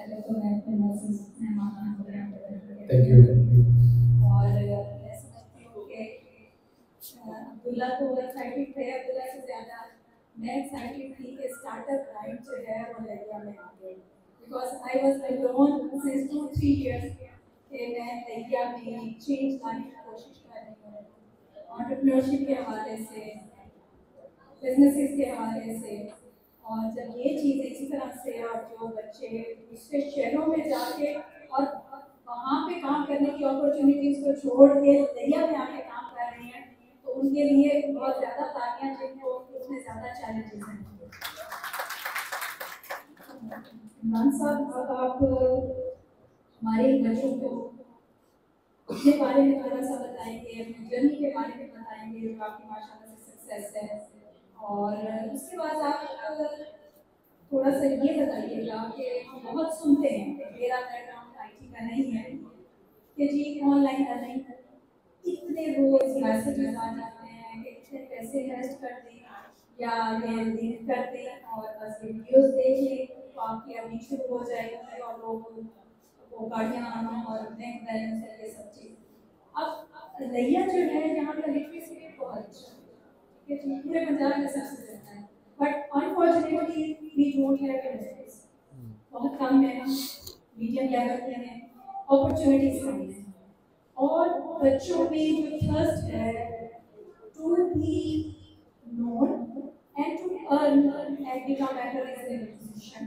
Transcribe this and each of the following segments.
पहले तो मैं अपने मैसेज मेहमान हो रहे थैंक यू। और मैं समझती हूँ कि अब्दुल्ला को एक्साइटेड थे, अब्दुल्ला से ज़्यादा मैं एक्साइटेड थी कि स्टार्टअप राइट जो है वो लैया में आ गई, because I was alone since 2-3 years कि मैं लैया में चेंज लाने की कोशिश कर रही हूँ, एंटरप्रेन्योरशिप के हवाले से, बिजनेसेस के हवाले से। और जब ये चीज़ें इसी तरह से और जो बच्चे दूसरे शहरों में जाके और वहाँ पे काम करने की अपॉर्चुनिटीज को छोड़ के लैया में आके काम कर रहे हैं, तो उनके लिए बहुत ज़्यादा तालियां, जिनको उसमें ज़्यादा चैलेंजेस हैं। इमरान साहब, अब आप हमारे बच्चों को अपने बारे में थोड़ा सा बताएंगे, अपनी जर्नी के बारे में बताएंगे जो आपकी माशाल्लाह से सक्सेस है, और उसके बाद आप थोड़ा सा ये बताइएगा कि हम बहुत सुनते हैं, मेरा बैकग्राउंड आईटी का नहीं है, कि जी ऑनलाइन लर्निंग इतने रोज मैसेजेस आ जाते हैं कि इतने पैसे इन्वेस्ट कर दें या ये लिंक कर दें और बस वीडियोस देख लें तो आपकी अर्निंग शुरू हो जाएगी और लोग वो गाड़ियाँ आना और बैंक बैलेंस है ये सब चीज़। अब लैया जो है यहाँ का लिटरेसी रेट बहुत अच्छा है, ठीक है, पूरे पंजाब में सबसे ज़्यादा है, but unfortunately we don't have industries, बहुत कम है, मीडियम लेवल पे है, अपॉर्चुनिटीज कम है, और बच्चों में जो थर्स्ट है to be known and to earn and become better in their position,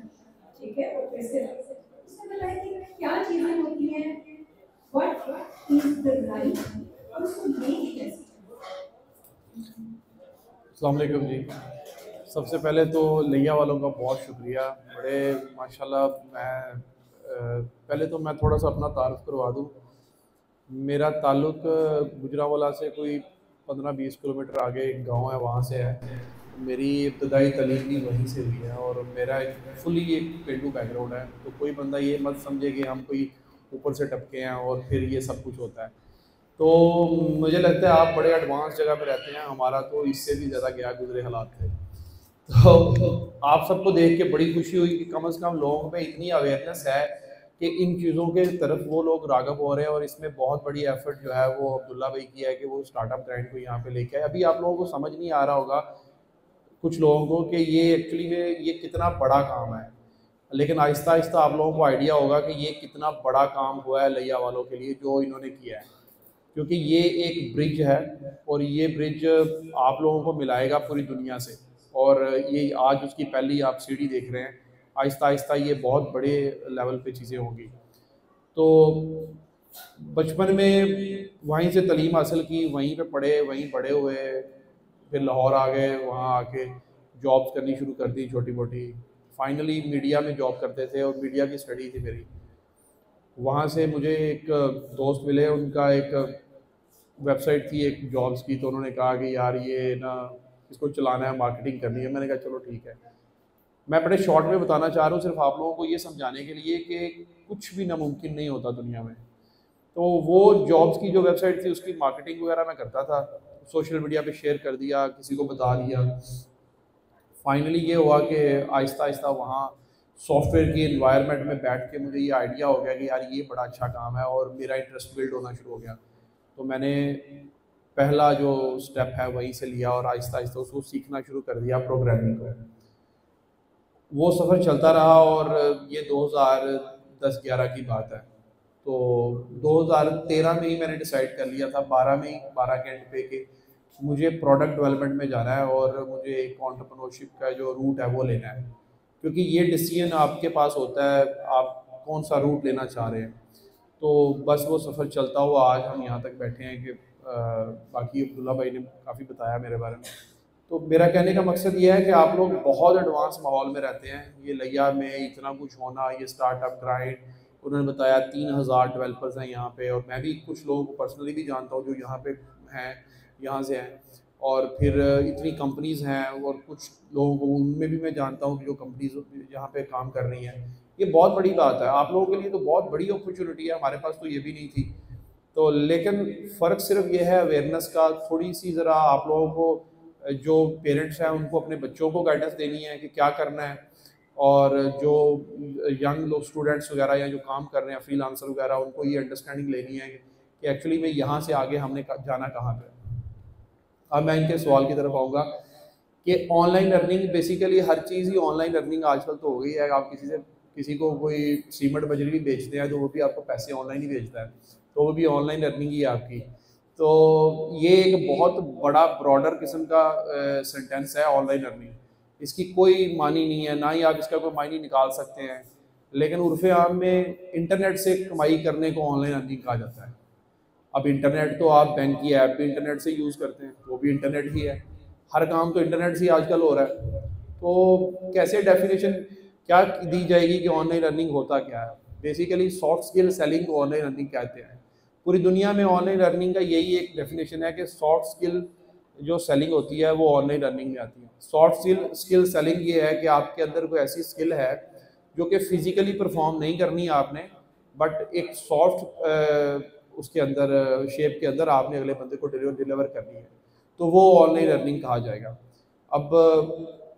ठीक है, और कैसे उसमें बताइए कि क्या चीजें होती हैं, व्हाट इज द राइट, और उसको लेके कैसे। अस्सलाम वालेकुम जी। सबसे पहले तो लैया वालों का बहुत शुक्रिया, बड़े माशाल्लाह। मैं पहले तो मैं थोड़ा सा अपना तारुफ करवा दूँ। मेरा ताल्लुक गुजरांवाला से कोई 15-20 किलोमीटर आगे एक गांव है, वहाँ से है। मेरी इब्तदाई तालीम भी वहीं से हुई है और मेरा एक फुली एक पेंडू बैकग्राउंड है, तो कोई बंदा ये मत समझे कि हम कोई ऊपर से टपके हैं और फिर ये सब कुछ होता है। तो मुझे लगता है आप बड़े एडवांस जगह पे रहते हैं, हमारा तो इससे भी ज़्यादा गया गुजरे हालात थे। तो आप सबको देख के बड़ी खुशी हुई कि कम से कम लोगों में इतनी अवेयरनेस है कि इन चीज़ों के तरफ वो लोग राग़ब हो रहे हैं, और इसमें बहुत बड़ी एफर्ट जो है वो अब्दुल्ला भाई की है कि वो स्टार्टअप ग्राइंड को यहाँ पे लेके आए। अभी आप लोगों को समझ नहीं आ रहा होगा कुछ लोगों को कि ये एक्चुअली में ये कितना बड़ा काम है, लेकिन आहिस्ता आहिस्ता आप लोगों को आइडिया होगा कि ये कितना बड़ा काम हुआ है लैया वालों के लिए जो इन्होंने किया है, क्योंकि ये एक ब्रिज है और ये ब्रिज आप लोगों को मिलाएगा पूरी दुनिया से, और ये आज उसकी पहली आप सीढ़ी देख रहे हैं। आहिस्ता आहिस्ता ये बहुत बड़े लेवल पे चीज़ें होंगी। तो बचपन में वहीं से तालीम हासिल की, वहीं पे पढ़े, वहीं बड़े हुए, फिर लाहौर आ गए, वहाँ आके जॉब्स करनी शुरू कर दी छोटी मोटी। फाइनली मीडिया में जॉब करते थे और मीडिया की स्टडी थी मेरी। वहाँ से मुझे एक दोस्त मिले, उनका एक वेबसाइट थी एक जॉब्स की, तो उन्होंने कहा कि यार ये ना इसको चलाना है, मार्केटिंग करनी है। मैंने कहा चलो ठीक है। मैं बड़े शॉर्ट में बताना चाह रहा हूँ सिर्फ आप लोगों को ये समझाने के लिए कि कुछ भी नामुमकिन नहीं होता दुनिया में। तो वो जॉब्स की जो वेबसाइट थी उसकी मार्केटिंग वगैरह मैं करता था, सोशल मीडिया पे शेयर कर दिया, किसी को बता दिया। फाइनली ये हुआ कि आहिस्ता आहिस्ता वहाँ सॉफ्टवेयर की इन्वायरमेंट में बैठ के मुझे ये आइडिया हो गया कि यार ये बड़ा अच्छा काम है, और मेरा इंटरेस्ट बिल्ड होना शुरू हो गया। तो मैंने पहला जो स्टेप है वहीं से लिया और आहिस्ता आहिस्ता उसको सीखना शुरू कर दिया, प्रोग्रामिंग को। वो सफ़र चलता रहा और ये 2010-11 की बात है। तो 2013 में ही मैंने डिसाइड कर लिया था, 12 के एंड पे, कि मुझे प्रोडक्ट डेवलपमेंट में जाना है और मुझे एक एंटरप्रेन्योरशिप का जो रूट है वो लेना है, क्योंकि ये डिसीजन आपके पास होता है आप कौन सा रूट लेना चाह रहे हैं। तो बस वो सफ़र चलता हुआ आज हम यहाँ तक बैठे हैं कि बाकी अब्दुल्ला भाई ने काफ़ी बताया मेरे बारे में। तो मेरा कहने का मकसद ये है कि आप लोग बहुत एडवांस माहौल में रहते हैं। ये लैया में इतना कुछ होना, ये स्टार्टअप ग्राइंड, उन्होंने बताया 3000 डेवलपर्स हैं यहाँ पे, और मैं भी कुछ लोगों को पर्सनली भी जानता हूँ जो यहाँ पे हैं, यहाँ से हैं। और फिर इतनी कंपनीज़ हैं, और कुछ लोगों को उनमें भी मैं जानता हूँ कि जो कंपनीज यहाँ पे काम कर रही हैं। ये बहुत बड़ी बात है, आप लोगों के लिए तो बहुत बड़ी अपॉर्चुनिटी है, हमारे पास तो ये भी नहीं थी। तो लेकिन फ़र्क सिर्फ ये है अवेयरनेस का, थोड़ी सी ज़रा आप लोगों को जो पेरेंट्स हैं उनको अपने बच्चों को गाइडेंस देनी है कि क्या करना है, और जो यंग लोग स्टूडेंट्स वगैरह या जो काम कर रहे हैं फ्रीलांसर वगैरह, उनको ये अंडरस्टैंडिंग लेनी है कि एक्चुअली में यहाँ से आगे हमने जाना कहाँ पे। अब मैं इनके सवाल की तरफ आऊँगा कि ऑनलाइन अर्निंग, बेसिकली हर चीज़ ही ऑनलाइन अर्निंग आजकल तो हो गई है। आप किसी को कोई सीमेंट बजरी भी बेचते हैं तो वो भी आपको पैसे ऑनलाइन ही भेजता है, तो वो भी ऑनलाइन अर्निंग ही है आपकी। तो ये एक बहुत बड़ा ब्रॉडर किस्म का सेंटेंस है ऑनलाइन अर्निंग। इसकी कोई मानी नहीं है, ना ही आप इसका कोई मायने निकाल सकते हैं, लेकिन उर्फ़ आम में इंटरनेट से कमाई करने को ऑनलाइन अर्निंग कहा जाता है। अब इंटरनेट तो आप बैंक की ऐप भी इंटरनेट से यूज़ करते हैं, वो भी इंटरनेट ही है। हर काम तो इंटरनेट से ही आजकल हो रहा है। तो कैसे डेफिनेशन क्या दी जाएगी कि ऑनलाइन अर्निंग होता क्या है? बेसिकली सॉफ्ट स्किल सेलिंग को ऑनलाइन अर्निंग कहते हैं। पूरी दुनिया में ऑनलाइन अर्निंग का यही एक डेफिनेशन है कि सॉफ्ट स्किल जो सेलिंग होती है वो ऑनलाइन अर्निंग में आती है। सॉफ्ट स्किल सेलिंग ये है कि आपके अंदर कोई ऐसी स्किल है जो कि फिजिकली परफॉर्म नहीं करनी है आपने, बट एक सॉफ्ट उसके अंदर शेप के अंदर आपने अगले बंदे को डिलीवर करनी है, तो वो ऑनलाइन अर्निंग कहा जाएगा। अब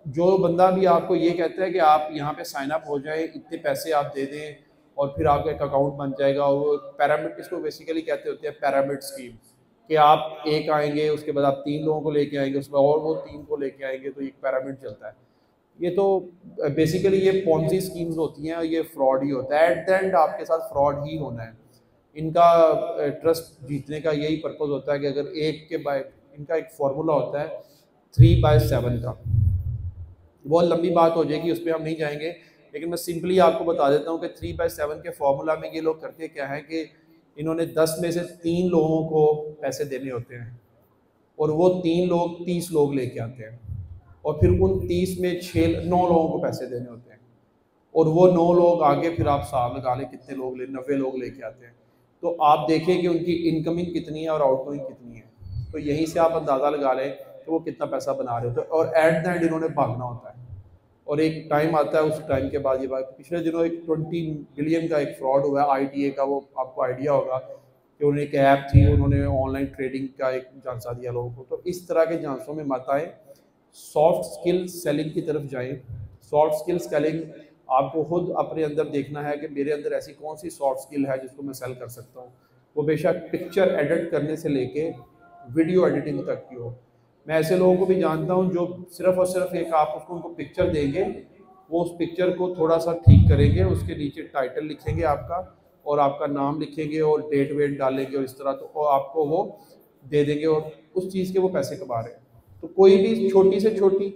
जो बंदा भी आपको ये कहता है कि आप यहाँ पे साइन अप हो जाएं, इतने पैसे आप दे दें और फिर आपका एक अकाउंट बन जाएगा, वो पैरामिड, इसको बेसिकली कहते होते हैं पैरामिड स्कीम, कि आप एक आएंगे उसके बाद आप 3 लोगों को लेके आएंगे, उसमें और वो 3 को लेके आएंगे, तो एक पैरामिड चलता है। ये तो बेसिकली ये पॉन्जी स्कीम्स होती हैं और ये फ्रॉड ही होता है। एट द एंड आपके साथ फ्रॉड ही होना है। इनका ट्रस्ट जीतने का यही पर्पज़ होता है कि अगर एक के बाय, इनका एक फार्मूला होता है 3/7 का। बहुत लंबी बात हो जाएगी, उस पर हम नहीं जाएंगे, लेकिन मैं सिंपली आपको बता देता हूँ कि 3/7 के फार्मूला में ये लोग करते क्या है कि इन्होंने 10 में से 3 लोगों को पैसे देने होते हैं और वो 3 लोग 30 लोग लेके आते हैं, और फिर उन 30 में 9 लोगों को पैसे देने होते हैं, और वो 9 लोग आगे, फिर आप हिसाब लगा लें कितने लोग 90 लोग लेके आते हैं। तो आप देखें कि उनकी इनकमिंग कितनी है और आउटगोइंग कितनी है, तो यहीं से आप अंदाज़ा लगा लें कि वो कितना पैसा बना रहे होते हैं। और एट द एंड इन्होंने भागना होता है, और एक टाइम आता है, उस टाइम के बाद ये बात, पिछले दिनों एक 20 बिलियन का एक फ्रॉड हुआ है ITA का, वो आपको आइडिया होगा कि उन्होंने एक ऐप थी, उन्होंने ऑनलाइन ट्रेडिंग का एक झांसा दिया लोगों को। तो इस तरह के झांसों में मत आए, सॉफ्ट स्किल सेलिंग की तरफ जाएं। सॉफ्ट स्किल सेलिंग आपको खुद अपने अंदर देखना है कि मेरे अंदर ऐसी कौन सी सॉफ्ट स्किल है जिसको मैं सेल कर सकता हूँ। वो बेशक पिक्चर एडिट करने से लेके वीडियो एडिटिंग तक की हो। मैं ऐसे लोगों को भी जानता हूँ जो सिर्फ और सिर्फ एक, आप उसको उनको पिक्चर देंगे, वो उस पिक्चर को थोड़ा सा ठीक करेंगे, उसके नीचे टाइटल लिखेंगे आपका, और आपका नाम लिखेंगे और डेट वेट डालेंगे, और इस तरह तो आपको वो दे देंगे, और उस चीज़ के वो पैसे कमा रहे हैं। तो कोई भी छोटी से छोटी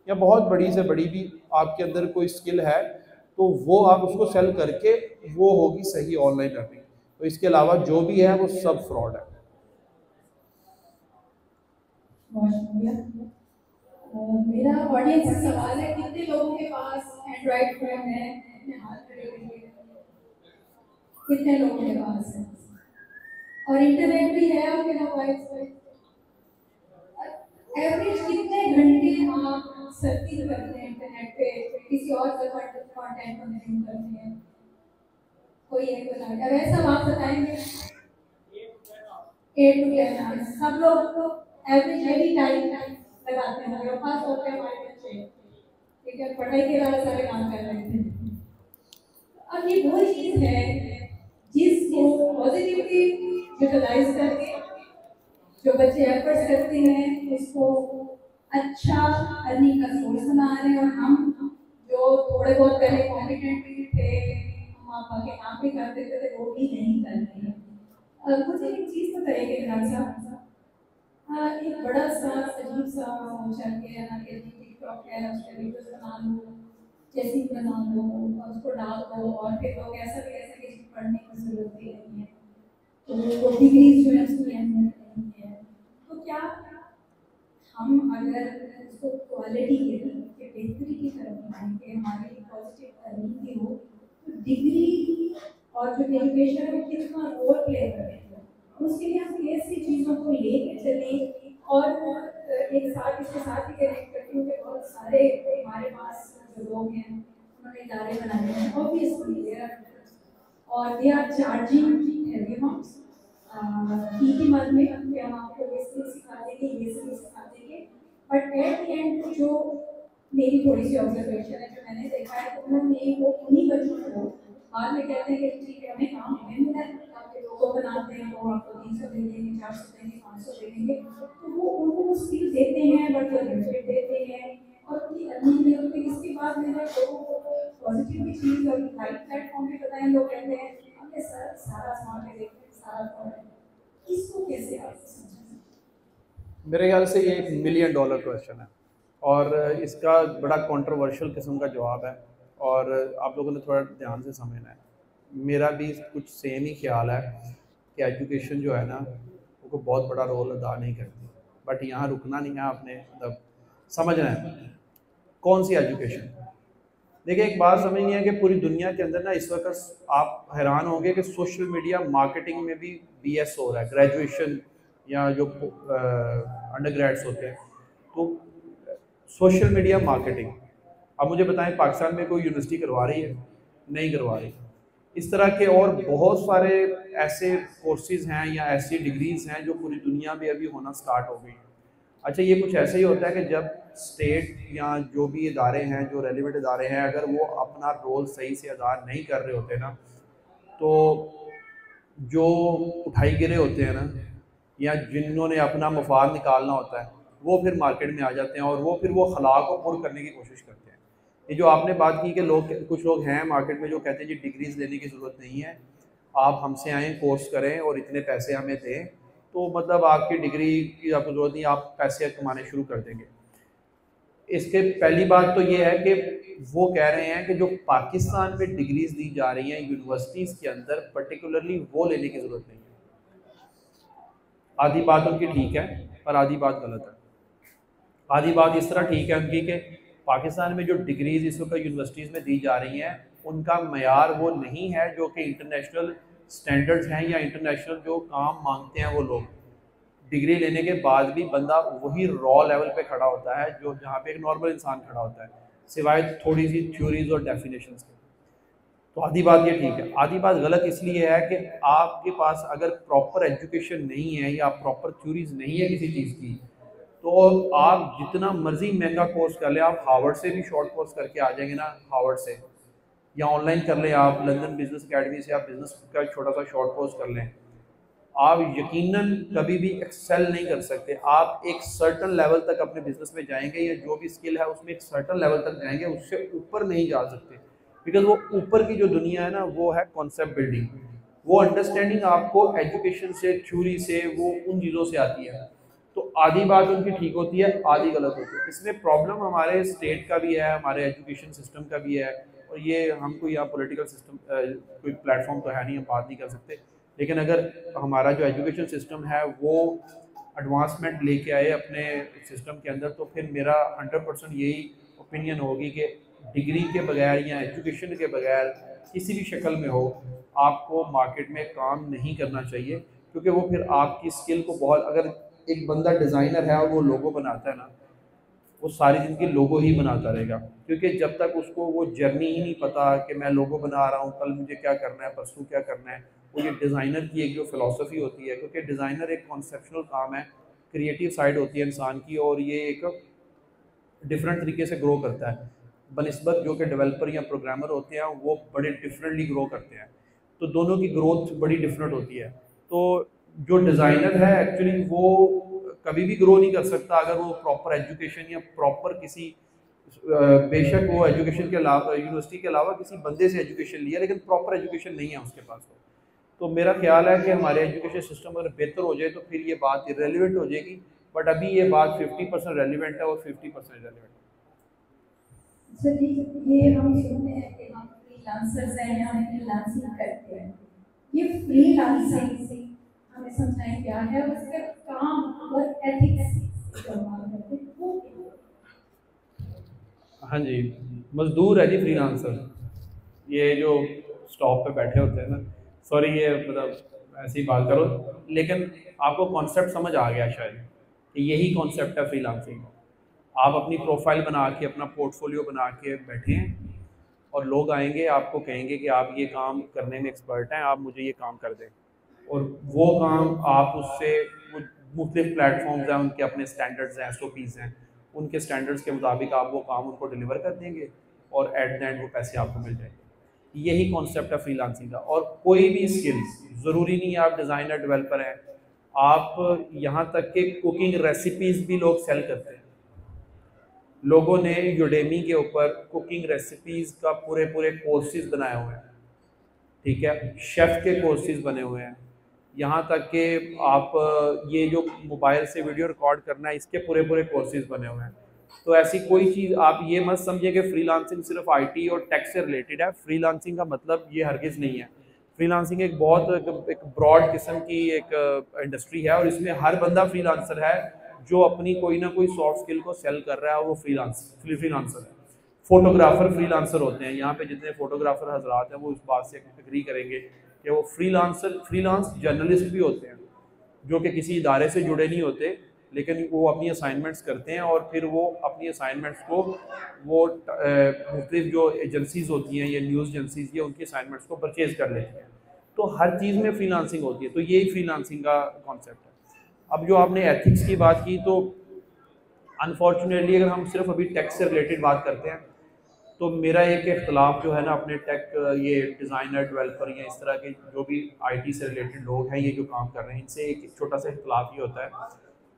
या बहुत बड़ी से बड़ी भी आपके अंदर कोई स्किल है, तो वो आप उसको सेल करके वो होगी सही ऑनलाइन अर्निंग। तो इसके अलावा जो भी है वो सब फ्रॉड है। बहुत शुक्रिया। मेरा ऑडियंस से सवाल है, कितने लोगों के पास एंड्रॉइड फोन है? अपने हाथ खड़े करिए। कितने लोगों के पास है? और इंटरनेट भी है आपके मोबाइल पर? एवरेज कितने घंटे आप सर्फिंग करते हैं इंटरनेट पे, किसी और का कंटेंट कंज्यूम करते हैं? कोई एक बता, अगर ऐसा आप बताएंगे 8 to 10 आवर्स सब लोग तो एवरेज एनी टाइम लगाते हैं। मेरे पास होते हैं हमारे बच्चे, ठीक है, पढ़ाई के बाद सारे काम कर रहे थे। अब ये वो चीज़ है जिसको पॉजिटिवली यूटिलाइज करके जो बच्चे एफर्ट्स करते हैं उसको अच्छा अर्निंग का सोर्स बना रहे हैं, और हम जो थोड़े बहुत पहले कॉम्पिटेंट भी थे, हम आप आगे काम भी करते थे, वो भी नहीं करते हैं। मुझे एक चीज़ तो करेंगे खान साहब, एक बड़ा सा अजीब सा चल गया ना कि टिकटॉक है, उस पर वीडियोस बना लो, जैसी बना लो और उसको डाल दो, और फिर लोग ऐसा भी ऐसा कि पढ़ने की जरूरत भी नहीं है, तो वो डिग्रीज जो है उसकी अहमियत नहीं है। तो क्या हम अगर उसको क्वालिटी की तरफ, बेहतरी की तरफ बनाएंगे, हमारी पॉजिटिव अर्निंग की हो, तो डिग्री और जो एजुकेशन है वो कितना रोल प्ले करेगा, उसके लिए हम कैसी चीज़ों को लेके चलें। और एक साथ इसके साथ ही कनेक्ट करती हूँ कि बहुत सारे हमारे पास जो लोग हैं उन्होंने इदारे बनाए हैं, ऑब्वियसली और they are charging heavy amounts fee की मद में कि हम आपको ये स्किल सिखा देंगे, ये स्किल सिखा देंगे, बट एट द एंड जो मेरी थोड़ी सी ऑब्जर्वेशन है, जो मैंने देखा है, तो उन्होंने वो उन्हीं बच्चों को बाद में कहते हैं कि ठीक है हमें काम हमें मिला है, आपके लोगों बनाते हैं वो आपको 300 दे देंगे, 400 देंगे, 500 दे देंगे, तो वो उनको वो स्किल देते हैं, बट वो लिमिटेड देते हैं और उनकी अर्निंग नहीं होती। इसके बाद मैंने लोगों को पॉजिटिव भी चीज़ और लाइव प्लेटफॉर्म भी बताया, लोग कहते हैं हमने सारा स्मार्ट है, सारा फ्रॉड है, इसको कैसे आप समझें? मेरे ख्याल से ये $1 मिलियन क्वेश्चन है और इसका बड़ा कंट्रोवर्शियल किस्म का जवाब है और आप लोगों ने थोड़ा ध्यान से समझना है। मेरा भी कुछ सेम ही ख्याल है कि एजुकेशन जो है ना वो बहुत बड़ा रोल अदा नहीं करती, बट यहाँ रुकना नहीं है, आपने मतलब समझना है कौन सी एजुकेशन। देखिए एक बात समझनी है कि पूरी दुनिया के अंदर ना इस वक्त आप हैरान होंगे कि सोशल मीडिया मार्केटिंग में भी BS हो रहा है, ग्रेजुएशन या जो अंडर ग्रेड्स होते हैं, तो सोशल मीडिया मार्केटिंग। अब मुझे बताएं पाकिस्तान में कोई यूनिवर्सिटी करवा रही है? नहीं करवा रही। इस तरह के और बहुत सारे ऐसे कोर्सेज हैं या ऐसी डिग्रीज हैं जो पूरी दुनिया में अभी होना स्टार्ट हो गई। अच्छा ये कुछ ऐसे ही होता है कि जब स्टेट या जो भी इदारे हैं, जो रेलिवेंट इदारे हैं, अगर वो अपना रोल सही से अदा नहीं कर रहे होते ना, तो जो उठाई गिरे होते हैं ना या जिन्होंने अपना मफाद निकालना होता है वो फिर मार्केट में आ जाते हैं और वो फिर वो खला को पुर करने की कोशिश करते हैं। ये जो आपने बात की कि कुछ लोग हैं मार्केट में जो कहते हैं जी डिग्रीज लेने की ज़रूरत नहीं है, आप हमसे आएँ कोर्स करें और इतने पैसे हमें दें तो मतलब आपकी डिग्री की आपको ज़रूरत नहीं, आप पैसे कमाने शुरू कर देंगे। इसके पहली बात तो ये है कि वो कह रहे हैं कि जो पाकिस्तान में डिग्रीज दी जा रही हैं यूनिवर्सिटीज़ के अंदर पर्टिकुलरली वो लेने की ज़रूरत नहीं है। आधी बात उनकी ठीक है पर आधी बात गलत है। आधी बात इस तरह ठीक है उनकी कि पाकिस्तान में जो डिग्रीज इस वक्त यूनिवर्सिटीज़ में दी जा रही हैं उनका मयार वो नहीं है जो कि इंटरनेशनल स्टैंडर्ड्स हैं या इंटरनेशनल जो काम मांगते हैं वो लोग। डिग्री लेने के बाद भी बंदा वही रॉ लेवल पे खड़ा होता है जो जहाँ पे एक नॉर्मल इंसान खड़ा होता है, सिवाय थोड़ी सी थ्योरीज और डेफिनेशंस के। तो आधी बात ये ठीक है। आधी बात गलत इसलिए है कि आपके पास अगर प्रॉपर एजुकेशन नहीं है या प्रॉपर थ्योरीज नहीं है किसी चीज़ की, तो आप जितना मर्जी महंगा कोर्स कर लें, आप हार्वर्ड से भी शॉर्ट कोर्स करके आ जाएंगे ना, हार्वर्ड से, या ऑनलाइन कर लें आप लंदन बिजनेस अकेडमी से, आप बिजनेस का छोटा सा शॉर्ट कोर्स कर लें, आप यकीनन कभी भी एक्सेल नहीं कर सकते। आप एक सर्टन लेवल तक अपने बिजनेस में जाएंगे या जो भी स्किल है उसमें एक सर्टन लेवल तक जाएंगे, उससे ऊपर नहीं जा सकते, बिकॉज वो ऊपर की जो दुनिया है ना वो है कॉन्सेप्ट बिल्डिंग। वो अंडरस्टैंडिंग आपको एजुकेशन से, थ्योरी से, वो उन चीज़ों से आती है। तो आधी बात उनकी ठीक होती है, आधी गलत होती है। इसमें प्रॉब्लम हमारे स्टेट का भी है, हमारे एजुकेशन सिस्टम का भी है, और ये हम कोई यहाँ पॉलिटिकल सिस्टम कोई प्लेटफॉर्म तो है नहीं, हम बात नहीं कर सकते। लेकिन अगर हमारा जो एजुकेशन सिस्टम है वो एडवांसमेंट लेके आए अपने सिस्टम के अंदर, तो फिर मेरा 100% यही ओपिनियन होगी कि डिग्री के बगैर या एजुकेशन के बगैर किसी भी शक्ल में हो आपको मार्केट में काम नहीं करना चाहिए, क्योंकि वो फिर आपकी स्किल को बहुत, अगर एक बंदा डिज़ाइनर है और वो लोगो बनाता है ना, वो सारी ज़िंदगी लोगो ही बनाता रहेगा, क्योंकि जब तक उसको वो जर्नी ही नहीं पता कि मैं लोगो बना रहा हूँ, कल मुझे क्या करना है, परसों क्या करना है। वो ये डिज़ाइनर की एक जो फ़िलासफ़ी होती है, क्योंकि डिज़ाइनर एक कॉन्सेप्चुअल काम है, क्रिएटिव साइड होती है इंसान की, और ये एक डिफरेंट तरीके से ग्रो करता है बनिस्बत जो कि डेवलपर या प्रोग्रामर होते हैं वो बड़े डिफरेंटली ग्रो करते हैं। तो दोनों की ग्रोथ बड़ी डिफरेंट होती है। तो जो डिज़ाइनर है एक्चुअली वो कभी भी ग्रो नहीं कर सकता अगर वो प्रॉपर एजुकेशन या प्रॉपर किसी बेशक वो एजुकेशन के अलावा यूनिवर्सिटी के अलावा किसी बंदे से एजुकेशन लिया, लेकिन प्रॉपर एजुकेशन नहीं है उसके पास। तो मेरा ख्याल है कि हमारे एजुकेशन सिस्टम अगर बेहतर हो जाए तो फिर ये बात इरेलीवेंट हो जाएगी, बट अभी ये बात 50% रेलिवेंट है और 50% इरेलीवेंट है। अच्छा जी, ये हम सुनते हैं कि हम फ्रीलांसर्स हैं, हम फ्रीलांसिंग करते हैं। ये फ्रीलांसिंग से हमें समझाएं क्या है, उसका काम वर्क एथिक्स जो हम करते हैं वो क्या है? हाँ जी, मजदूर है जी फ्रीलांसर। ये जो स्टॉप पे बैठे होते हैं ना, सॉरी ये मतलब ऐसी बात करो, लेकिन आपको कॉन्सेप्ट समझ आ गया शायद कि यही कॉन्सेप्ट है फ्रीलांसिंग। आप अपनी प्रोफाइल बना के, अपना पोर्टफोलियो बना के बैठे हैं और लोग आएंगे आपको कहेंगे कि आप ये काम करने में एक्सपर्ट हैं, आप मुझे ये काम कर दें, और वो काम आप उससे वो मुख्तलिफ प्लेटफॉर्म्स हैं, उनके अपने स्टैंडर्ड्स हैं, SOPs हैं, उनके स्टैंडर्ड्स के मुताबिक आप वो काम उनको डिलीवर कर देंगे और एट द एंड वो पैसे आपको मिल जाएंगे। यही कॉन्सेप्ट है फ्रीलांसिंग का। और कोई भी स्किल, ज़रूरी नहीं है आप डिज़ाइनर डेवलपर हैं, आप यहाँ तक कि कुकिंग रेसिपीज़ भी लोग सेल करते हैं। लोगों ने यूडेमी के ऊपर कुकिंग रेसिपीज़ का पूरे पूरे कोर्सेज बनाए हुए हैं, ठीक है, शेफ़ के कोर्सेज बने हुए हैं। यहाँ तक कि आप ये जो मोबाइल से वीडियो रिकॉर्ड करना है, इसके पूरे पूरे कोर्सेज बने हुए हैं। तो ऐसी कोई चीज़ आप ये मत समझिए कि फ्रीलांसिंग सिर्फ आईटी और टेक से रिलेटेड है। फ्रीलांसिंग का मतलब ये हरगिज़ नहीं है। फ्रीलांसिंग एक बहुत एक ब्रॉड किस्म की एक इंडस्ट्री है, और इसमें हर बंदा फ्रीलांसर है जो अपनी कोई ना कोई सॉफ्ट स्किल को सेल कर रहा है, वो फ्रीलांसर है। फोटोग्राफर फ्रीलांसर होते हैं। यहाँ पे जितने फोटोग्राफर हजरात हैं वो इस बात से एग्री करेंगे कि वो फ्रीलांस जर्नलिस्ट भी होते हैं, जो कि किसी इदारे से जुड़े नहीं होते, लेकिन वो अपनी असाइनमेंट्स करते हैं और फिर वो अपनी असाइनमेंट्स को वो मुख्तलिफ जो एजेंसीज होती हैं या न्यूज़ एजेंसीज, ये उनकी असाइनमेंट्स को परचेज कर लेती हैं। तो हर चीज़ में फ्रीलांसिंग होती है। तो यही फ्रीलांसिंग का कॉन्सेप्ट है। अब जो आपने एथिक्स की बात की, तो अनफॉर्चुनेटली अगर हम सिर्फ अभी टेक से रिलेटेड बात करते हैं, तो मेरा एक इख्तलाफ जो है ना अपने टेक, ये डिज़ाइनर डेवलपर या इस तरह के जो भी आईटी से रिलेटेड लोग हैं, ये जो काम कर रहे हैं, इनसे एक छोटा सा इख्तलाफ ये होता है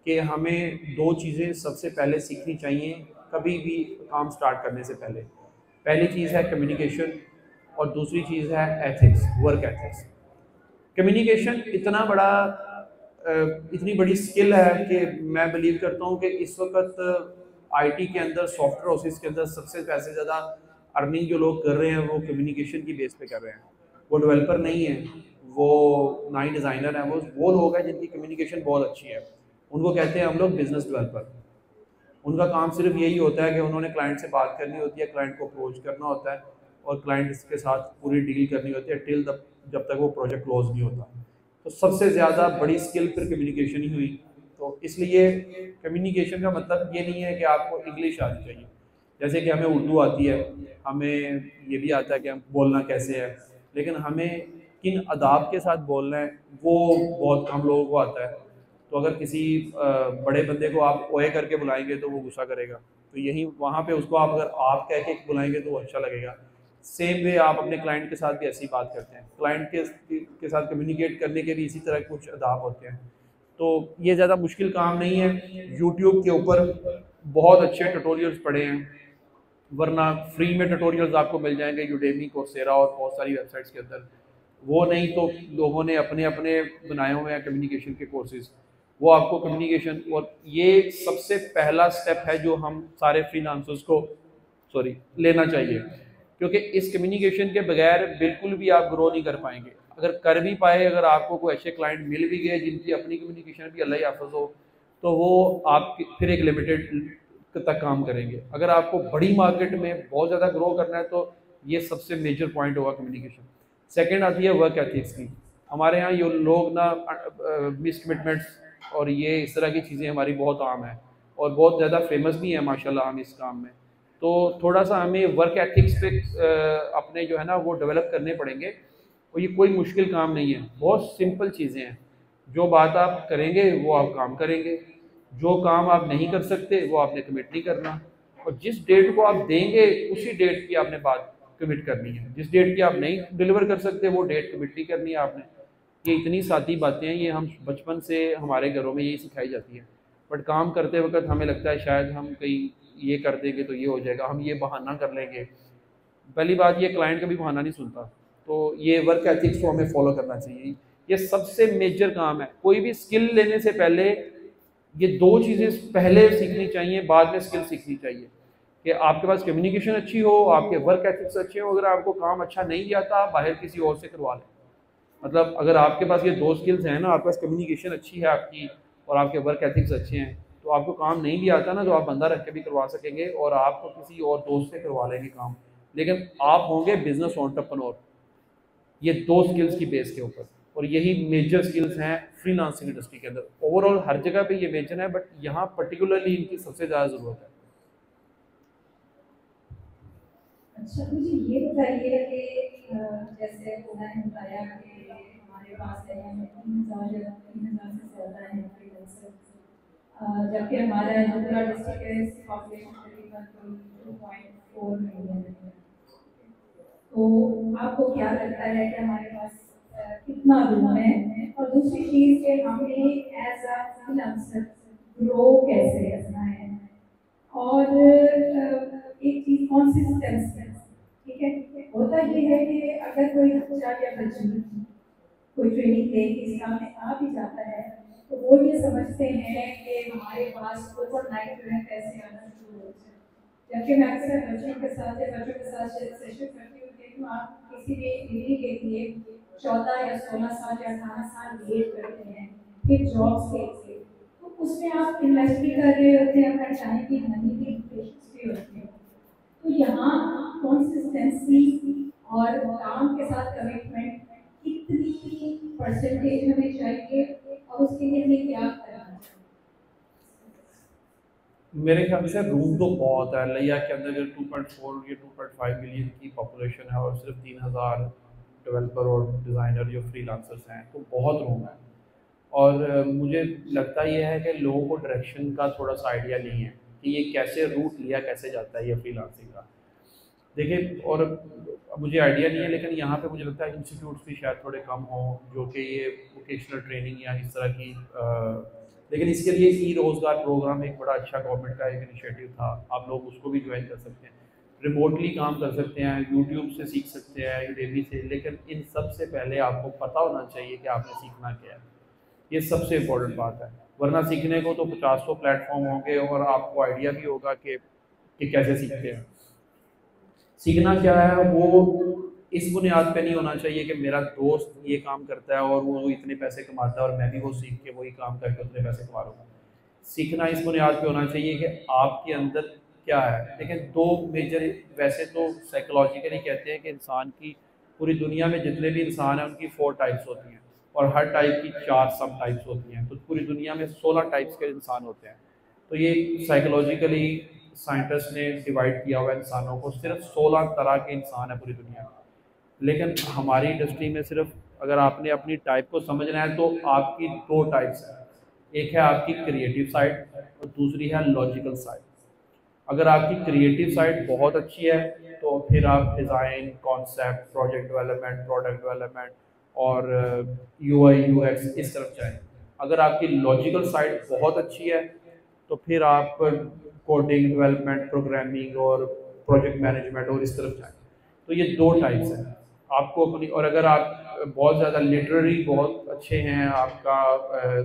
कि हमें दो चीज़ें सबसे पहले सीखनी चाहिए कभी भी काम स्टार्ट करने से पहले। पहली चीज़ है कम्युनिकेशन, और दूसरी चीज़ है एथिक्स, वर्क एथिक्स। कम्युनिकेशन इतनी बड़ी स्किल है कि मैं बिलीव करता हूँ कि इस वक्त आईटी के अंदर, सॉफ्टवेयर हाउसेस के अंदर सबसे पैसे ज़्यादा अर्निंग जो लोग कर रहे हैं वो कम्युनिकेशन की बेस पे कर रहे हैं। वो डेवलपर नहीं है, वो ना ही डिज़ाइनर है, वो लोग हैं जिनकी कम्युनिकेशन बहुत अच्छी है। उनको कहते हैं हम लोग बिजनेस डेवलपर। उनका काम सिर्फ यही होता है कि उन्होंने क्लाइंट से बात करनी होती है, क्लाइंट को अप्रोच करना होता है और क्लाइंट के साथ पूरी डील करनी होती है टिल जब तक वो प्रोजेक्ट क्लोज नहीं होता। तो सबसे ज़्यादा बड़ी स्किल फिर कम्युनिकेशन ही हुई। तो इसलिए कम्युनिकेशन का मतलब ये नहीं है कि आपको इंग्लिश आनी चाहिए। जैसे कि हमें उर्दू आती है, हमें ये भी आता है कि हम बोलना कैसे है, लेकिन हमें किन अदाब के साथ बोलना है वो बहुत कम लोगों को आता है। तो अगर किसी बड़े बंदे को आप ओए करके बुलाएंगे तो वो गुस्सा करेगा, तो यही वहाँ पे उसको आप अगर आप कह के बुलाएंगे तो वो अच्छा लगेगा। सेम वे आप अपने क्लाइंट के साथ भी ऐसी बात करते हैं, क्लाइंट के साथ कम्युनिकेट करने के भी इसी तरह कुछ अदाब होते हैं। तो ये ज़्यादा मुश्किल काम नहीं है। यूट्यूब के ऊपर बहुत अच्छे ट्यूटोरियल्स पड़े हैं, वरना फ्री में ट्यूटोरियल्स आपको मिल जाएंगे यूडेमी, कोर्सेरा और बहुत सारी वेबसाइट्स के अंदर। वो नहीं तो लोगों ने अपने अपने बनाए हुए हैं कम्युनिकेशन के कोर्सेज, वो आपको कम्युनिकेशन, और ये सबसे पहला स्टेप है जो हम सारे फ्रीलांसर्स को लेना चाहिए, क्योंकि इस कम्युनिकेशन के बगैर बिल्कुल भी आप ग्रो नहीं कर पाएंगे। अगर कर भी पाए, अगर आपको कोई अच्छे क्लाइंट मिल भी गए जिनकी अपनी कम्युनिकेशन भी अल्लाह ही हाफ़िज़ हो, तो वो आप फिर एक लिमिटेड तक काम करेंगे। अगर आपको बड़ी मार्केट में बहुत ज़्यादा ग्रो करना है तो ये सबसे मेजर पॉइंट होगा कम्युनिकेशन। सेकंड आती है वर्क एथिक्स की। हमारे यहाँ ये लोग ना मिस कमिटमेंट्स और ये इस तरह की चीज़ें हमारी बहुत आम है और बहुत ज़्यादा फेमस भी है माशाल्लाह हम इस काम में। तो थोड़ा सा हमें वर्क एथिक्स पे अपने जो है ना वो डेवलप करने पड़ेंगे। और ये कोई मुश्किल काम नहीं है, बहुत सिंपल चीज़ें हैं। जो बात आप करेंगे वो आप काम करेंगे, जो काम आप नहीं कर सकते वो आपने कमिट नहीं करना, और जिस डेट को आप देंगे उसी डेट की आपने बात कमिट करनी है। जिस डेट की आप नहीं डिलीवर कर सकते वो डेट कमिट नहीं करनी है आपने। ये इतनी सादी बातें हैं, ये हम बचपन से हमारे घरों में यही सिखाई जाती है। बट काम करते वक्त हमें लगता है शायद हम कहीं ये कर देंगे तो ये हो जाएगा, हम ये बहाना कर लेंगे। पहली बात, ये क्लाइंट कभी बहाना नहीं सुनता। तो ये वर्क एथिक्स को हमें फॉलो करना चाहिए। ये सबसे मेजर काम है। कोई भी स्किल लेने से पहले ये दो चीज़ें पहले सीखनी चाहिए, बाद में स्किल सीखनी चाहिए। कि आपके पास कम्युनिकेशन अच्छी हो, आपके वर्क एथिक्स अच्छे हो। अगर आपको काम अच्छा नहीं आता, आप बाहर किसी और से करवा लें। मतलब अगर आपके पास ये दो स्किल्स हैं ना, आपके पास कम्युनिकेशन अच्छी है आपकी और आपके वर्क एथिक्स अच्छे हैं, तो आपको काम नहीं भी आता ना तो आप बंदा रख के भी करवा सकेंगे और आपको किसी और दोस्त से करवा लेंगे काम, लेकिन आप होंगे बिजनेस एंटरप्रेन्योर। ये दो स्किल्स की बेस के ऊपर, और यही मेजर स्किल्स हैं फ्रीलांसिंग इंडस्ट्री के अंदर। ओवरऑल हर जगह पे ये मेजर है, बट यहाँ पर्टिकुलरली इनकी सबसे ज़्यादा ज़रूरत है। अच्छा, मुझे ये बताइए कि जैसे उन्होंने बताया कि हमारे पास है 3,000 से ज़्यादा है फ्रीलांसर, जबकि हमारा जो पूरा डिस्ट्रिक्ट है, पॉपुलेशन तकरीबन 2.5 4 मिलियन। तो आपको क्या लगता है कि हमारे पास कितना रूम है? और दूसरी चीज़ कि हमें एज अ फ्रीलांसर ग्रो कैसे करना है? और एक चीज़ कंसिस्टेंसी, ठीक है, होता ये है कि अगर कोई बच्चा या बच्ची कोई ट्रेनिंग लेके इस काम में आ भी जाता है तो वो ये समझते हैं कि हमारे पास ओवरनाइट जो है पैसे आना शुरू हो जाए। जबकि मैं अक्सर बच्चों के साथ सेशन करती हूँ, देखो आप किसी भी डिग्री के लिए 14 या 16 साल या 18 साल वेट करते हैं, फिर जॉब्स के लिए, तो उसमें आप इन्वेस्ट भी कर रहे होते हैं, अपना टाइम की, मनी की, पेशेंस भी होती है। तो यहाँ कंसिस्टेंसी और काम के साथ कमिटमेंट कितनी परसेंटेज हमें चाहिए और उसके लिए हमें क्या करना चाहिए? मेरे ख्याल से रूम तो बहुत है। लिया के अंदर जो 2.4 या 2.5 मिलियन की पॉपुलेशन है और सिर्फ 3,000 डेवलपर और डिज़ाइनर जो फ्रीलांसर्स हैं, तो बहुत रूम है। और मुझे लगता ये है कि लोगों को डायरेक्शन का थोड़ा सा आइडिया नहीं है कि ये कैसे रूट लिया कैसे जाता है ये फ्रीलांसिंग का। देखिए, और मुझे आइडिया नहीं है, लेकिन यहाँ पे मुझे लगता है इंस्टीट्यूट्स भी शायद थोड़े कम हों जो कि ये वोकेशनल ट्रेनिंग या इस तरह की लेकिन इसके लिए ई रोज़गार प्रोग्राम एक बड़ा अच्छा गवर्नमेंट का एक इनिशिएटिव था, आप लोग उसको भी ज्वाइन कर सकते हैं, रिमोटली काम कर सकते हैं, यूट्यूब से सीख सकते हैं, यूडेमी से। लेकिन इन सब से पहले आपको पता होना चाहिए कि आपने सीखना क्या है, ये सबसे इम्पोर्टेंट बात है। वरना सीखने को तो 50 प्लेटफॉर्म होंगे और आपको आइडिया भी होगा कि कैसे सीखते हैं। सीखना क्या है वो इस बुनियाद पे नहीं होना चाहिए कि मेरा दोस्त ये काम करता है और वो इतने पैसे कमाता है और मैं भी वो सीख के वही काम करके उतने पैसे कमा लूँगा। सीखना इस बुनियाद पे होना चाहिए कि आपके अंदर क्या है। लेकिन दो मेजर, वैसे तो साइकोलॉजिकली कहते हैं कि इंसान की पूरी दुनिया में जितने भी इंसान हैं उनकी 4 टाइप्स होती हैं और हर टाइप की 4 सब टाइप्स होती हैं, तो पूरी दुनिया में 16 टाइप्स के इंसान होते हैं। तो ये साइकोलॉजिकली साइंटिस्ट ने डिवाइड किया हुआ इंसानों को, सिर्फ 16 तरह के इंसान है पूरी दुनिया में। लेकिन हमारी इंडस्ट्री में सिर्फ, अगर आपने अपनी टाइप को समझना है तो आपकी 2 टाइप्स हैं, एक है आपकी क्रिएटिव साइड और दूसरी है लॉजिकल साइड। अगर आपकी क्रिएटिव साइड बहुत अच्छी है तो फिर आप design, concept, project development, product development और यूआई यूएक्स इस तरफ जाएं। अगर आपकी लॉजिकल साइड बहुत अच्छी है तो फिर आप कोडिंग, डेवलपमेंट, प्रोग्रामिंग और प्रोजेक्ट मैनेजमेंट और इस तरफ जाएं। तो ये 2 टाइप्स हैं आपको अपनी। और अगर आप बहुत ज़्यादा लिटरेरी बहुत अच्छे हैं, आपका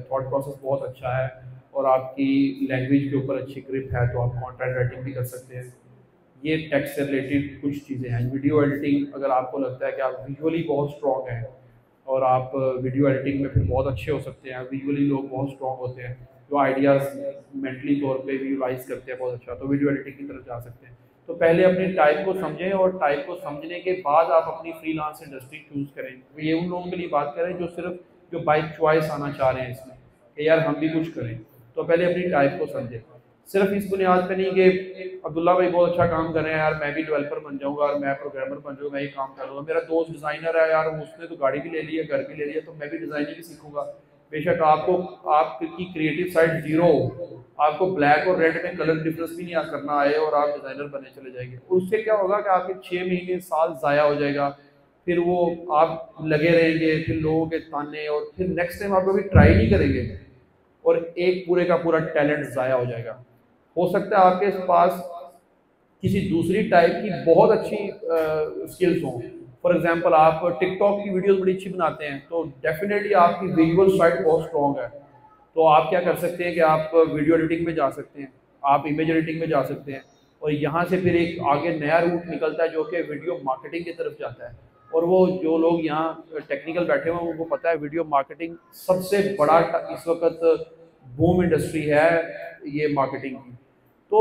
थॉट प्रोसेस बहुत अच्छा है और आपकी लैंग्वेज के ऊपर अच्छी ग्रिप है, तो आप कंटेंट राइटिंग भी कर सकते हैं। ये टेक से रिलेटेड कुछ चीज़ें हैं। वीडियो एडिटिंग, अगर आपको लगता है कि आप विजुअली बहुत स्ट्रॉन्ग हैं और आप वीडियो एडिटिंग में फिर बहुत अच्छे हो सकते हैं, विजुअली लोग बहुत स्ट्रॉन्ग होते हैं जो आइडियाज़ मेंटली तौर पे विजुअलाइज करते हैं बहुत अच्छा, तो वीडियो एडिटिंग की तरफ जा सकते हैं। तो पहले अपनी टाइप को समझें और टाइप को समझने के बाद आप अपनी फ्रीलांस इंडस्ट्री चूज़ करें। तो ये उन लोगों के लिए बात करें जो सिर्फ जो बाई चॉइस आना चाह रहे हैं इसमें कि यार हम भी कुछ करें। तो पहले अपनी टाइप को समझें, सिर्फ इस बुनियाद पे नहीं कि अब्दुल्ला भाई बहुत अच्छा काम कर रहे हैं यार मैं भी डेवलपर बन जाऊंगा और मैं प्रोग्रामर बन जाऊंगा, मैं ही काम कर लूँगा, मेरा दोस्त डिज़ाइनर है यार उसने तो गाड़ी भी ले ली है, घर भी ले लिया, तो मैं भी डिज़ाइनिंग ही सीखूंगा। बेशक आपको आपकी क्रिएटिव साइड जीरो हो, आपको ब्लैक और रेड में कलर डिफरेंस भी नहीं करना आए और आप डिज़ाइनर बने चले जाएंगे, उससे क्या होगा कि आपके 6 महीने साल ज़ाया हो जाएगा। फिर वो आप लगे रहेंगे, फिर लोगों के ताने, और फिर नेक्स्ट टाइम आप कभी ट्राई नहीं करेंगे और एक पूरे का पूरा टैलेंट ज़ाया हो जाएगा। हो सकता है आपके पास किसी दूसरी टाइप की बहुत अच्छी स्किल्स हों। फॉर एग्जांपल आप टिकटॉक की वीडियोस बड़ी अच्छी बनाते हैं तो डेफिनेटली आपकी विजुअल साइड बहुत स्ट्रॉन्ग है, तो आप क्या कर सकते हैं कि आप वीडियो एडिटिंग में जा सकते हैं, आप इमेज एडिटिंग में जा सकते हैं, और यहाँ से फिर एक आगे नया रूट निकलता है जो कि वीडियो मार्केटिंग की तरफ जाता है। और वो जो लोग यहाँ टेक्निकल बैठे हुए हैं उनको पता है वीडियो मार्केटिंग सबसे बड़ा इस वक्त बूम इंडस्ट्री है ये मार्केटिंग की। तो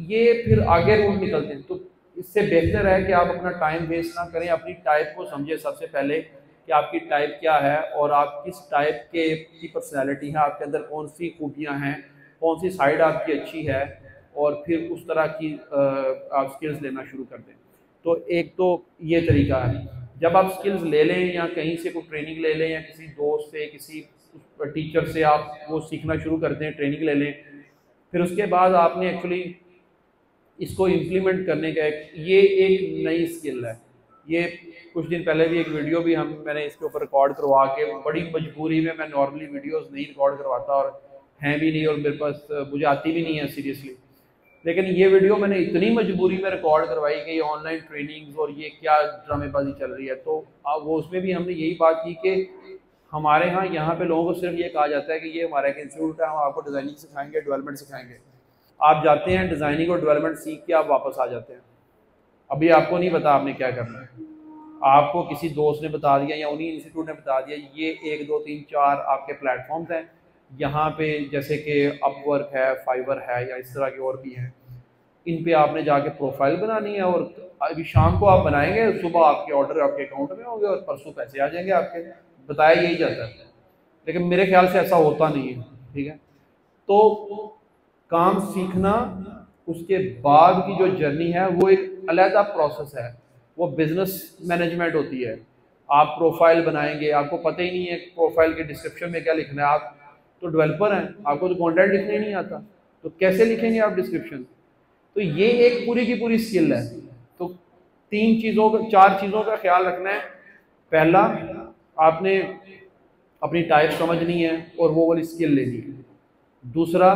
ये फिर आगे रूट निकलते हैं। तो इससे बेहतर है कि आप अपना टाइम वेस्ट ना करें, अपनी टाइप को समझें सबसे पहले कि आपकी टाइप क्या है और आप किस टाइप के की पर्सनैलिटी है, आपके अंदर कौन सी खूबियाँ हैं, कौन सी साइड आपकी अच्छी है, और फिर उस तरह की आप स्किल्स लेना शुरू कर दें। तो एक तो ये तरीका है, जब आप स्किल्स ले लें या कहीं से कोई ट्रेनिंग ले लें या किसी दोस्त से, किसी टीचर से आप वो सीखना शुरू कर दें, ट्रेनिंग ले लें, फिर उसके बाद आपने एक्चुअली इसको इम्प्लीमेंट करने का ये एक नई स्किल है। ये कुछ दिन पहले भी एक वीडियो भी मैंने इसके ऊपर रिकॉर्ड करवा के, बड़ी मजबूरी में, मैं नॉर्मली वीडियोस नहीं रिकॉर्ड करवाता और हैं भी नहीं, और मेरे पास मुझे आती भी नहीं है सीरियसली, लेकिन ये वीडियो मैंने इतनी मजबूरी में रिकॉर्ड करवाई कि ये ऑनलाइन ट्रेनिंग्स और ये क्या ड्रामेबाजी चल रही है। तो वो उसमें भी हमने यही बात की कि हमारे यहाँ पे लोगों को सिर्फ ये कहा जाता है कि ये हमारा एक इंस्टीट्यूट है, हम आपको डिज़ाइनिंग सिखाएंगे, डेवलपमेंट सिखाएंगे। आप जाते हैं डिज़ाइनिंग और डेवलपमेंट सीख के आप वापस आ जाते हैं, अभी आपको नहीं पता आपने क्या करना है। आपको किसी दोस्त ने बता दिया या उन्हीं इंस्टीट्यूट ने बता दिया ये 1 2 3 4 आपके प्लेटफॉर्म्स हैं, यहाँ पे जैसे कि अपवर्क है, फाइवर है, या इस तरह के और भी हैं, इन पे आपने जाके प्रोफाइल बनानी है, और अभी शाम को आप बनाएंगे, सुबह आपके ऑर्डर आपके अकाउंट में होंगे और परसों पैसे आ जाएंगे आपके। बताया यही जाता है, लेकिन मेरे ख्याल से ऐसा होता नहीं है। ठीक है, तो काम सीखना, उसके बाद की जो जर्नी है वो एक अलग प्रोसेस है, वो बिजनेस मैनेजमेंट होती है। आप प्रोफाइल बनाएंगे, आपको पता ही नहीं है प्रोफाइल के डिस्क्रिप्शन में क्या लिखना है। आप तो डेवलपर हैं, आपको तो कंटेंट लिखना ही नहीं आता, तो कैसे लिखेंगे आप डिस्क्रिप्शन? तो ये एक पूरी की पूरी स्किल है। तो 4 चीज़ों का ख्याल रखना है। पहला, आपने अपनी टाइप समझनी है और वो वाली स्किल लेनी है। दूसरा,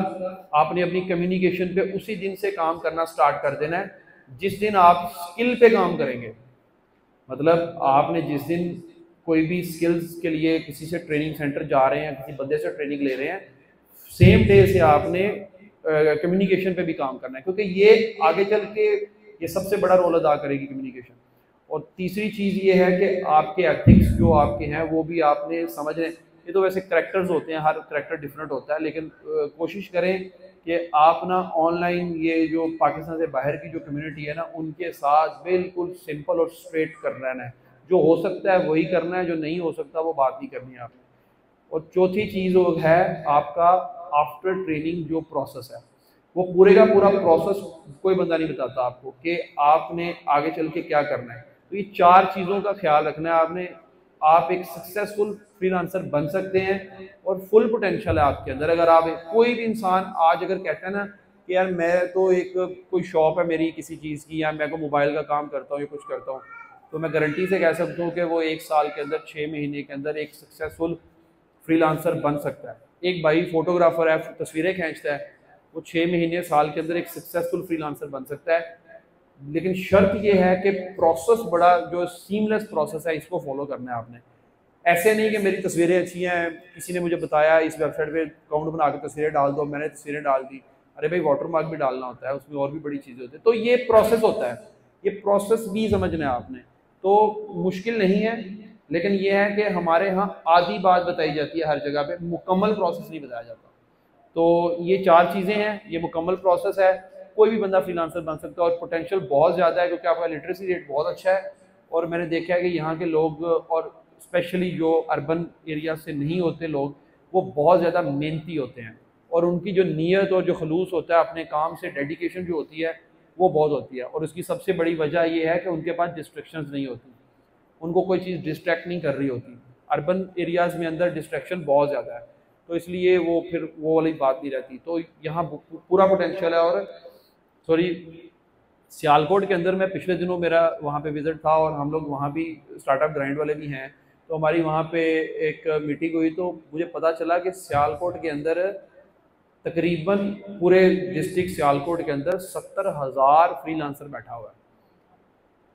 आपने अपनी कम्युनिकेशन पे उसी दिन से काम करना स्टार्ट कर देना है जिस दिन आप स्किल पे काम करेंगे। मतलब आपने जिस दिन कोई भी स्किल्स के लिए किसी से ट्रेनिंग सेंटर जा रहे हैं, किसी बंदे से ट्रेनिंग ले रहे हैं, सेम डे से आपने कम्युनिकेशन पे भी काम करना है, क्योंकि ये आगे चल के ये सबसे बड़ा रोल अदा करेगी कम्युनिकेशन। और तीसरी चीज़ ये है कि आपके एथिक्स जो आपके हैं वो भी आपने समझने, ये तो वैसे करैक्टर्स होते हैं, हर करैक्टर डिफरेंट होता है, लेकिन कोशिश करें कि आप ना ऑनलाइन ये जो पाकिस्तान से बाहर की जो कम्युनिटी है ना, उनके साथ बिल्कुल सिंपल और स्ट्रेट कर रहना है। जो हो सकता है वही करना है, जो नहीं हो सकता वो बात नहीं करनी है आपने। और चौथी चीज़ वो है आपका आफ्टर ट्रेनिंग जो प्रोसेस है, वो पूरे का पूरा प्रोसेस कोई बंदा नहीं बताता आपको कि आपने आगे चल के क्या करना है। तो ये 4 चीज़ों का ख्याल रखना है आपने। आप एक सक्सेसफुल फ्रीलांसर बन सकते हैं और फुल पोटेंशियल है आपके अंदर। अगर आप कोई भी इंसान आज अगर कहता है ना कि यार मैं तो एक कोई शॉप है मेरी किसी चीज़ की, या मैं को मोबाइल का काम करता हूँ या कुछ करता हूँ, तो मैं गारंटी से कह सकता हूँ कि वो 1 साल के अंदर, 6 महीने के अंदर एक सक्सेसफुल फ्रीलांसर बन सकता है। एक भाई फोटोग्राफर है, तस्वीरें खींचता है, वो 6 महीने, साल के अंदर एक सक्सेसफुल फ्रीलांसर बन सकता है। लेकिन शर्त ये है कि प्रोसेस बड़ा जो सीमलेस प्रोसेस है, इसको फॉलो करना है आपने। ऐसे नहीं कि मेरी तस्वीरें अच्छी हैं, किसी ने मुझे बताया इस वेबसाइट पे अकाउंट बना के तस्वीरें डाल दो, मैंने तस्वीरें डाल दी। अरे भाई, वाटरमार्क भी डालना होता है, उसमें और भी बड़ी चीज़ें होती है। तो ये प्रोसेस होता है, ये प्रोसेस भी समझना है आपने। तो मुश्किल नहीं है, लेकिन ये है कि हमारे यहाँ आधी बात बताई जाती है हर जगह पे, मुकम्मल प्रोसेस नहीं बताया जाता। तो ये 4 चीज़ें हैं, ये मुकम्मल प्रोसेस है। कोई भी बंदा फ्रीलांसर बन सकता है और पोटेंशियल बहुत ज़्यादा है, क्योंकि आपका लिटरेसी रेट बहुत अच्छा है। और मैंने देखा है कि यहाँ के लोग, और स्पेशली जो अर्बन एरिया से नहीं होते लोग, वो बहुत ज़्यादा मेहनती होते हैं, और उनकी जो नीयत और जो खलूस होता है अपने काम से, डेडिकेशन जो होती है वो बहुत होती है। और उसकी सबसे बड़ी वजह ये है कि उनके पास डिस्ट्रैक्शंस नहीं होती, उनको कोई चीज़ डिस्ट्रैक्ट नहीं कर रही होती। अर्बन एरियाज़ में अंदर डिस्ट्रैक्शन बहुत ज़्यादा है, तो इसलिए वो फिर वो वाली बात नहीं रहती। तो यहाँ पूरा पोटेंशियल है। और सॉरी, सियालकोट के अंदर मैं पिछले दिनों, मेरा वहाँ पे विज़िट था, और हम लोग वहाँ भी स्टार्टअप ग्राइंड वाले भी हैं, तो हमारी वहाँ पे एक मीटिंग हुई, तो मुझे पता चला कि सियालकोट के अंदर तकरीबन पूरे डिस्ट्रिक्ट सियालकोट के अंदर 70,000 फ्रीलांसर बैठा हुआ है।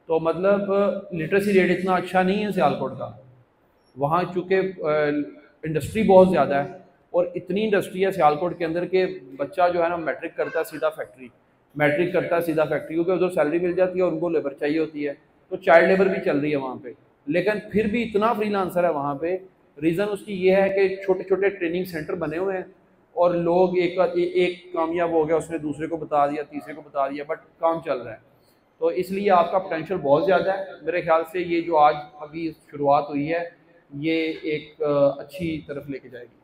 तो मतलब लिटरेसी रेट इतना अच्छा नहीं है सियालकोट का। वहाँ चूँकि इंडस्ट्री बहुत ज़्यादा है, और इतनी इंडस्ट्री है सियालकोट के अंदर के बच्चा जो है ना, मैट्रिक करता है सीधा फैक्ट्री, मैट्रिक करता है सीधा फैक्ट्री, क्योंकि उधर सैलरी मिल जाती है और उनको लेबर चाहिए होती है। तो चाइल्ड लेबर भी चल रही है वहाँ पे, लेकिन फिर भी इतना फ्रीलांसर है वहाँ पे। रीज़न उसकी ये है कि छोटे छोटे ट्रेनिंग सेंटर बने हुए हैं, और लोग एक कामयाब हो गया, उसने दूसरे को बता दिया, तीसरे को बता दिया, बट काम चल रहा है। तो इसलिए आपका पोटेंशियल बहुत ज़्यादा है। मेरे ख्याल से ये जो आज अभी शुरुआत हुई है, ये एक अच्छी तरफ लेके जाएगी।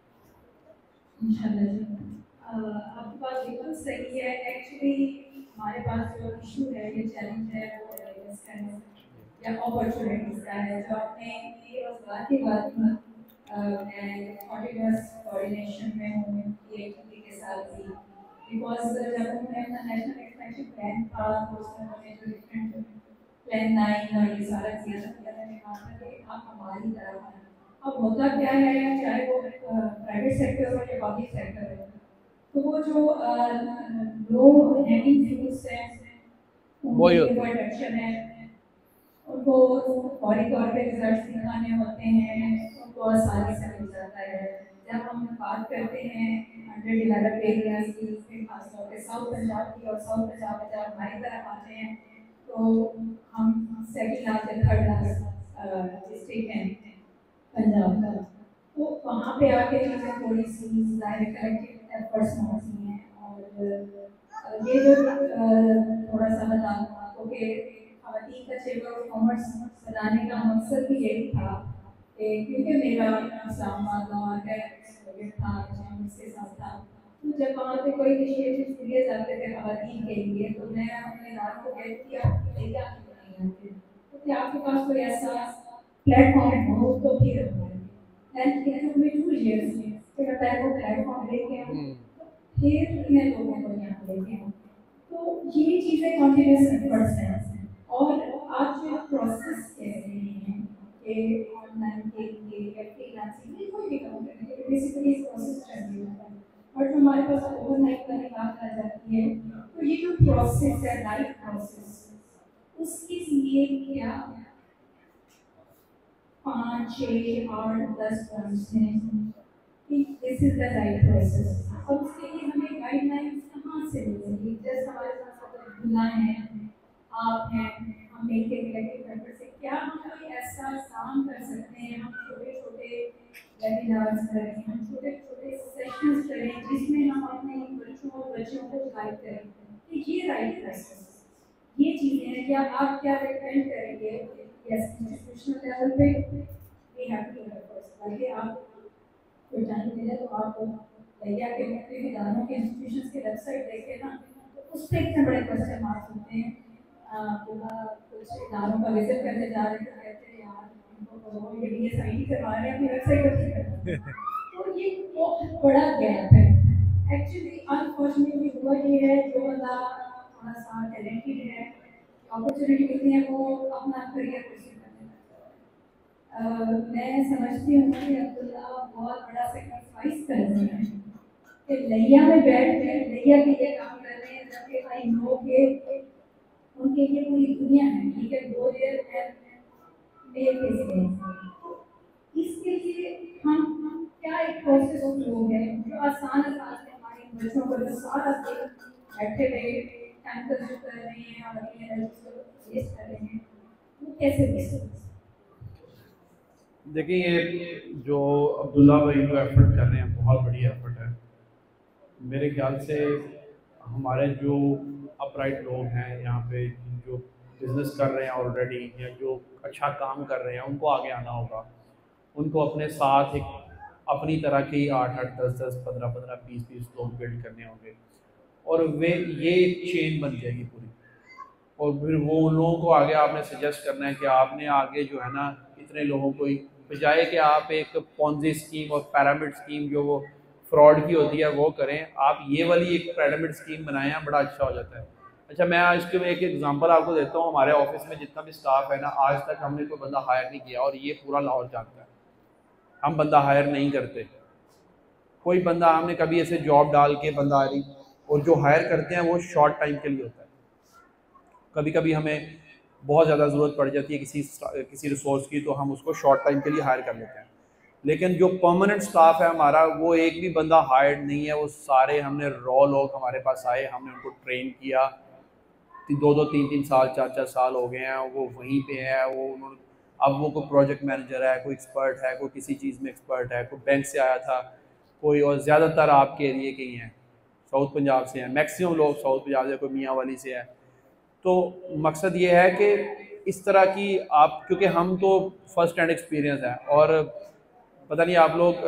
इंशाल्लाह जी। आपकी बात बिल्कुल सही है। एक्चुअली हमारे पास जो इशू है, ये चैलेंज है, वो अवेयरनेस का है या अपॉर्चुनिटीज़ का है। जो आपने ये रोजगार की बात की, मैं कॉन्टिन्यूस कोऑर्डिनेशन में हूँ PhD के साथ भी, बिकॉज जब हमने अपना नेशनल एक्सपेंशन प्लान था तो उसमें हमें जो डिफरेंट प्लान 9 और ये सारा चीज़ मैंने कहा था कि आप हमारी तरफ हैं। अब होता क्या है, चाहे वो प्राइवेट सेक्टर हो या पब्लिक सेक्टर हो, तो वो जो लो हैंगिंग फ्रूट्स हैं वही उनके होते ऊपर हैं। एक्शन है, उनको फौरी तौर पे रिजल्ट दिखाने होते हैं, उनको आसानी से मिल जाता है। जब हम बात करते हैं अंडर डेवलप्ड एरियाज की, खासतौर पे साउथ पंजाब की, और साउथ पंजाब में जब हमारी तरफ आते हैं तो हम सेकंड लास्ट या थर्ड लास्ट डिस्ट्रिक्ट हैं पंजाब का, तो वहाँ पे आके चीज़ें थोड़ी सी ज़ाहिर कलेक्टिव एफर्ट्स होती हैं। और ये जो थोड़ा सा बता दूँ आपको कि खवातीन का चैम्बर ऑफ कॉमर्स बनाने का मकसद भी यही था कि क्योंकि मेरा इस्लामाबाद लॉ प्रोजेक्ट था उसके साथ था, तो जब वहाँ पे कोई इनिशिएटिव लिए जाते थे खवातीन के लिए, तो मैं अपने इदारों को कहती थी आप तैयार क्यों नहीं आते, क्योंकि आपके पास कोई ऐसा प्लेटफॉर्म हो तो फिर and it took me 2 years फिर मैं वो प्लेटफॉर्म लेके आऊँ, फिर मैं लोगों को यहाँ लेके आऊँ। तो ये चीज़ें कॉन्टिन्यूस एफर्ट्स हैं। और आप जो प्रोसेस कह रहे हैं कि ऑनलाइन के लिए या फ्रीलांसिंग में कोई भी काम करने के लिए बेसिकली एक प्रोसेस चाहिए होता है, और जो हमारे पास ओवरनाइट वाली बात आ जाती है, तो ये जो प्रोसेस है लाइफ प्रोसेस, उसके लिए क्या 5, 6, 8, 10 पॉइंट्स हैं कि this is the right process. अब उसके लिए हमें गाइडलाइंस कहाँ से मिलेंगी? जैसे हमारे पास अगर दुला हैं, आप हैं, हम मिलके कलेक्टिव एफर्ट से क्या हम कोई ऐसा काम कर सकते हैं, हम छोटे छोटे वेबिनार्स करें, हम छोटे छोटे सेशंस करें जिसमें हम अपने बच्चों और बच्चों को गाइड करें कि ये राइट प्रोसेस, ये चीज़ें हैं। क्या आप क्या रिकमेंड करेंगे? यस, इंस्टीट्यूशनल लेवल पे वी हैव टू बल्कि आप कोई टाइम मिले तो आप या के मुख्तलिफ इदारों के इंस्टीट्यूशंस के वेबसाइट देखें ना, तो उस पर इतने बड़े क्वेश्चन मार्क्स होते हैं। कुछ इदारों का विजिट करने जा रहे थे, कहते हैं यार इनको ये BSIT करवा रहे हैं, अपनी वेबसाइट पर ठीक करते हैं। तो ये बहुत बड़ा गैप है एक्चुअली। अनफॉर्चुनेटली हुआ ये है, जो बंदा थोड़ा सा टैलेंटेड है, अपॉर्चुनिटी मिलती है, वो अपना करियर परस्यू करने लगता है। मैं समझती हूँ कि अब्दुल्ला बहुत बड़ा सेक्रीफाइस कर रहे हैं कि लैया में बैठ के लैया के लिए काम कर रहे हैं, जबकि आई नो के उनके लिए पूरी दुनिया है, ठीक है, 2 देर है मेरे केस में। इसके लिए हम क्या एक प्रोसेस फ्लो है जो आसान से हमारे बच्चों को जो सारा दिन बैठे हुए टाइम कंज्यूम कर रहे हैं और अपनी एनर्जी को वेस्ट कर रहे हैं, वो कैसे वेस्ट? देखिए ये जो अब्दुल्ला भाई जो एफर्ट कर रहे हैं बहुत बड़ी एफर्ट है। मेरे ख्याल से हमारे जो अपराइट लोग हैं यहाँ पे जो बिज़नेस कर रहे हैं ऑलरेडी या जो अच्छा काम कर रहे हैं उनको आगे आना होगा। उनको अपने साथ एक अपनी तरह के 8-8, 10-10, 15-15, 20-20 लोग बिल्ड करने होंगे और वे ये एक चेन बन जाएगी पूरी। और फिर वो उन लोगों को आगे आपने सजेस्ट करना है कि आपने आगे जो है ना इतने लोगों को ही, बजाय कि आप एक पॉन्जी स्कीम और पैरामिड स्कीम जो वो फ्रॉड की होती है वो करें, आप ये वाली एक पैरामिड स्कीम बनाएं, बड़ा अच्छा हो जाता है। अच्छा मैं आज के एक एग्जांपल आपको देता हूँ। हमारे ऑफिस में जितना भी स्टाफ है ना, आज तक हमने कोई बंदा हायर नहीं किया और ये पूरा लाहौर जानता है। हम बंदा हायर नहीं करते, कोई बंदा हमने कभी ऐसे जॉब डाल के बंदा आ रही, और जो हायर करते हैं वो शॉर्ट टाइम के लिए होता है। कभी कभी हमें बहुत ज़्यादा ज़रूरत पड़ जाती है किसी रिसोर्स की, तो हम उसको शॉर्ट टाइम के लिए हायर कर लेते हैं। लेकिन जो परमानेंट स्टाफ है हमारा, वो एक भी बंदा हायर्ड नहीं है, वो सारे हमने रॉ लोग हमारे पास आए, हमने उनको ट्रेन किया, 2-2, 3-3 साल, 4-4 साल हो गए हैं वो वहीं पे है। वो उन्होंने अब वो कोई प्रोजेक्ट मैनेजर है, कोई एक्सपर्ट है, कोई किसी चीज़ में एक्सपर्ट है, कोई बैंक से आया था कोई, और ज़्यादातर आपके एरिए के ही हैं, साउथ पंजाब से हैं, मैक्सिमम लोग साउथ पंजाब से, कोई मियाँ वाली से है। तो मकसद ये है कि इस तरह की आप, क्योंकि हम तो फर्स्ट हैंड एक्सपीरियंस है, और पता नहीं आप लोग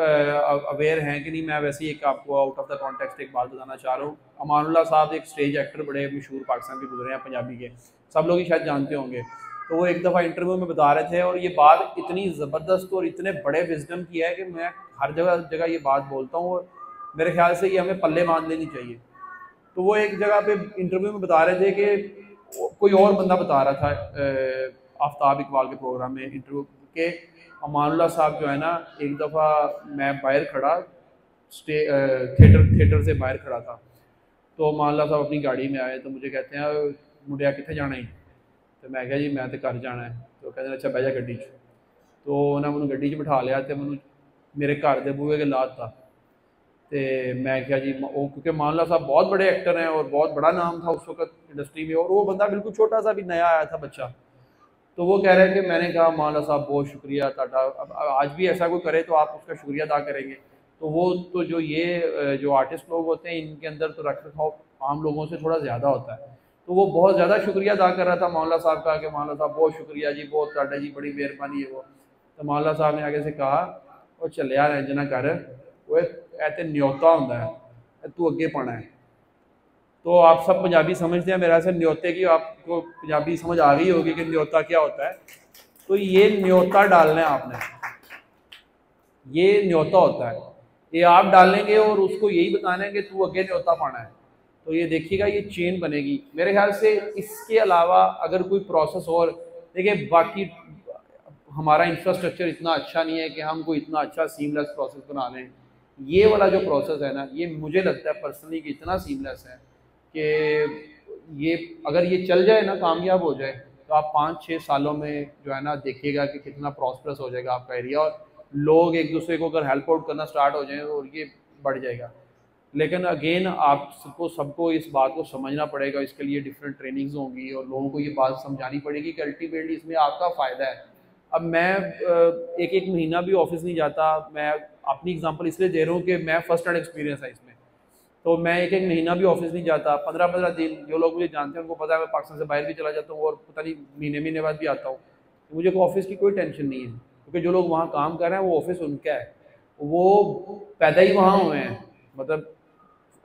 अवेयर हैं कि नहीं, मैं वैसे ही एक आपको आउट ऑफ द कॉन्टेक्स्ट एक बात बताना चाह रहा हूँ। अमानुल्लाह साहब एक स्टेज एक्टर बड़े मशहूर पाकिस्तान के गुजरे हैं, पंजाबी के, सब लोग ही शायद जानते होंगे। तो वो एक दफ़ा इंटरव्यू में बता रहे थे, और ये बात इतनी ज़बरदस्त और इतने बड़े विजडम की है कि मैं हर जगह जगह ये बात बोलता हूँ, और मेरे ख्याल से ये हमें पल्ले बांध लेनी चाहिए। तो वो एक जगह पे इंटरव्यू में बता रहे थे कि कोई और बंदा बता रहा था आफ्ताब इकबाल के प्रोग्राम में इंटरव्यू के, अमानुल्लाह साहब जो है ना, एक दफ़ा मैं बाहर खड़ा थिएटर से बाहर खड़ा था, तो अमानुल्लाह साहब अपनी गाड़ी में आए तो मुझे कहते हैं मुंडिया कितने जाना ही, तो मैं कहा जी मैं तो घर जाना है। तो कहते अच्छा बह जा गड्डी च, तो उन्हें मैं गड्डी च बिठा लिया, तो मैं मेरे घर के बूहे के लात था। तो मैं क्या जी वो, क्योंकि मानला साहब बहुत बड़े एक्टर हैं और बहुत बड़ा नाम था उस वक्त इंडस्ट्री में, और वो बंदा बिल्कुल छोटा सा भी नया आया था बच्चा। तो वो कह रहे हैं कि मैंने कहा मानला साहब बहुत शुक्रिया ताटा, अब आज भी ऐसा कोई करे तो आप उसका शुक्रिया अदा करेंगे। तो वो तो जो ये जो आर्टिस्ट लोग होते हैं इनके अंदर तो रख रखाव आम लोगों से थोड़ा ज़्यादा होता है, तो वो बहुत ज़्यादा शुक्रिया अदा कर रहा था मामला साहब का कि मामला साहब बहुत शुक्रिया जी, बहुत ताटा जी, बड़ी मेहरबानी है वो। तो मामला साहब ने आगे से कहा और चलिया इंज ना कर, वो ऐसे न्योता होंदा है, तू अगे पाना है। तो आप सब पंजाबी समझते हैं मेरा से न्योते की, आपको पंजाबी समझ आ गई होगी कि न्योता क्या होता है। तो ये न्योता डालना है आपने, ये न्योता होता है, ये आप डालेंगे और उसको यही बताना है कि तू अगे न्योता पाना है। तो ये देखिएगा ये चेन बनेगी मेरे ख्याल से। इसके अलावा अगर कोई प्रोसेस और देखिए, बाकी हमारा इंफ्रास्ट्रक्चर इतना अच्छा नहीं है कि हम कोई इतना अच्छा सीमलेस प्रोसेस बना लें। ये वाला जो प्रोसेस है ना, ये मुझे लगता है पर्सनली कि इतना सीमलेस है कि ये अगर ये चल जाए ना, कामयाब हो जाए, तो आप 5-6 सालों में जो है ना देखिएगा कि कितना प्रॉस्परस हो जाएगा आपका एरिया, और लोग एक दूसरे को अगर हेल्प आउट करना स्टार्ट हो जाए और ये बढ़ जाएगा। लेकिन अगेन आप सबको इस बात को समझना पड़ेगा, इसके लिए डिफरेंट ट्रेनिंग्स होंगी और लोगों को ये बात समझानी पड़ेगी कि अल्टीमेटली इसमें आपका फ़ायदा है। अब मैं एक एक महीना भी ऑफिस नहीं जाता, मैं अपनी एग्जांपल इसलिए दे रहा हूँ कि मैं फर्स्ट हैंड एक्सपीरियंस है इसमें। तो मैं एक एक महीना भी ऑफिस नहीं जाता, 15-15 दिन, जो लोग मुझे जानते हैं उनको पता है मैं पाकिस्तान से बाहर भी चला जाता हूँ और पता नहीं महीने महीने बाद भी आता हूँ। मुझे ऑफिस की कोई टेंशन नहीं है, क्योंकि जो लोग वहाँ काम कर रहे हैं वो ऑफिस उनका है, वो पैदा ही वहाँ हुए हैं, मतलब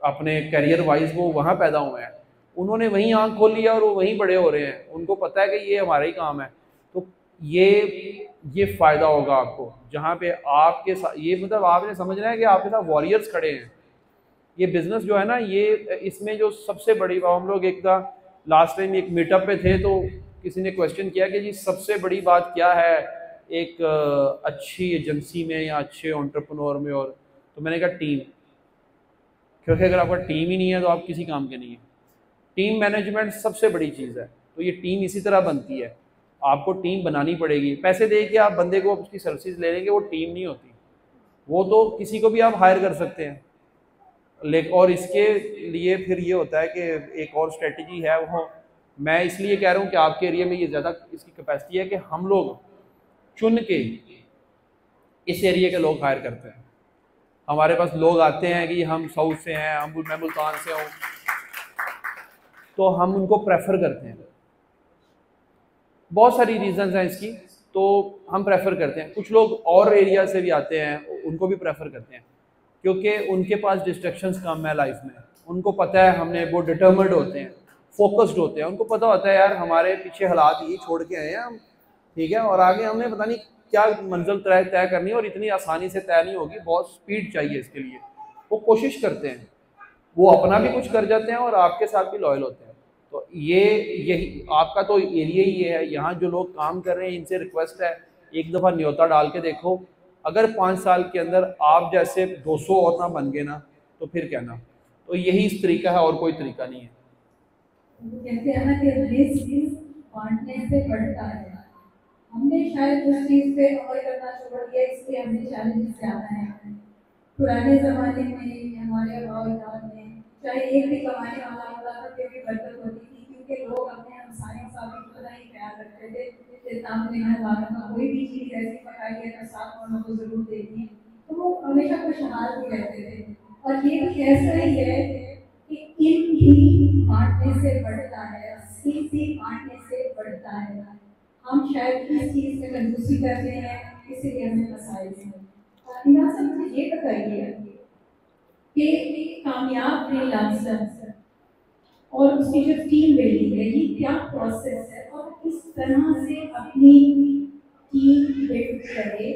अपने करियर वाइज वो वहाँ पैदा हुए हैं, उन्होंने वहीं आँख खोल लिया और वो वहीं बड़े हो रहे हैं, उनको पता है कि ये हमारा ही काम है। तो ये फ़ायदा होगा आपको, जहाँ पे आपके साथ ये मतलब आपने समझना है कि आपके साथ वॉरियर्स खड़े हैं। ये बिज़नेस जो है ना, ये इसमें जो सबसे बड़ी, हम लोग एक लास्ट टाइम एक मीटअप पे थे तो किसी ने क्वेश्चन किया कि जी सबसे बड़ी बात क्या है एक अच्छी एजेंसी में या अच्छे एंटरप्रेन्योर में, और तो मैंने कहा टीम, क्योंकि अगर आपका टीम ही नहीं है तो आप किसी काम के नहीं है। टीम मैनेजमेंट सबसे बड़ी चीज़ है, तो ये टीम इसी तरह बनती है, आपको टीम बनानी पड़ेगी। पैसे दे के आप बंदे को उसकी सर्विसेज ले लेंगे, वो टीम नहीं होती, वो तो किसी को भी आप हायर कर सकते हैं। लेकिन और इसके लिए फिर ये होता है कि एक और स्ट्रेटजी है, वो मैं इसलिए कह रहा हूँ कि आपके एरिया में ये ज़्यादा इसकी कैपेसिटी है कि हम लोग चुन के इस एरिया के लोग हायर करते हैं। हमारे पास लोग आते हैं कि हम साउथ से हैं, मैं मुल्तान से हूँ, तो हम उनको प्रेफर करते हैं। बहुत सारी रीजंस हैं इसकी, तो हम प्रेफर करते हैं। कुछ लोग और एरिया से भी आते हैं, उनको भी प्रेफर करते हैं, क्योंकि उनके पास डिस्ट्रैक्शंस कम है लाइफ में, उनको पता है हमने, वो डिटर्मिन्ड होते हैं, फोकस्ड होते हैं, उनको पता होता है यार हमारे पीछे हालात ये छोड़ के आए हैं हम, ठीक है, और आगे हमने पता नहीं क्या मंजिल तय करनी है और इतनी आसानी से तय नहीं होगी, बहुत स्पीड चाहिए इसके लिए। वो कोशिश करते हैं, वो अपना भी कुछ कर जाते हैं और आपके साथ भी लॉयल होते हैं। तो यही आपका तो एरिया ही है, यहाँ जो लोग काम कर रहे हैं इनसे रिक्वेस्ट है एक दफ़ा न्योता डाल के देखो, अगर 5 साल के अंदर आप जैसे 200 और ना बन गए ना तो फिर कहना। तो यही इस तरीका है और कोई तरीका नहीं है। कहते हैं ना कि रिस्क बांटने से बढ़ता है। हमने शायद उस चीज़ पे अमल करना छोड़ दिया, इसलिए हमें चैलेंजेस ज़्यादा हैं। पुराने ज़माने में हमारे बाप में चाहे एक भी कमाने वाला होता था फिर भी बरकत होती थी, क्योंकि लोग अपने हमसायों का भी इतना ही ख्याल रखते थे। सामने घर वालों का कोई भी चीज़ ऐसी पकाई है तो साथ वालों को जरूर देती है, तो वो हमेशा खुशहाल भी रहते थे। और ये भी ऐसा ही है कि इन ही बांटने से बढ़ता है, सीधी बांटने से बढ़ता है। हम शायद इस चीज़ में कंजूसी करते हैं, इसीलिए हमें मसाइल हैं। इना से मुझे ये बताइए कि कामयाब फ्रीलांसर और उसकी जो टीम बिल्डिंग है, ये क्या प्रोसेस है और किस तरह से अपनी टीम बिल्ड करे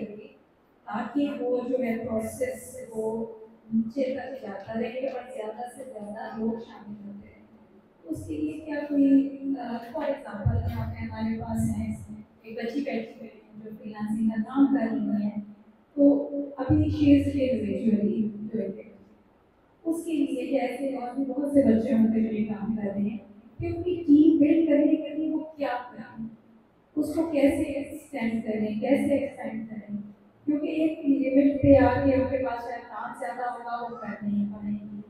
ताकि वो जो है प्रोसेस वो नीचे तक जाता रहेगा और ज़्यादा से ज़्यादा लोग शामिल होते हैं। उसके लिए क्या कोई फॉर एग्जांपल यहाँ पे हमारे पास है एक बच्ची बैठी हुई है जो फ्रीलांसिंग का काम कर रही है, तो अभी she is individually doing it. उसके लिए जैसे और भी बहुत से बच्चे होंगे जो ये काम कर रहे हैं कि उनकी टीम बिल्ड करने के लिए वो क्या करें, उसको कैसे एक्सटेंड करें, कैसे एक्सटेंड करें, क्योंकि एक लिमिट पे आके उनके पास शायद काम ज़्यादा होगा वो कर नहीं पाएंगे।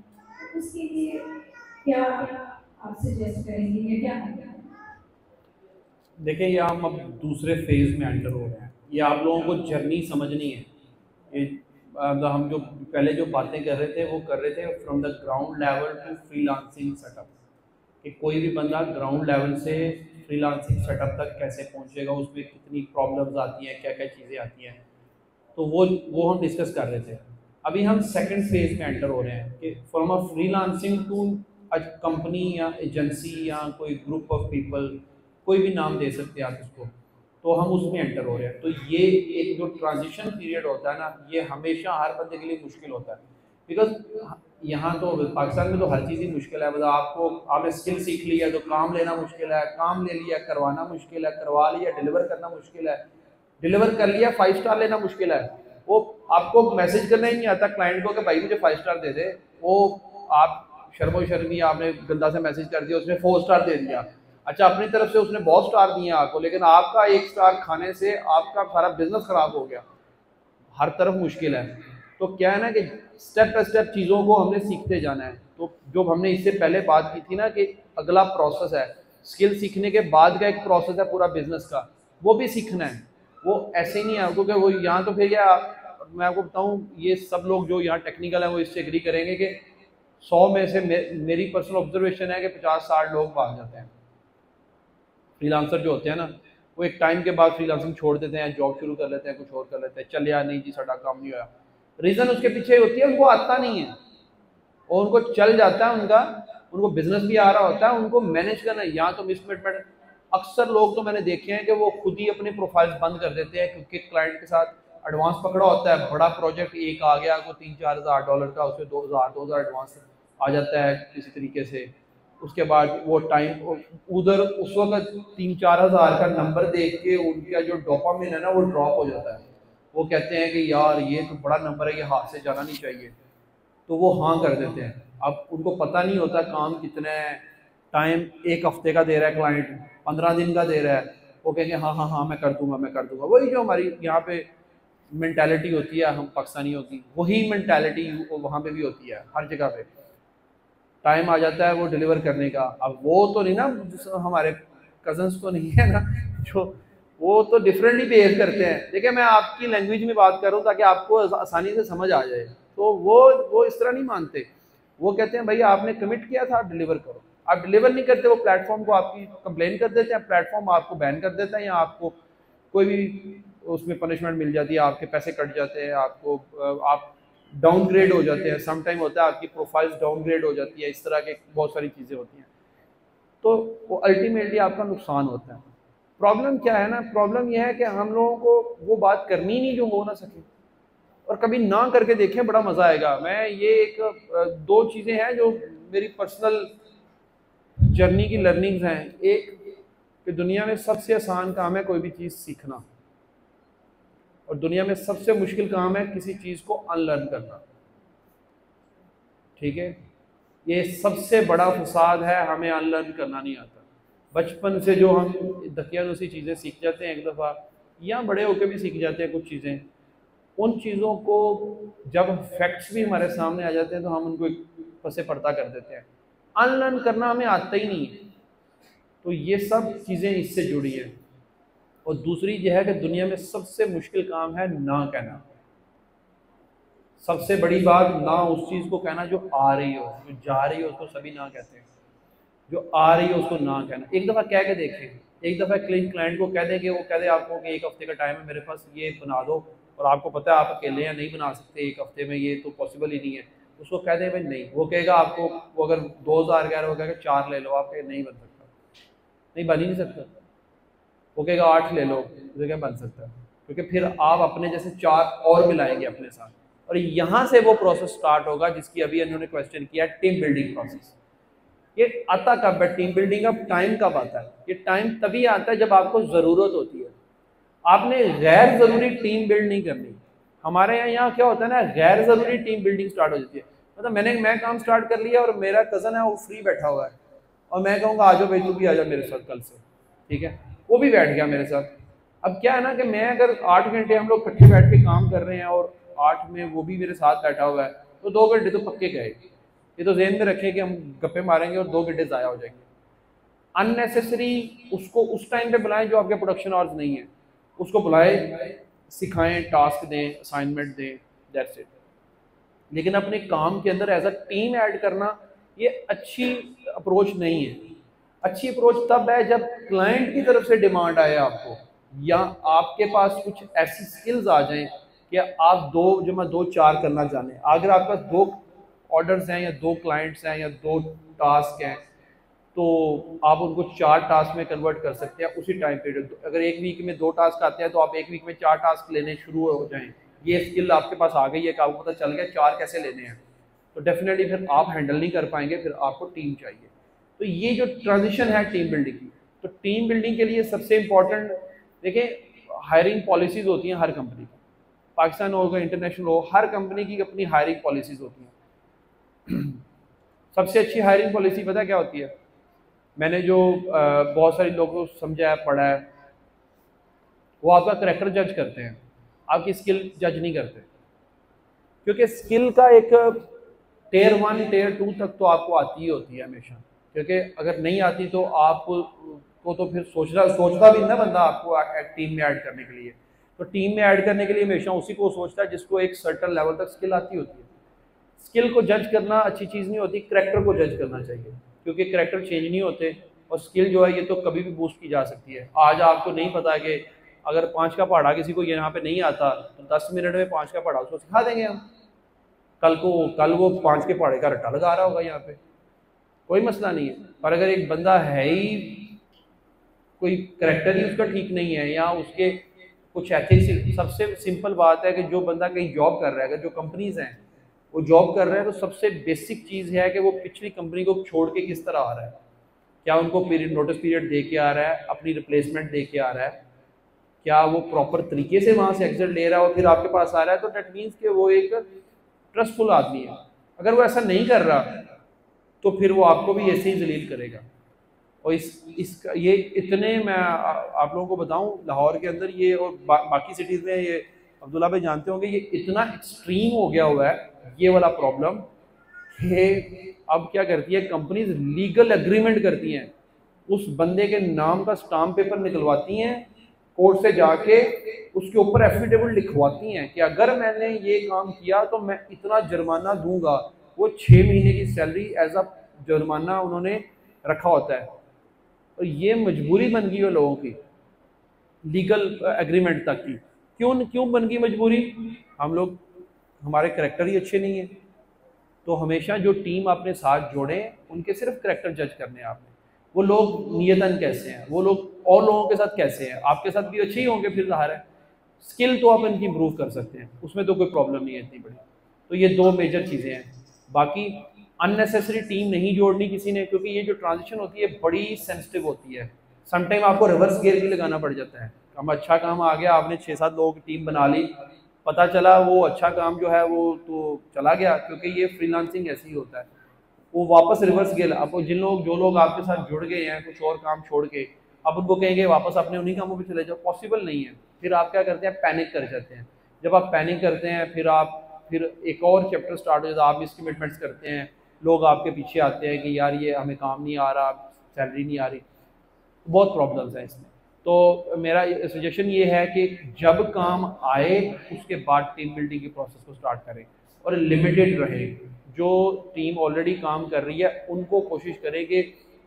तो उसके लिए क्या आप सजेस्ट करेंगे या क्या करेंगे? देखिए, ये हम अब दूसरे फेज में एंटर हो रहे हैं। ये आप लोगों को जर्नी समझनी है। ये हम जो पहले जो बातें कर रहे थे वो कर रहे थे from the ground level to freelancing setup, कि कोई भी बंदा ग्राउंड लेवल से फ्रीलांसिंग सेटअप तक कैसे पहुंचेगा, उसमें कितनी प्रॉब्लम्स आती हैं, क्या क्या चीज़ें आती हैं, तो वो हम डिस्कस कर रहे थे। अभी हम सेकंड फेज में एंटर हो रहे हैं कि from a freelancing to a company या एजेंसी या कोई ग्रुप ऑफ पीपल, कोई भी नाम दे सकते हैं आप इसको, तो हम उसमें एंटर हो रहे हैं। तो ये एक जो ट्रांजिशन पीरियड होता है ना, ये हमेशा हर बंदे के लिए मुश्किल होता है। बिकॉज यहाँ तो पाकिस्तान में तो हर चीज़ ही मुश्किल है। मतलब आपने स्किल सीख लिया तो काम लेना मुश्किल है, काम ले लिया करवाना मुश्किल है, करवा लिया डिलीवर करना मुश्किल है, डिलीवर कर लिया 5 स्टार लेना मुश्किल है। वो आपको मैसेज करना ही नहीं आता क्लाइंट को कि भाई मुझे 5 स्टार दे दे, वो आप शर्मो शर्मी आपने गंदा से मैसेज कर दिया, उसने 4 स्टार दे दिया। अच्छा, अपनी तरफ से उसने बहुत स्टार दिए आपको, लेकिन आपका 1 स्टार खाने से आपका सारा बिजनेस खराब हो गया। हर तरफ मुश्किल है। तो क्या है ना कि स्टेप बाय स्टेप चीज़ों को हमने सीखते जाना है। तो जो हमने इससे पहले बात की थी ना कि अगला प्रोसेस है, स्किल सीखने के बाद का एक प्रोसेस है पूरा बिजनेस का, वो भी सीखना है। वो ऐसे ही नहीं है, क्योंकि वो यहाँ तो फिर क्या, मैं आपको बताऊँ, ये सब लोग जो यहाँ टेक्निकल है वो इससे एग्री करेंगे कि 100 में से मेरी पर्सनल ऑब्जर्वेशन है कि 50-60 लोग भाग जाते हैं। फ्रीलांसर जो होते हैं ना, वो एक टाइम के बाद फ्रीलांसिंग छोड़ देते हैं, जॉब शुरू कर लेते हैं, कुछ और कर लेते हैं, चल यार नहीं जी साडा काम नहीं होया। रीज़न उसके पीछे होती है उनको आता नहीं है, और उनको चल जाता है उनको बिजनेस भी आ रहा होता है, उनको मैनेज करना है। यहाँ तो मिसमैनेजमेंट, अक्सर लोग तो मैंने देखे हैं कि वो खुद ही अपने प्रोफाइल्स बंद कर देते हैं, क्योंकि क्लाइंट के साथ एडवांस पकड़ा होता है। बड़ा प्रोजेक्ट एक आ गया को $3-4 हज़ार का, उसमें 2,000 एडवांस आ जाता है किसी तरीके से। उसके बाद वो टाइम उधर उस वक्त 3-4 हज़ार का नंबर देख के उनका जो डोपामिन है ना वो ड्रॉप हो जाता है। वो कहते हैं कि यार ये तो बड़ा नंबर है, ये हाथ से जाना नहीं चाहिए, तो वो हाँ कर देते हैं। अब उनको पता नहीं होता काम कितना है, टाइम 1 हफ्ते का दे रहा है क्लाइंट, 15 दिन का दे रहा है, वो कहेंगे हाँ हाँ हाँ मैं कर दूंगा मैं कर दूंगा। वही जो हमारी यहाँ पे मेंटालिटी होती है हम पाकिस्तानियों की, वही मेंटालिटी वहाँ पे भी होती है हर जगह पे। टाइम आ जाता है वो डिलीवर करने का। अब वो तो नहीं ना, हमारे कजन्स तो नहीं है ना जो वो तो डिफरेंटली बिहेव करते हैं। देखिए, मैं आपकी लैंग्वेज में बात कर रहा हूँ ताकि आपको आसानी से समझ आ जाए। तो वो इस तरह नहीं मानते। वो कहते हैं भाई आपने कमिट किया था, आप डिलीवर करो। आप डिलीवर नहीं करते, वो प्लेटफॉर्म को आपकी कंप्लेन कर देते हैं, प्लेटफॉर्म आपको बैन कर देता है, या आपको कोई भी उसमें पनिशमेंट मिल जाती है, आपके पैसे कट जाते हैं, आपको आप डाउनग्रेड हो जाते हैं। सम टाइम होता है आपकी प्रोफाइल्स डाउनग्रेड हो जाती है, इस तरह के बहुत सारी चीज़ें होती हैं। तो वो अल्टीमेटली आपका नुकसान होता है। प्रॉब्लम क्या है ना, प्रॉब्लम यह है कि हम लोगों को वो बात करनी नहीं जो हो ना सके, और कभी ना करके देखें, बड़ा मज़ा आएगा। मैं ये एक 2 चीज़ें हैं जो मेरी पर्सनल जर्नी की लर्निंग्स हैं। एक कि दुनिया में सबसे आसान काम है कोई भी चीज़ सीखना, और दुनिया में सबसे मुश्किल काम है किसी चीज़ को अनलर्न करना। ठीक है, ये सबसे बड़ा फसाद है, हमें अनलर्न करना नहीं आता। बचपन से जो हम दकियानुसी चीज़ें सीख जाते हैं एक दफ़ा, या बड़े होकर भी सीख जाते हैं कुछ चीज़ें, उन चीज़ों को जब फैक्ट्स भी हमारे सामने आ जाते हैं तो हम उनको पसे पर्दा कर देते हैं। अनलर्न करना हमें आता ही नहीं है। तो ये सब चीज़ें इससे जुड़ी हैं। और दूसरी यह है कि दुनिया में सबसे मुश्किल काम है ना कहना। सबसे बड़ी बात ना उस चीज़ को कहना जो आ रही हो, जो जा रही हो उसको सभी ना कहते हैं, जो आ रही हो उसको ना कहना। एक दफ़ा कह के देखें, एक दफ़ा क्लाइंट को कह दें कि वो कह दे आपको कि 1 हफ्ते का टाइम है मेरे पास, ये बना दो, और आपको पता है आप अकेले हैं नहीं बना सकते 1 हफ्ते में, ये तो पॉसिबल ही नहीं है। उसको कह दें भाई नहीं, वो कहेगा आपको, वो अगर 2,000 कह रहा है वो कहेगा 4 ले लो, आप कहें नहीं बन सकता, नहीं बन ही नहीं सकता। वो कहेगा 8 ले लो, तो क्या बन सकता है, क्योंकि फिर आप अपने जैसे 4 और मिलाएंगे अपने साथ। और यहाँ से वो प्रोसेस स्टार्ट होगा जिसकी अभी इन्होंने क्वेश्चन किया, टीम बिल्डिंग प्रोसेस। ये आता कब है टीम बिल्डिंग का, टाइम कब आता है? ये टाइम तभी आता है जब आपको ज़रूरत होती है। आपने गैर ज़रूरी टीम बिल्ड नहीं करनी। हमारे यहाँ क्या होता है ना, गैर ज़रूरी टीम बिल्डिंग स्टार्ट हो जाती है। मतलब मैं काम स्टार्ट कर लिया और मेरा कज़न है वो फ्री बैठा हुआ है और मैं कहूँगा आ जाओ भाई तू भी आ जाओ मेरे साथ कल से, ठीक है, वो भी बैठ गया मेरे साथ। अब क्या है ना कि मैं अगर 8 घंटे हम लोग इकट्ठे बैठ के काम कर रहे हैं और 8 में वो भी मेरे साथ बैठा हुआ है, तो 2 घंटे तो पक्के गए। ये तो ज़हन में रखें कि हम गप्पे मारेंगे और 2 घंटे ज़ाया हो जाएंगे। अननेसेसरी उसको उस टाइम पे बुलाएं जो आपके प्रोडक्शन आवर्स नहीं है, उसको बुलाएं, सिखाएं, टास्क दें, असाइनमेंट दें, दैट्स इट। लेकिन अपने काम के अंदर एज अ टीम ऐड करना ये अच्छी अप्रोच नहीं है। अच्छी अप्रोच तब है जब क्लाइंट की तरफ से डिमांड आए आपको, या आपके पास कुछ ऐसी स्किल्स आ जाएं कि आप 2+2=4 करना जाने। अगर आपके पास 2 ऑर्डर्स हैं या 2 क्लाइंट्स हैं या 2 टास्क हैं, तो आप उनको 4 टास्क में कन्वर्ट कर सकते हैं उसी टाइम पीरियड। अगर एक वीक में 2 टास्क आते हैं तो आप एक वीक में 4 टास्क लेने शुरू हो जाएं। ये स्किल आपके पास आ गई है कि आपको पता चल गया 4 कैसे लेने हैं, तो डेफिनेटली फिर आप हैंडल नहीं कर पाएंगे, फिर आपको टीम चाहिए। तो ये जो ट्रांजिशन है टीम बिल्डिंग की, तो टीम बिल्डिंग के लिए सबसे इम्पोर्टेंट देखिए हायरिंग पॉलिसीज़ होती हैं हर कंपनी की, पाकिस्तान होगा इंटरनेशनल हो, हर कंपनी की अपनी हायरिंग पॉलिसीज़ होती हैं। सबसे अच्छी हायरिंग पॉलिसी पता क्या होती है? मैंने जो बहुत सारे लोगों को समझा है, पढ़ा है, वो आपका करैक्टर जज करते हैं, आपकी स्किल जज नहीं करते। क्योंकि स्किल का एक टियर 1 टियर 2 तक तो आपको आती ही होती है हमेशा, क्योंकि अगर नहीं आती तो आप को तो फिर सोचता भी ना बंदा आपको टीम में ऐड करने के लिए। तो टीम में ऐड करने के लिए हमेशा उसी को सोचता है जिसको एक सर्टेन लेवल तक स्किल आती होती है। स्किल को जज करना अच्छी चीज़ नहीं होती, करैक्टर को जज करना चाहिए, क्योंकि करैक्टर चेंज नहीं होते और स्किल जो है ये तो कभी भी बूस्ट की जा सकती है। आज आपको नहीं पता कि अगर 5 का पहाड़ा किसी को यहाँ पे नहीं आता तो 10 मिनट में 5 का पहाड़ा उसको सिखा देंगे हम। कल वो 5 के पहाड़े का रट्टा लगा रहा होगा यहाँ पे, कोई मसला नहीं है। पर अगर एक बंदा है ही कोई करैक्टर ही उसका ठीक नहीं है या उसके कुछ एथिक्स, सबसे सिंपल बात है कि जो बंदा कहीं जॉब कर रहा है, अगर जो कंपनीज हैं वो जॉब कर रहे हैं, तो सबसे बेसिक चीज़ है कि वो पिछली कंपनी को छोड़ के किस तरह आ रहा है। क्या उनको नोटिस पीरियड दे के आ रहा है, अपनी रिप्लेसमेंट दे के आ रहा है, क्या वो प्रॉपर तरीके से वहाँ से एग्जिट ले रहा है और फिर आपके पास आ रहा है, तो डेट मीन्स कि वो एक ट्रस्टफुल आदमी है। अगर वो ऐसा नहीं कर रहा तो फिर वो आपको भी ऐसे ही जलील करेगा। और इसका ये इतने मैं आप लोगों को बताऊं, लाहौर के अंदर ये और बाकी सिटीज़ में ये अब्दुल्ला भाई जानते होंगे, ये इतना एक्सट्रीम हो गया हुआ है ये वाला प्रॉब्लम कि अब क्या करती है कंपनीज, लीगल एग्रीमेंट करती हैं, उस बंदे के नाम का स्टाम्प पेपर निकलवाती हैं कोर्ट से जाके, उसके ऊपर एफिडेविट लिखवाती हैं कि अगर मैंने ये काम किया तो मैं इतना जुर्माना दूंगा। वो 6 महीने की सैलरी एज अ जुर्माना उन्होंने रखा होता है। और ये मजबूरी बन गई है लोगों की लीगल एग्रीमेंट तक की। क्यों बन गई मजबूरी? हम लोग, हमारे करैक्टर ही अच्छे नहीं है। तो हमेशा जो टीम आपने साथ जोड़े उनके सिर्फ करैक्टर जज करने हैं आपने, वो लोग नियतन कैसे हैं, वो लोग और लोगों के साथ कैसे हैं, आपके साथ भी अच्छे ही होंगे फिर ज़ाहिर है। स्किल तो आप इनकी इम्प्रूव कर सकते हैं, उसमें तो कोई प्रॉब्लम नहीं है इतनी बड़ी। तो ये 2 मेजर चीज़ें हैं। बाकी अननेसेसरी टीम नहीं जोड़नी किसी ने, क्योंकि ये जो ट्रांजिशन होती है बड़ी सेंसिटिव होती है। समटाइम आपको रिवर्स गियर भी लगाना पड़ जाता है। हम अच्छा काम आ गया, आपने 6-7 लोगों की टीम बना ली, पता चला वो अच्छा काम जो है वो तो चला गया, क्योंकि ये फ्रीलांसिंग ऐसे ही होता है। वो वापस रिवर्स गियर, आपको जो लोग आपके साथ जुड़ गए हैं कुछ और काम छोड़ के, अब उनको कहेंगे वापस अपने उन्हीं कामों पे चले जाओ, पॉसिबल नहीं है। फिर आप क्या करते हैं, पैनिक कर जाते हैं। जब आप पैनिक करते हैं फिर एक और चैप्टर स्टार्ट हो जाता है, आप मिस कमिटमेंट्स करते हैं, लोग आपके पीछे आते हैं कि यार ये हमें काम नहीं आ रहा, सैलरी नहीं आ रही, बहुत प्रॉब्लम्स हैं इसमें। तो मेरा सजेशन ये है कि जब काम आए उसके बाद टीम बिल्डिंग की प्रोसेस को स्टार्ट करें और लिमिटेड रहे। जो टीम ऑलरेडी काम कर रही है उनको कोशिश करें कि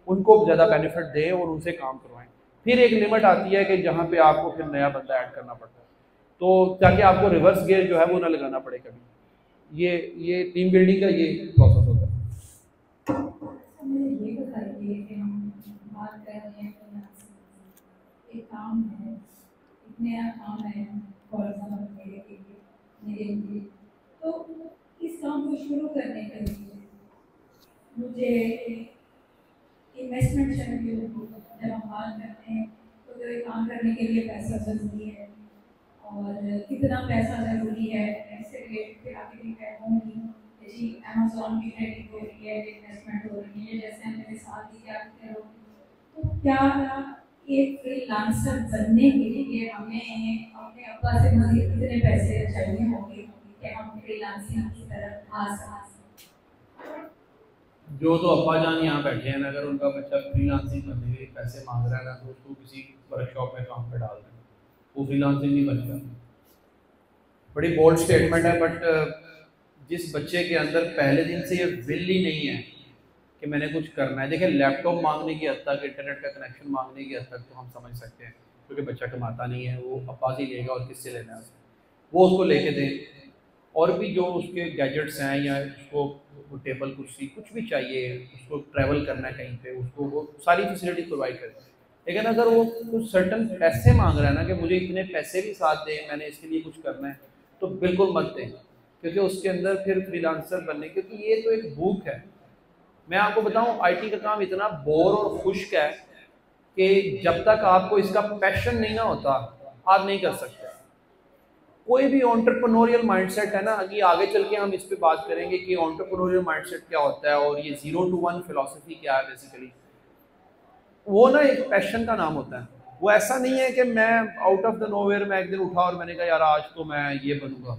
उनको ज़्यादा बेनिफिट दें और उनसे काम करवाएं। फिर एक लिमिट आती है कि जहाँ पे आपको फिर नया बंदा ऐड करना पड़ता है, तो ताकि आपको रिवर्स गियर जो है वो ना लगाना पड़े कभी। ये टीम बिल्डिंग का ये प्रोसेस होता है। मुझे ये बताइए कि हम बात कर रहे हैं एक काम है, एक नया काम है, फॉर एग्जाम्पल मेरे लिए तो इस काम को शुरू करने के लिए मुझे इन्वेस्टमेंट चाहिए। जब हम बात करते हैं तो ये काम करने के लिए पैसा ज़रूरी है, और कितना पैसा ज़रूरी है ऐसे रिलेटेड फिर आगे मैं कहूँगी जी। अमेज़ॉन की ट्रेडिंग हो रही है, इन्वेस्टमेंट हो रही है, जैसे हमने मिसाल दी क्या तो क्या एक फ्रीलांसर बनने के लिए हमें अपने अब्बा से मज़ीद कितने पैसे चाहिए होंगे कि हम फ्रीलांसिंग की तरफ आ सकते? जो तो अब्बा जान यहाँ बैठे हैं, अगर उनका बच्चा फ्रीलांसिंग करने के लिए पैसे मांग रहा है ना, तो उसको किसी वर्कशॉप में काम पे डाल दें, वो फ्रीलांसिंग नहीं बनेगा। बड़ी बोल्ड स्टेटमेंट है, बट जिस बच्चे के अंदर पहले दिन से ये विल ही नहीं है कि मैंने कुछ करना है, देखिए लैपटॉप मांगने की हद तक, इंटरनेट का कनेक्शन मांगने की हद तक तो हम समझ सकते हैं, क्योंकि बच्चा कमाता नहीं है, वो अब्बा से लेगा और किससे लेना है, वो उसको लेके दें। और भी जो उसके गैजेट्स हैं, या उसको टेबल कुर्सी कुछ भी चाहिए, उसको ट्रैवल करना है कहीं पे, उसको वो सारी फैसिलिटी प्रोवाइड करें। लेकिन अगर वो कुछ सर्टन पैसे मांग रहा है ना, कि मुझे इतने पैसे भी साथ दें, मैंने इसके लिए कुछ करना है, तो बिल्कुल मत दें, क्योंकि उसके अंदर फिर फ्रीलांसर बनने, क्योंकि ये तो एक भूख है। मैं आपको बताऊं, आईटी का काम इतना बोर और खुश्क है कि जब तक आपको इसका पैशन नहीं ना होता, आप नहीं कर सकते। कोई भी एंटरप्रेन्योरियल माइंडसेट है ना, अभी आगे चल के हम इस पे बात करेंगे कि एंटरप्रेन्योरियल माइंडसेट क्या होता है और ये 0 to 1 फिलॉसफी क्या है। बेसिकली वो ना एक पैशन का नाम होता है। वो ऐसा नहीं है कि मैं आउट ऑफ द नोवेयर मैं एक दिन उठा और मैंने कहा यार आज तो मैं ये बनूंगा,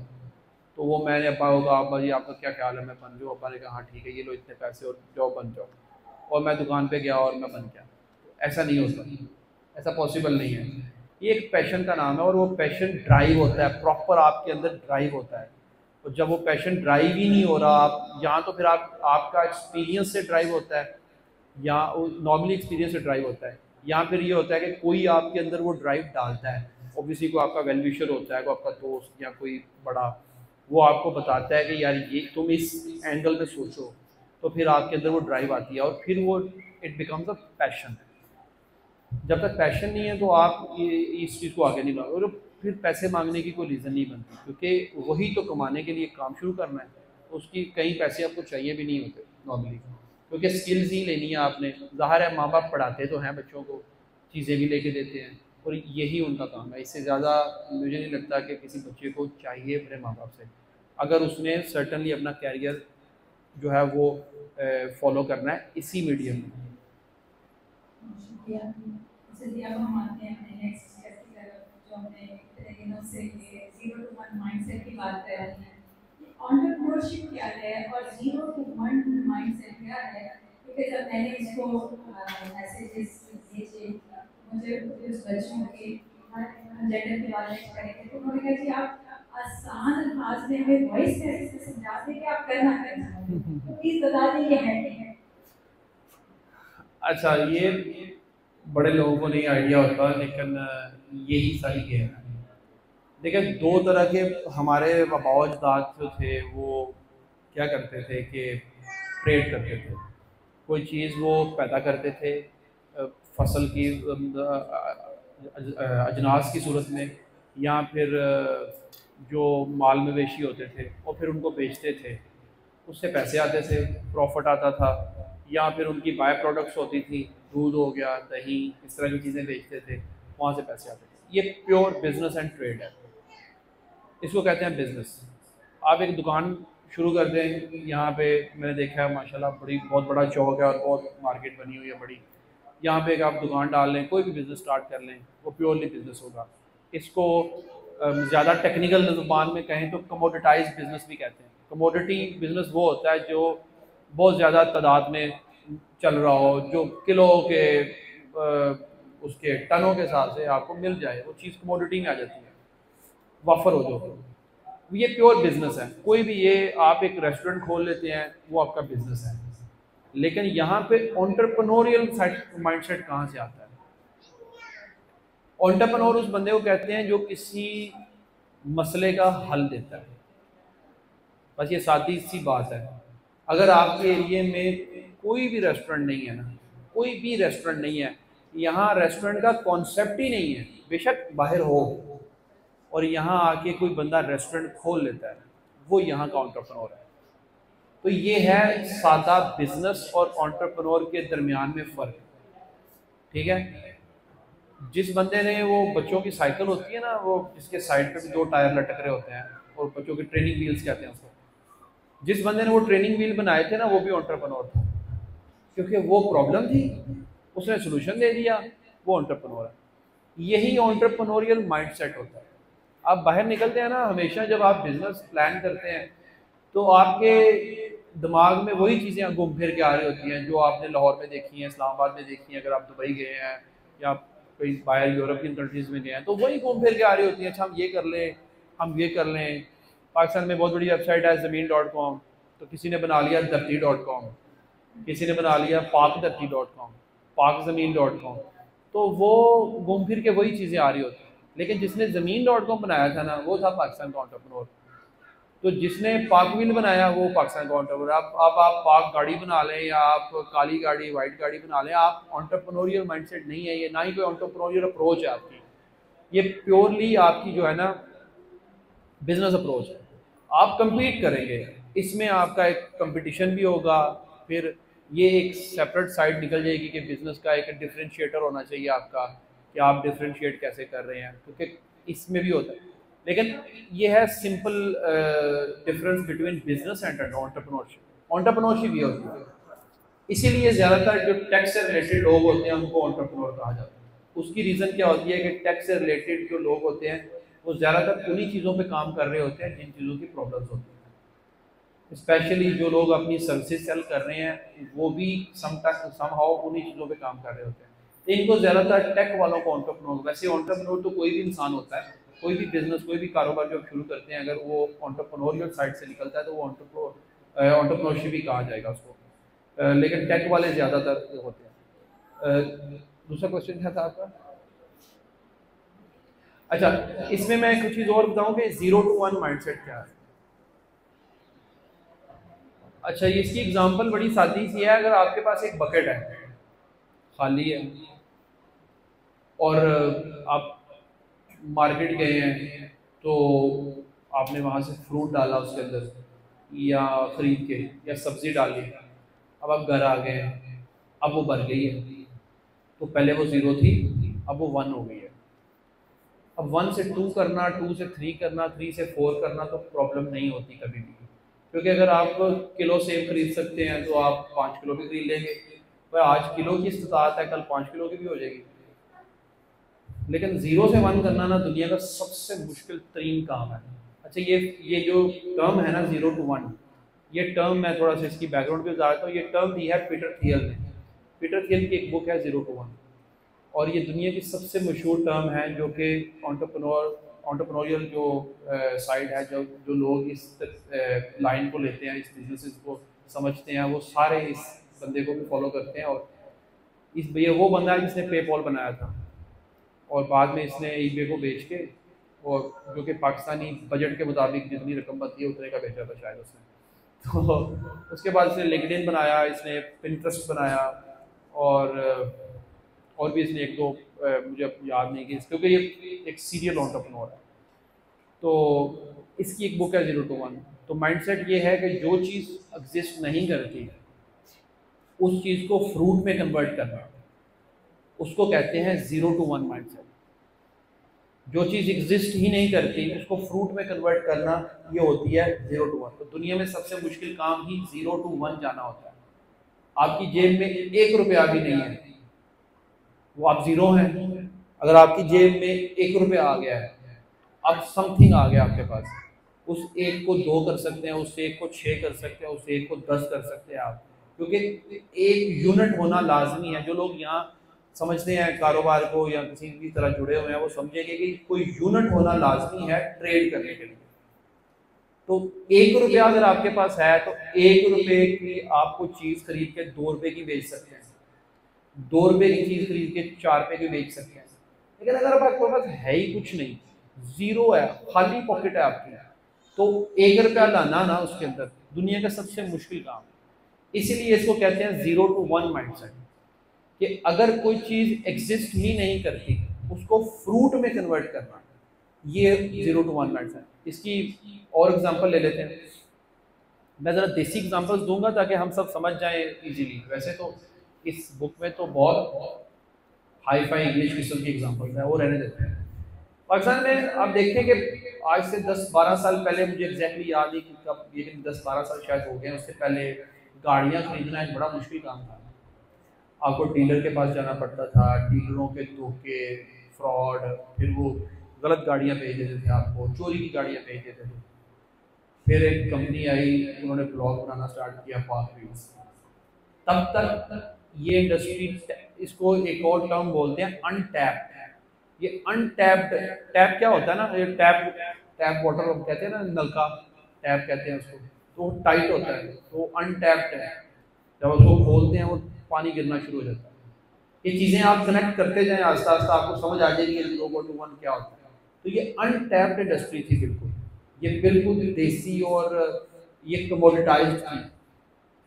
तो वो मैंने अब्बा होगा, अब्बा जी आपका क्या ख्याल है मैं बन लूँ? अब्बा ने कहा हाँ ठीक है, ये लो इतने पैसे और जाओ बन जाओ, और मैं दुकान पे गया और मैं बन गया। ऐसा नहीं होता, ऐसा पॉसिबल नहीं है। ये एक पैशन का नाम है, और वो पैशन ड्राइव होता है, प्रॉपर आपके अंदर ड्राइव होता है। और जब वो पैशन ड्राइव ही नहीं हो रहा, आप यहाँ तो फिर आपका एक्सपीरियंस से ड्राइव होता है, या नॉर्मली एक्सपीरियंस से ड्राइव होता है, या फिर ये होता है कि कोई आपके अंदर वो ड्राइव डालता है। ऑब्वियसली को आपका वेल विशर होता है, को आपका दोस्त या कोई बड़ा, वो आपको बताता है कि यार ये तुम इस एंगल में सोचो, तो फिर आपके अंदर वो ड्राइव आती है, और फिर वो इट बिकम्स अ पैशन। जब तक पैशन नहीं है तो आप ये इस चीज़ को आगे नहीं बढ़ाओगे, और फिर पैसे मांगने की कोई रीज़न नहीं बनती, क्योंकि वही तो कमाने के लिए काम शुरू करना है, उसकी कई पैसे आपको चाहिए भी नहीं होते नॉर्मली, क्योंकि स्किल्स ही लेनी है आपने। ज़ाहिर है माँ बाप पढ़ाते तो हैं बच्चों को, चीज़ें भी लेके देते हैं, और यही उनका काम है। इससे ज़्यादा मुझे नहीं लगता कि किसी बच्चे को चाहिए अपने माँ बाप से, अगर उसने सर्टनली अपना कैरियर जो है वो फॉलो करना है इसी मीडियम में। जैसे अब हम आते हैं अपने नेक्स्ट स्टेप की तरफ, जो हमने इतने दिनों से ये 0 to 1 माइंडसेट की बात कर रहे हैं। एंटरप्रेन्योरशिप क्या है और 0 to 1 माइंडसेट क्या है? क्योंकि जब मैंने इसको मैसेजेस भेजे, मुझे उस बच्चों के जेंडर के बारे में करेंगे, तो उन्होंने कहा कि आप आसान अंदाज में हमें वॉइस मैसेज से समझा दें कि आप करना तो प्लीज बता दें ये है क्या? अच्छा, ये बड़े लोगों को नहीं आइडिया होता, लेकिन यही सारी गेम है। देखिए दो तरह के हमारे बाबा अजदाद जो थे वो क्या करते थे कि ट्रेड करते थे। कोई चीज़ वो पैदा करते थे फसल की अजनास की सूरत में, या फिर जो माल मवेशी होते थे और फिर उनको बेचते थे, उससे पैसे आते थे, प्रॉफिट आता था। या फिर उनकी बाय प्रोडक्ट्स होती थी, दूध हो गया, दही, इस तरह की चीज़ें बेचते थे, वहाँ से पैसे आते थे। ये प्योर बिजनेस एंड ट्रेड है, इसको कहते हैं बिजनेस। आप एक दुकान शुरू कर दें, यहाँ पे मैंने देखा है माशाल्लाह बहुत बड़ा चौक है और बहुत मार्केट बनी हुई है बड़ी, यहाँ पे एक आप दुकान डाल लें, कोई भी बिज़नेस स्टार्ट कर लें, वो प्योरली बिजनेस होगा। इसको ज़्यादा टेक्निकल ज़ुबान में कहें तो कमोडिटाइज बिजनेस भी कहते हैं। कमोडिटी बिजनेस वो होता है जो बहुत ज़्यादा तादाद में चल रहा हो, जो किलो के उसके टनों के हिसाब से आपको मिल जाए, वो चीज़ कमोडिटी में आ जाती है, वाफर हो जाए। ये प्योर बिजनेस है। कोई भी, ये आप एक रेस्टोरेंट खोल लेते हैं, वो आपका बिजनेस है। लेकिन यहाँ पे एंटरप्रेन्योरियल माइंडसेट कहाँ से आता है? एंटरप्रेन्योर उस बंदे को कहते हैं जो किसी मसले का हल देता है। बस ये सादी सी बात है। अगर आपके एरिया में कोई भी रेस्टोरेंट नहीं है ना, कोई भी रेस्टोरेंट नहीं है, यहाँ रेस्टोरेंट का कॉन्सेप्ट ही नहीं है, बेशक बाहर हो, और यहाँ आके कोई बंदा रेस्टोरेंट खोल लेता है, वो यहाँ का एंटरप्रेन्योर है। तो ये है सादा बिजनेस और एंटरप्रेन्योर के दरमियान में फ़र्क, ठीक है। जिस बंदे ने वो बच्चों की साइकिल होती है ना, वो जिसके साइड पे भी 2 टायर लटक रहे होते हैं और बच्चों के ट्रेनिंग व्हील्स कहते हैं उसको, जिस बंदे ने वो ट्रेनिंग व्हील बनाए थे ना, वो भी एंटरप्रेन्योर था, क्योंकि वो प्रॉब्लम थी, उसने सोल्यूशन दे दिया, वो एंटरप्रेन्योर है। यही एंटरप्रेन्योरियल माइंडसेट होता है। आप बाहर निकलते हैं ना, हमेशा जब आप बिजनेस प्लान करते हैं तो आपके दिमाग में वही चीज़ें घूम फिर के आ रही होती हैं जो आपने लाहौर में देखी हैं, इस्लामाबाद में देखी हैं, अगर आप दुबई गए हैं या कोई बाहर यूरोपियन कंट्रीज़ में गए हैं तो वही घूम फिर के आ रही होती हैं। अच्छा हम ये कर लें, हम ये कर लें। पाकिस्तान में बहुत बड़ी वेबसाइट है ज़मीन.com, तो किसी ने बना लिया धरती.com, किसी ने बना लिया पाकधरती.com, पाकज़मीन.com, तो वो घूम फिर के वही चीज़ें आ रही होती हैं। लेकिन जिसने ज़मीन.com बनाया था ना, वो था पाकिस्तान का एंटरप्रेन्योर। तो जिसने पाक व्हील बनाया वो पाकिस्तान का एंटरप्रेन्योर। आप पाक गाड़ी बना लें या आप काली गाड़ी वाइट गाड़ी बना लें, आप एंटरप्रेन्योरियल माइंडसेट नहीं है ये, ना ही कोई एंटरप्रेन्योरियल अप्रोच है आपकी। ये प्योरली आपकी जो है ना बिजनेस अप्रोच है। आप compete करेंगे, इसमें आपका एक कंपटीशन भी होगा, फिर ये एक सेपरेट साइड निकल जाएगी कि बिजनेस का एक डिफरेंशिएटर होना चाहिए आपका, कि आप डिफरेंशिएट कैसे कर रहे हैं, क्योंकि इसमें भी होता है। लेकिन ये है simple difference between business and entrepreneurship. Entrepreneurship ये होती है, इसीलिए ज़्यादातर जो टैक्स से रिलेटेड लोग होते हैं उनको एंटरप्रेन्योर कहा जाता है। उसकी रीज़न क्या होती है कि टैक्स से रिलेटेड जो लोग होते हैं वो ज़्यादातर उन्हीं चीज़ों पे काम कर रहे होते हैं जिन चीज़ों की प्रॉब्लम्स होती हैं। स्पेशली जो लोग अपनी सर्विसेज सेल कर रहे हैं वो भी समहाउ उन्हीं चीज़ों पे काम कर रहे होते हैं। तो इनको ज़्यादातर टेक वालों को एंटरप्रेन्योर, वैसे एंटरप्रेन्योर तो कोई भी इंसान होता है, कोई भी बिजनेस कोई भी कारोबार जो शुरू करते हैं अगर वो एंटरप्रेन्योरियल साइड से निकलता है तो वो एंटरप्रेन्योरशिप ही कहा जाएगा उसको। लेकिन टेक वाले ज़्यादातर होते हैं। दूसरा क्वेश्चन क्या था आपका? अच्छा, इसमें मैं कुछ चीज़ और बताऊं कि 0 to 1 माइंडसेट क्या है। अच्छा, इसकी एग्जांपल बड़ी सादी सी है। अगर आपके पास एक बकेट है, खाली है, और आप मार्केट गए हैं तो आपने वहाँ से फ्रूट डाला उसके अंदर या ख़रीद के, या सब्ज़ी डाली, अब आप घर आ गए हैं, अब वो भर गई है। तो पहले वो 0 थी, अब वो 1 हो गई है। अब 1 से 2 करना, 2 से 3 करना, 3 से 4 करना तो प्रॉब्लम नहीं होती कभी भी, क्योंकि अगर आप किलो सेब खरीद सकते हैं तो आप 5 किलो भी खरीद लेंगे। पर आज किलो की इस्तात है, कल 5 किलो की भी हो जाएगी। लेकिन 0 से 1 करना ना दुनिया का सबसे मुश्किल तरीन काम है। अच्छा, ये जो टर्म है ना 0 to 1, ये टर्म मैं थोड़ा सा इसकी बैकग्राउंड भी बता देता हूँ। ये टर्म दी है पीटर थियल ने। पीटर थियल की एक बुक है 0 to 1, और ये दुनिया की सबसे मशहूर टर्म है जो कि एंटरप्रेन्योरियल जो साइड है, जो लोग इस लाइन को लेते हैं, इस बिजनेस को समझते हैं, वो सारे इस बंदे को भी फॉलो करते हैं। और ये वो बंदा है जिसने पेपॉल बनाया था और बाद में इसने ईबे को बेच के, और जो कि पाकिस्तानी बजट के मुताबिक जितनी रकम बनती है उतने का बेचा था शायद उसने। तो उसके बाद इसने लिंक्डइन बनाया, इसने पिंटरेस्ट बनाया, और भी इसने एक दो मुझे याद नहीं कि, क्योंकि ये एक सीरियल एंटरप्रेन्योर है। तो इसकी एक बुक है 0 to 1। तो माइंडसेट ये है कि जो चीज़ एग्जिस्ट नहीं करती उस चीज़ को फ्रूट में कन्वर्ट करना, उसको कहते हैं 0 to 1 माइंडसेट। जो चीज़ एग्जिस्ट ही नहीं करती उसको फ्रूट में कन्वर्ट करना, ये होती है 0 to 1। तो दुनिया में सबसे मुश्किल काम ही 0 to 1 जाना होता है। आपकी जेब में 1 रुपया भी नहीं है, वो आप 0 हैं। अगर आपकी जेब में 1 रुपया आ गया है, अब समथिंग आ गया आपके पास, उस 1 को 2 कर सकते हैं, उस 1 को 6 कर सकते हैं, उस 1 को 10 कर सकते हैं आप, क्योंकि एक यूनिट होना लाजमी है। जो लोग यहाँ समझते हैं कारोबार को या किसी भी तरह जुड़े हुए हैं, वो समझेंगे कि कोई यूनिट होना लाजमी है ट्रेड करने के लिए। तो 1 रुपया अगर आपके पास है तो 1 रुपये की आप कोई चीज़ खरीद के 2 रुपये की बेच सकते हैं, 2 रुपये की चीज़ खरीद के 4 रुपये की बेच सकते हैं। लेकिन अगर आपके पास है ही कुछ नहीं, 0 है, खाली पॉकेट है आपकी, तो 1 रुपया लाना ना उसके अंदर दुनिया का सबसे मुश्किल काम है। इसीलिए इसको कहते हैं 0 to 1 माइंडसेट, कि अगर कोई चीज़ एग्जिस्ट ही नहीं करती उसको फ्रूट में कन्वर्ट करना। ये 0 to 1 मिनट्स है। इसकी और एग्जांपल ले लेते हैं। मैं ज़रा देसी एग्जांपल्स दूंगा ताकि हम सब समझ जाएं इजीली। वैसे तो इस बुक में तो बहुत हाई फाई इंग्लिश किस्म की एग्जांपल्स हैं, वो रहने देते हैं। पाकिस्तान में आप देखें कि आज से 10-12 साल पहले, मुझे एग्जैक्टली याद नहीं कि कब, लेकिन 10-12 साल शायद हो गए, उससे पहले गाड़ियाँ खरीदना एक बड़ा मुश्किल काम था। आपको डीलर के पास जाना पड़ता था, डीलरों के धोखे, फ्रॉड, फिर वो गलत गाड़ियाँ भेज देते थे, आपको चोरी की गाड़ियाँ भेज देते थे। फिर एक कंपनी आई, उन्होंने ब्लॉग बनाना स्टार्ट किया, पार्क व्हील्स। तब तक ये इंडस्ट्री, इसको एक और टर्म बोलते हैं अनटैप्ड। ये अनटैप्ड, टैप क्या होता है ना, ये टैप टैप वाटर हम कहते हैं ना, नलका टैप कहते हैं उसको, तो टाइट होता है, तो अनटैप्ड है। जब उसको खोलते हैं वो पानी गिरना शुरू हो जाता है। ये चीज़ें आप कनेक्ट करते जाएं, आस्ता आस्ता आपको समझ आ जाएगी कि 0.1 क्या होता है। तो ये अनटैप्ड इंडस्ट्री थी बिल्कुल, ये बिल्कुल देसी और ये कमोडिटाइज्ड थी,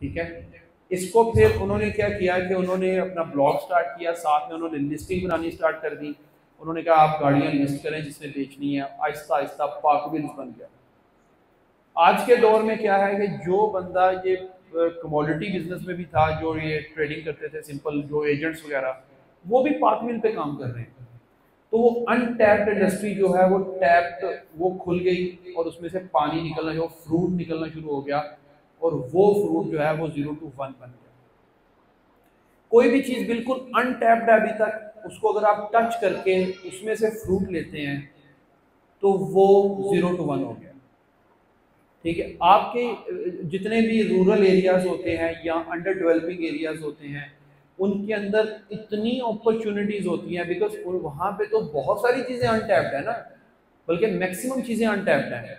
ठीक है। इसको फिर उन्होंने क्या किया कि उन्होंने अपना ब्लॉग स्टार्ट किया, साथ में उन्होंने लिस्टिंग बनानी स्टार्ट कर दी। उन्होंने कहा आप गाड़ियाँ लिस्ट करें जिसने बेचनी है। आहिस्ता आहिस्ता पार्क व्हील्स बन गया। आज के दौर में क्या है कि जो बंदा ये कमोडिटी बिजनेस में भी था, जो ये ट्रेडिंग करते थे सिंपल, जो एजेंट्स वगैरह, वो भी पार्क व्हील पे काम कर रहे हैं। तो वो अनटैप्ड इंडस्ट्री जो है वो टैप्ड, वो खुल गई और उसमें से पानी निकलना, जो फ्रूट निकलना शुरू हो गया, और वो फ्रूट जो है वो 0 to 1 बन गया। कोई भी चीज़ बिल्कुल अनटैप्ड है अभी तक, उसको अगर आप टच करके उसमें से फ्रूट लेते हैं तो वो 0 to 1 हो गया, ठीक है। आपके जितने भी रूरल एरियाज होते हैं या अंडर डेवलपिंग एरियाज होते हैं, उनके अंदर इतनी अपॉर्चुनिटीज़ होती हैं, बिकॉज वहाँ पे तो बहुत सारी चीज़ें अनटैप्ड है ना, बल्कि मैक्सिमम चीज़ें अनटैप्ड हैं।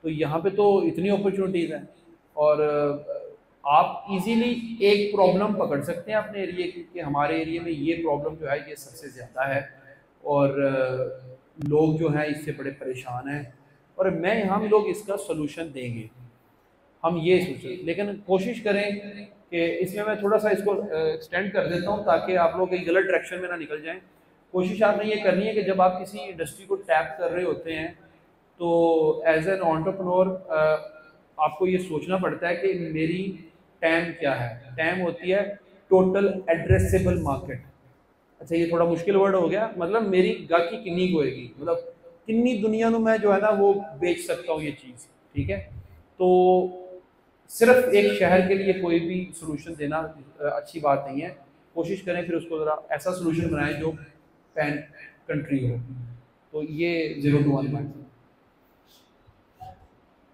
तो यहाँ पे तो इतनी अपॉर्चुनिटीज़ हैं, और आप इजीली एक प्रॉब्लम पकड़ सकते हैं अपने एरिया की, कि हमारे एरिया में ये प्रॉब्लम जो है ये सबसे ज़्यादा है, और लोग जो हैं इससे बड़े परेशान हैं, और हम लोग इसका सोल्यूशन देंगे, हम ये सोचें। लेकिन कोशिश करें कि इसमें मैं थोड़ा सा इसको एक्सटेंड कर देता हूँ ताकि आप लोग एक गलत डायरेक्शन में ना निकल जाएं। कोशिश आपने ये करनी है कि जब आप किसी इंडस्ट्री को टैप कर रहे होते हैं तो एज एन एंटरप्रेन्योर आपको ये सोचना पड़ता है कि मेरी टैम क्या है। टैम होती है टोटल एड्रेसेबल मार्केट। अच्छा, ये थोड़ा मुश्किल वर्ड हो गया, मतलब मेरी गाकी किन्नी होएगी, मतलब किन्नी दुनिया में मैं जो है ना वो बेच सकता हूँ ये चीज़, ठीक है। तो सिर्फ एक शहर के लिए कोई भी सोल्यूशन देना अच्छी बात नहीं है। कोशिश करें फिर उसको ज़रा ऐसा सोल्यूशन बनाएं जो पैन कंट्री हो। तो ये 0 to 1 माइंड।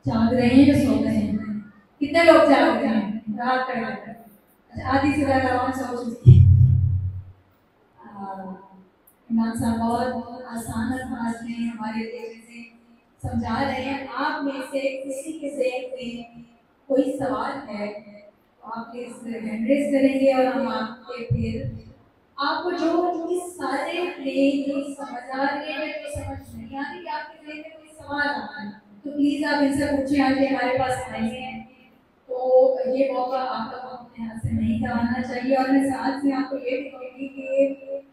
जाग रहे हैं जो सो रहे हैं? कितने लोग जाग रहे हैं? रात कर रहे हैं। अच्छा, आधी से ज़्यादा आवाज़ सो चुकी है। इमरान साहब बहुत आसान अल्फाज में हमारे देश से समझा रहे हैं। आप में से किसी के ज़हन में कोई सवाल है तो आप प्लीज हैंड रेज करेंगे और हम आपके फिर आपको जो इस सारे प्ले जो समझ आ रही है, जो समझ नहीं आ रही, आपके ज़हन में कोई सवाल आता है तो प्लीज आप इनसे पूछें। आज हमारे पास आएंगे हैं तो ये मौका आपका अपने हाथ से नहीं गंवाना चाहिए। और मैं साथ में आपको ये भी कहूँगी कि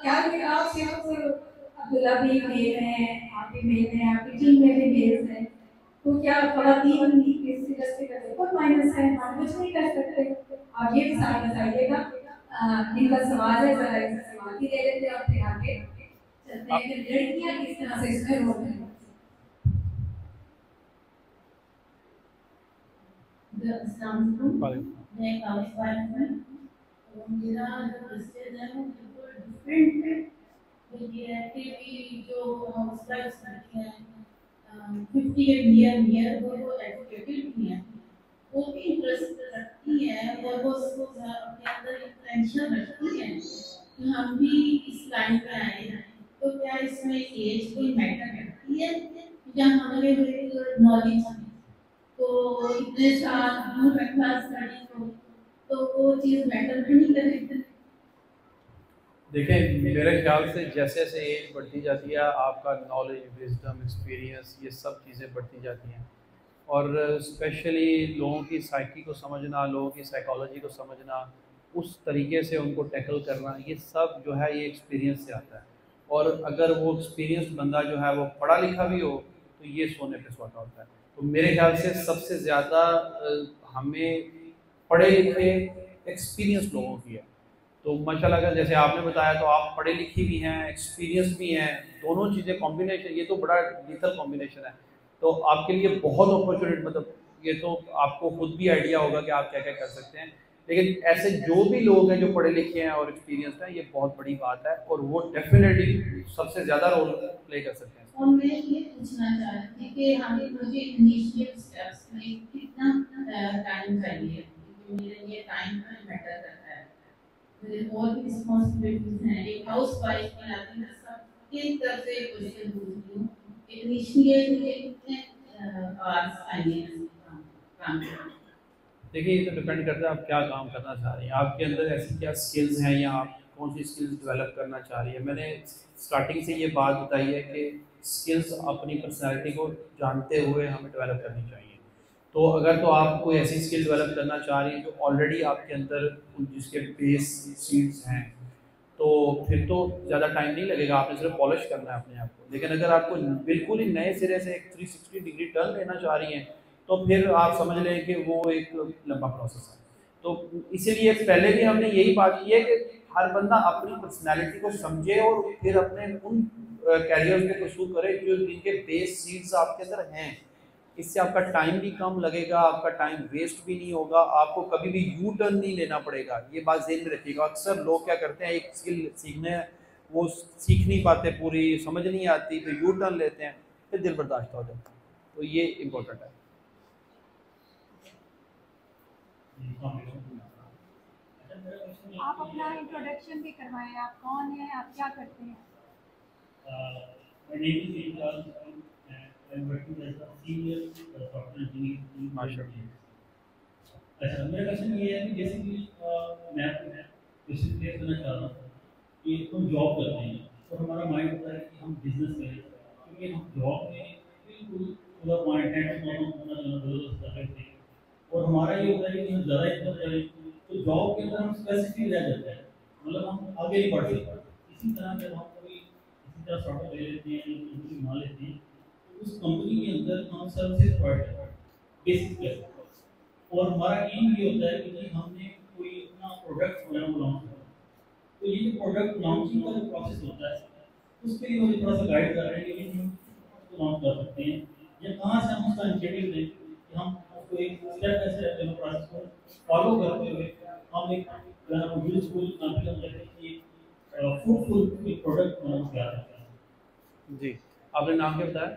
क्या कि आप सिर्फ अब्दुल्ला भी मेल हैं, आप भी मेल हैं, आपकी टीम में भी मेल हैं, तो क्या खवातीन इस इंडस्ट्री का बिल्कुल माइनस है? हम कुछ नहीं कर सकते। आप ये भी साथ बताइएगा। इनका सवाल है, जरा इनका सवाल ही ले लेते हैं और फिर आगे चलते हैं कि लड़कियां किस तरह से इसमें रोल हैं। मैं एक हाउसवाइफ हूँ, तो मेरा जो स्टेज है वो बिल्कुल डिफरेंट है। तो ये है कि जो हाउसवाइफ्स हैं 58 ईयर वो एजुकेटेड भी हैं, वो भी इंटरेस्ट रखती हैं और वो उसको अपने अंदर एक टेंशन रखती हैं कि हम भी इस लाइन पे आए हैं। तो क्या इसमें एज कोई मैटर करती है या हमारे नॉलेज तो इतने साल दूर रखा स्टडी को, तो वो चीज़ मैटर भी नहीं करेगी? देखें, मेरे ख्याल से जैसे जैसे एज बढ़ती जाती है आपका नॉलेज, विजडम, एक्सपीरियंस, ये सब चीज़ें बढ़ती जाती हैं, और स्पेशली लोगों की साइकी को समझना, लोगों की साइकोलॉजी को समझना, उस तरीके से उनको टैकल करना, ये सब जो है ये एक्सपीरियंस से आता है। और अगर वो एक्सपीरियंस्ड बंदा जो है वो पढ़ा लिखा भी हो तो ये सोने पे सुहागा होता है। तो मेरे ख्याल से सबसे ज़्यादा हमें पढ़े लिखे एक्सपीरियंस लोगों की है। तो माशाल्लाह अगर जैसे आपने बताया तो आप पढ़े लिखी भी हैं, एक्सपीरियंस भी हैं, दोनों चीज़ें कॉम्बिनेशन, ये तो बड़ा लीथल कॉम्बिनेशन है। तो आपके लिए बहुत अपॉर्चुनिटी, मतलब ये तो आपको खुद भी आइडिया होगा कि आप क्या क्या कर सकते हैं। लेकिन ऐसे जो भी लोग हैं जो पढ़े लिखे हैं और एक्सपीरियंस हैं, ये बहुत बड़ी बात है और वो डेफिनेटली सबसे ज़्यादा रोल प्ले कर सकते हैं। और मैं ये पूछना चाह रही थी कि हमें मुझे इनिशियल स्टेप्स में कितना टाइम चाहिए, क्योंकि मेरे लिए टाइम का मैटर करता है। मेरे और भी रिस्पॉन्सिबिलिटीज हैं, एक हाउस वाइफ के नाते मैं सबके तरफ से क्वेश्चन पूछती हूँ कि इनिशियल मुझे कितने आवर्स चाहिए काम करने। देखिए ये तो डिपेंड करता है आप क्या काम करना चाह रही हैं, आपके अंदर ऐसी क्या स्किल्स हैं या आप कौन सी स्किल्स डेवलप करना चाह रही है। मैंने स्टार्टिंग से ये बात बताई है कि स्किल्स अपनी पर्सनैलिटी को जानते हुए हमें डेवलप करनी चाहिए। तो अगर तो आप कोई ऐसी स्किल डेवलप करना चाह रही हैं जो ऑलरेडी आपके अंदर जिसके बेस सीड्स हैं, तो फिर तो ज़्यादा टाइम नहीं लगेगा, आपने सिर्फ पॉलिश करना है अपने आप को। लेकिन अगर आपको बिल्कुल ही नए सिरे से एक 360 डिग्री टर्न लेना चाह रही हैं तो फिर आप समझ लें कि वो एक लंबा प्रोसेस है। तो इसीलिए पहले भी हमने यही बात की है कि हर बंदा अपनी पर्सनैलिटी को समझे और फिर अपने उन कैरियर को परस्यू करे जो जिनके बेस सीड्स आपके अंदर हैं। इससे आपका टाइम भी कम लगेगा, आपका टाइम वेस्ट भी नहीं होगा, आपको कभी भी यू टर्न नहीं लेना पड़ेगा। ये बात ज़हन में रखिएगा। अक्सर लोग क्या करते हैं, एक स्किल सीखने वो सीख नहीं पाते, पूरी समझ नहीं आती, तो यू टर्न लेते हैं, फिर दिल बर्दाश्त हो जाता है। तो ये इम्पोर्टेंट है। आप अपना इंट्रोडक्शन भी करवाएं, आप कौन हैं, आप क्या करते हैं? अच्छा, मेरा क्वेश्चन ये है कि जैसे कि मैं क्वेश्चन क्लियर करना चाह रहा हूँ कि हम जॉब करते हैं और हमारा माइंड होता है कि हम बिजनेस करें, क्योंकि हम जॉब में बिल्कुल पूरा माइंड है कर रहे थे और हमारा ये होता है कि हम ज़्यादा इनकम करें, तो जॉब के अंदर हम स्पेसिफिक रह जाते हैं, मतलब हम आगे नहीं बढ़ सकते। इसी तरह जब हम कोई इसी तरह स्टार्टअप ले लेते हैं, कंपनी बना लेते हैं, तो उस कंपनी के अंदर हम सर्विसेज प्रोवाइड करते हैं बेसिक पे, और हमारा एम ये होता है कि हमने कोई अपना प्रोडक्ट वगैरह लॉन्च करना। तो ये जो प्रोडक्ट लॉन्चिंग का जो प्रोसेस होता है उसके लिए मुझे थोड़ा सा गाइड कर रहे हैं कि हम उसको लॉन्च कर सकते हैं या कहाँ से हम उसका इनिशिएटिव लें कि हम उसको एक स्टेप बाय स्टेप प्रोसेस को फॉलो करते हुए हम एक यूजफुल फ्रूटफुल प्रोडक्ट बनाना तैयार करते हैं। जी, आपने नाम क्या बताया?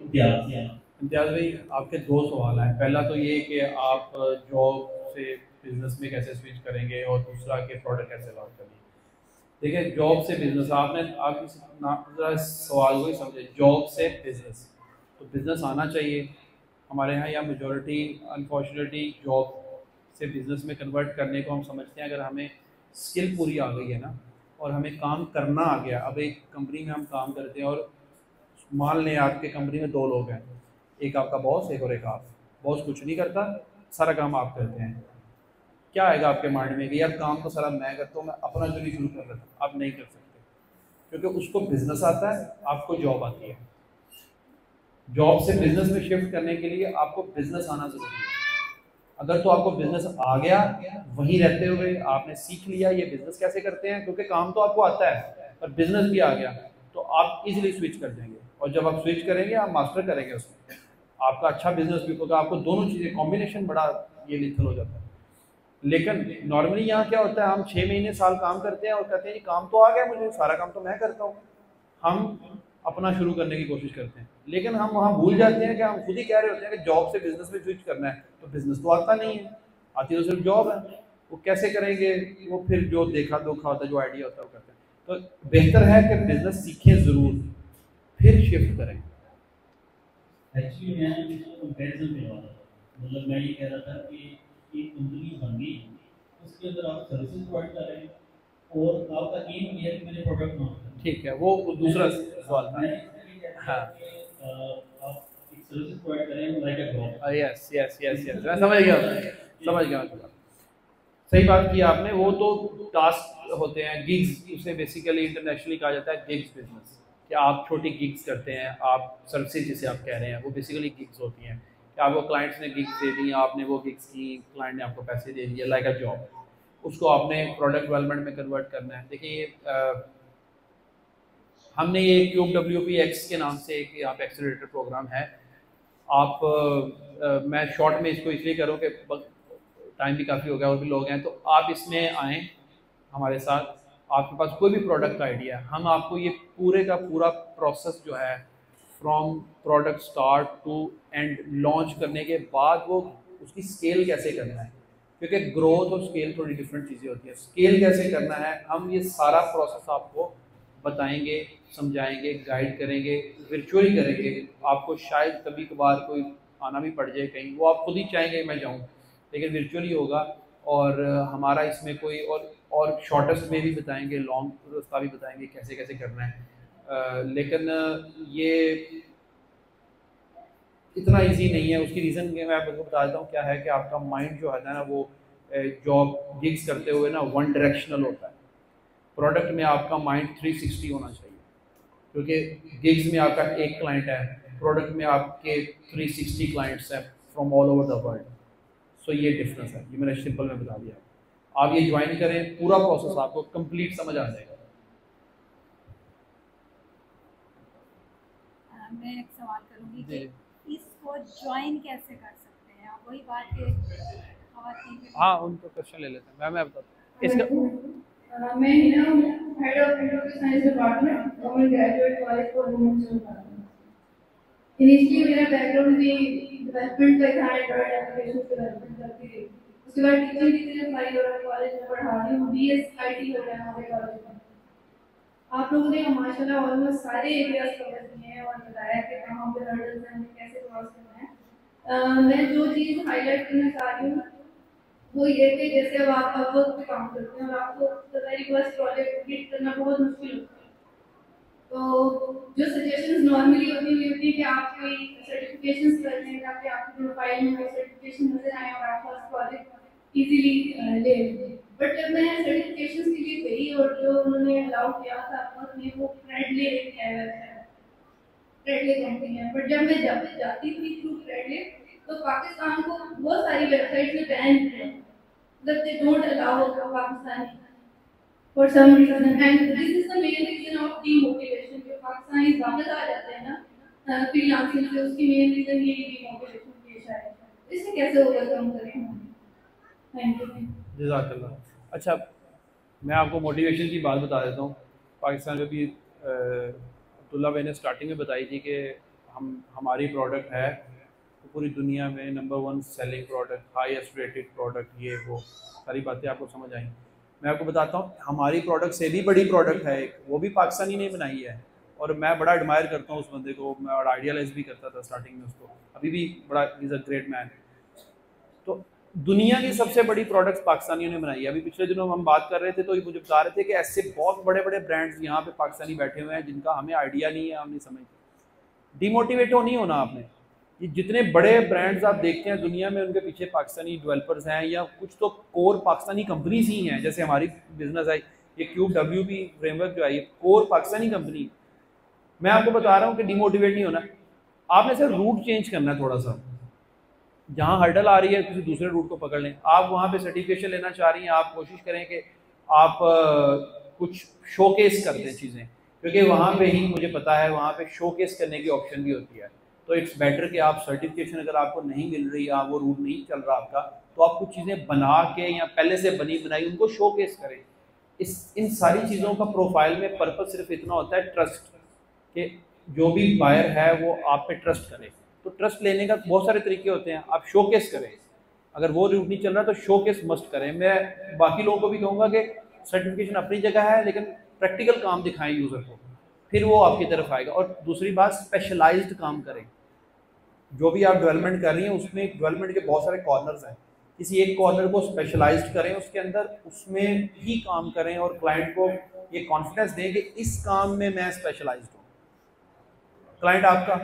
इम्तियाज। इम्तियाज़ भाई, आपके दो सवाल हैं। पहला तो ये कि आप जॉब से बिजनेस में कैसे स्विच करेंगे और दूसरा कि प्रोडक्ट कैसे लॉन्च करेंगे। देखिए, जॉब से बिजनेस, आपने आप ज़रा सवाल को ही समझे, जॉब से बिजनेस, तो बिजनेस आना चाहिए। हमारे यहाँ मेजॉरिटी अनफॉर्चुनेटली जॉब से बिजनेस में कन्वर्ट करने को हम समझते हैं। अगर हमें स्किल पूरी आ गई है ना और हमें काम करना आ गया, अब एक कंपनी में हम काम करते हैं और मान लें आपके कंपनी में 2 लोग हैं, एक आपका बॉस, एक और एक आप। बॉस कुछ नहीं करता, सारा काम आप करते हैं। क्या आएगा आपके माइंड में कि यार काम तो सारा मैं करता हूँ, मैं अपना जो नहीं शुरू कर रहा था। आप नहीं कर सकते, क्योंकि उसको बिजनेस आता है, आपको जॉब आती है। जॉब से बिजनेस में शिफ्ट करने के लिए आपको बिजनेस आना जरूरी है। अगर तो आपको बिजनेस आ गया, वहीं रहते हुए आपने सीख लिया ये बिजनेस कैसे करते हैं, क्योंकि काम तो आपको आता है पर बिजनेस भी आ गया, तो आप इजीली स्विच कर देंगे। और जब आप स्विच करेंगे, आप मास्टर करेंगे उसमें, आपका अच्छा बिजनेस भी होगा। आपको दोनों चीज़ें कॉम्बिनेशन बड़ा ये लिथल हो जाता है। लेकिन नॉर्मली यहाँ क्या होता है, हम 6 महीने साल काम करते हैं और कहते हैं जी काम तो आ गया मुझे, सारा काम तो मैं करता हूँ। हम अपना शुरू करने की कोशिश करते हैं, लेकिन हम वहाँ भूल जाते हैं कि हम खुद ही कह रहे होते हैं कि जॉब से बिजनेस में स्विच करना है, तो बिजनेस तो आता नहीं है, आती तो सिर्फ जॉब है। वो कैसे करेंगे? वो फिर जो देखा होता है, जो आइडिया होता है वो करते हैं। तो बेहतर है कि बिजनेस सीखें ज़रूर, फिर शिफ्ट करें। एक्चुअली मैं इसको कंपैरिजन करवा रहा था, मतलब मैं ये कह रहा था कि एक कंपनी बन गई, उसके अंदर आप सर्विसेज प्रोवाइड कर रहे हैं और आपका एम ये है कि मैंने प्रोडक्ट लॉन्च करना। ठीक है, वो दूसरा सवाल था। हाँ, आप एक सर्विसेज प्रोवाइड कर रहे हैं like a job. Yes yes yes yes, मैं समझ गया। सही बात की आपने, वो तो टास्क होते हैं, गिग्स, उसे बेसिकली इंटरनेशनली कहा जाता है गिग्स बिजनेस, कि आप छोटी गिग्स करते हैं, आप सर्विसेज जिसे आप कह रहे हैं वो बेसिकली गिग्स होती हैं, कि आपको क्लाइंट्स ने गिग्स दे दी, आपने वो गिग्स की, क्लाइंट ने आपको पैसे दे दिए, लाइक अ जॉब, उसको आपने प्रोडक्ट डेवलपमेंट में कन्वर्ट करना है। देखिए हमने ये QWP-X के नाम से एक यहाँ पे एक्सेलरेटर प्रोग्राम है। आप मैं शॉर्ट में इसको इसलिए करूँ कि टाइम भी काफ़ी हो गया और भी लोग हैं, तो आप इसमें आएँ हमारे साथ, आपके पास कोई भी प्रोडक्ट का आइडिया है, हम आपको ये पूरे का पूरा प्रोसेस जो है from product start to end launch करने के बाद वो उसकी स्केल कैसे करना है, क्योंकि ग्रोथ और स्केल थोड़ी डिफरेंट चीज़ें होती हैं, स्केल कैसे करना है हम ये सारा प्रोसेस आपको बताएंगे, समझाएंगे, गाइड करेंगे, वर्चुअली करेंगे। आपको शायद कभी कभार कोई आना भी पड़ जाए कहीं, वो आप खुद ही चाहेंगे मैं जाऊँ, लेकिन वर्चुअली होगा। और हमारा इसमें कोई और शॉर्टेस्ट में भी बताएंगे, लॉन्ग रास्ता भी बताएंगे कैसे कैसे करना है। लेकिन ये इतना इजी नहीं है। उसकी रीज़न मैं आपको बता देता हूँ क्या है, कि आपका माइंड जो है ना वो जॉब गिग्स करते हुए ना वन डायरेक्शनल होता है। प्रोडक्ट में आपका माइंड 360 होना चाहिए, क्योंकि गिग्स में आपका एक क्लाइंट है, प्रोडक्ट में आपके 360 क्लाइंट्स हैं from all over the world. So ये डिफरेंस है, ये मैंने सिंपल में बता दिया। आप ये ज्वाइन करें, पूरा प्रोसेस आपको कंप्लीट समझ आ जाएगा। मैं एक सवाल करूँगी कि इसको ज्वाइन कैसे कर सकते हैं? आप वही बात के खवातीन, हाँ उनको क्वेश्चन ले लेते हैं, मैं बताता हूँ इसका। मैं head of computer science department government graduate college for women से बात कर रही हूँ। इनिशियली मेरा बैकग्राउंड भी डेवलपमेंट का था, एंड्रॉइड एप्लीकेशन डेवलपमेंट करती थी। उसके बाद टीचिंग की तरफ आई और कॉलेज में पढ़ा रही हूँ। BS IT हो गया हमारे कॉलेज में। आप लोगों ने माशाल्लाह ऑलमोस्ट सारे एरियाज कवर किए हैं और बताया कि कहाँ पे हर्डल्स हैं, कैसे क्रॉस करना है। मैं जो चीज़ हाईलाइट करना चाह रही हूँ वो ये कि जैसे अब आप वर्क पे काम करते हैं और आपको वेरी फर्स्ट प्रोजेक्ट कंप्लीट करना बहुत मुश्किल होता है, तो जो सजेशंस नॉर्मली होती है कि आप कोई सर्टिफिकेशंस कर लें ताकि आपकी प्रोफाइल में कोई सर्टिफिकेशन नजर आए और आप फर्स्ट प्रोजेक्ट इजीली ले लें। बट जब मैं सर्टिफिकेशंस के लिए गई और जो उन्होंने अलाउ किया था फर्स्ट में वो क्रेडले एक है, क्रेडले कंपनी है। बट जब मैं जाती थी थ्रू क्रेडले तो पाकिस्तान को बहुत सारी वेबसाइट्स में बैन किया, मतलब they don't allow Pakistani for some reason, and this is the main reason of demotivation. जो पाकिस्तानी वापस आ जाते हैं ना फ्रीलांसिंग से, उसकी मेन रीजन ये डीमोटिवेशन पेश आया है। इसे कैसे ओवरकम करें? Thank you. जज़ाकल्लाह। अच्छा मैं आपको मोटिवेशन की बात बता देता हूँ। पाकिस्तान में भी अब्दुल्ला भाई ने स्टार्टिंग में बताई थी कि हमारी प्रोडक्ट है तो पूरी दुनिया में number 1 selling product, highest rated product, ये वो सारी बातें आपको समझ आई। मैं आपको बताता हूँ हमारी प्रोडक्ट से भी बड़ी प्रोडक्ट है एक, वो भी पाकिस्तानी ने बनाई है और मैं बड़ा एडमायर करता हूँ उस बंदे को, मैं बड़ा आइडियलाइज भी करता था स्टार्टिंग में उसको, अभी भी बड़ा इज़ अ ग्रेट मैन। तो दुनिया की सबसे बड़ी प्रोडक्ट्स पाकिस्तानियों ने बनाई है। अभी पिछले दिनों हम बात कर रहे थे तो ये मुझे बता रहे थे कि ऐसे बहुत बड़े बड़े ब्रांड्स यहाँ पे पाकिस्तानी बैठे हुए हैं जिनका हमें आइडिया नहीं है, हम नहीं समझते। डिमोटिवेट नहीं होना आपने, ये जितने बड़े ब्रांड्स आप देखते हैं दुनिया में उनके पीछे पाकिस्तानी डेवलपर्स हैं या कुछ तो कोर पाकिस्तानी कंपनीज ही हैं। जैसे हमारी बिजनेस है ये QWP फ्रेमवर्क जो है ये कोर पाकिस्तानी कंपनी। मैं आपको बता रहा हूँ कि डिमोटिवेट नहीं होना, आपने सिर्फ रूट चेंज करना है थोड़ा सा। जहाँ हर्डल आ रही है किसी दूसरे रूट को पकड़ लें। आप वहाँ पे सर्टिफिकेशन लेना चाह रही हैं, आप कोशिश करें कि आप कुछ शोकेस कर दें चीज़ें, क्योंकि वहाँ पे ही मुझे पता है वहाँ पे शोकेस करने की ऑप्शन भी होती है। तो इट्स बेटर कि आप सर्टिफिकेशन अगर आपको नहीं मिल रही या वो रूट नहीं चल रहा आपका, तो आप कुछ चीज़ें बना के या पहले से बनी बनाई उनको शोकेस करें। इन सारी चीज़ों का प्रोफाइल में पर्पस सिर्फ इतना होता है ट्रस्ट, कि जो भी बायर है वो आप पे ट्रस्ट करे। तो ट्रस्ट लेने का बहुत सारे तरीके होते हैं, आप शोकेस करें। अगर वो रूट नहीं चल रहा तो शोकेस मस्ट करें। मैं बाकी लोगों को भी कहूँगा कि सर्टिफिकेशन अपनी जगह है लेकिन प्रैक्टिकल काम दिखाएं यूज़र को, फिर वो आपकी तरफ आएगा। और दूसरी बात, स्पेशलाइज्ड काम करें। जो भी आप डेवलपमेंट कर रही हैं उसमें डेवलपमेंट के बहुत सारे कॉर्नर्स हैं, किसी एक कॉर्नर को स्पेशलाइज्ड करें, उसके अंदर उसमें ही काम करें और क्लाइंट को ये कॉन्फिडेंस दें कि इस काम में मैं स्पेशलाइज्ड हूँ। क्लाइंट आपका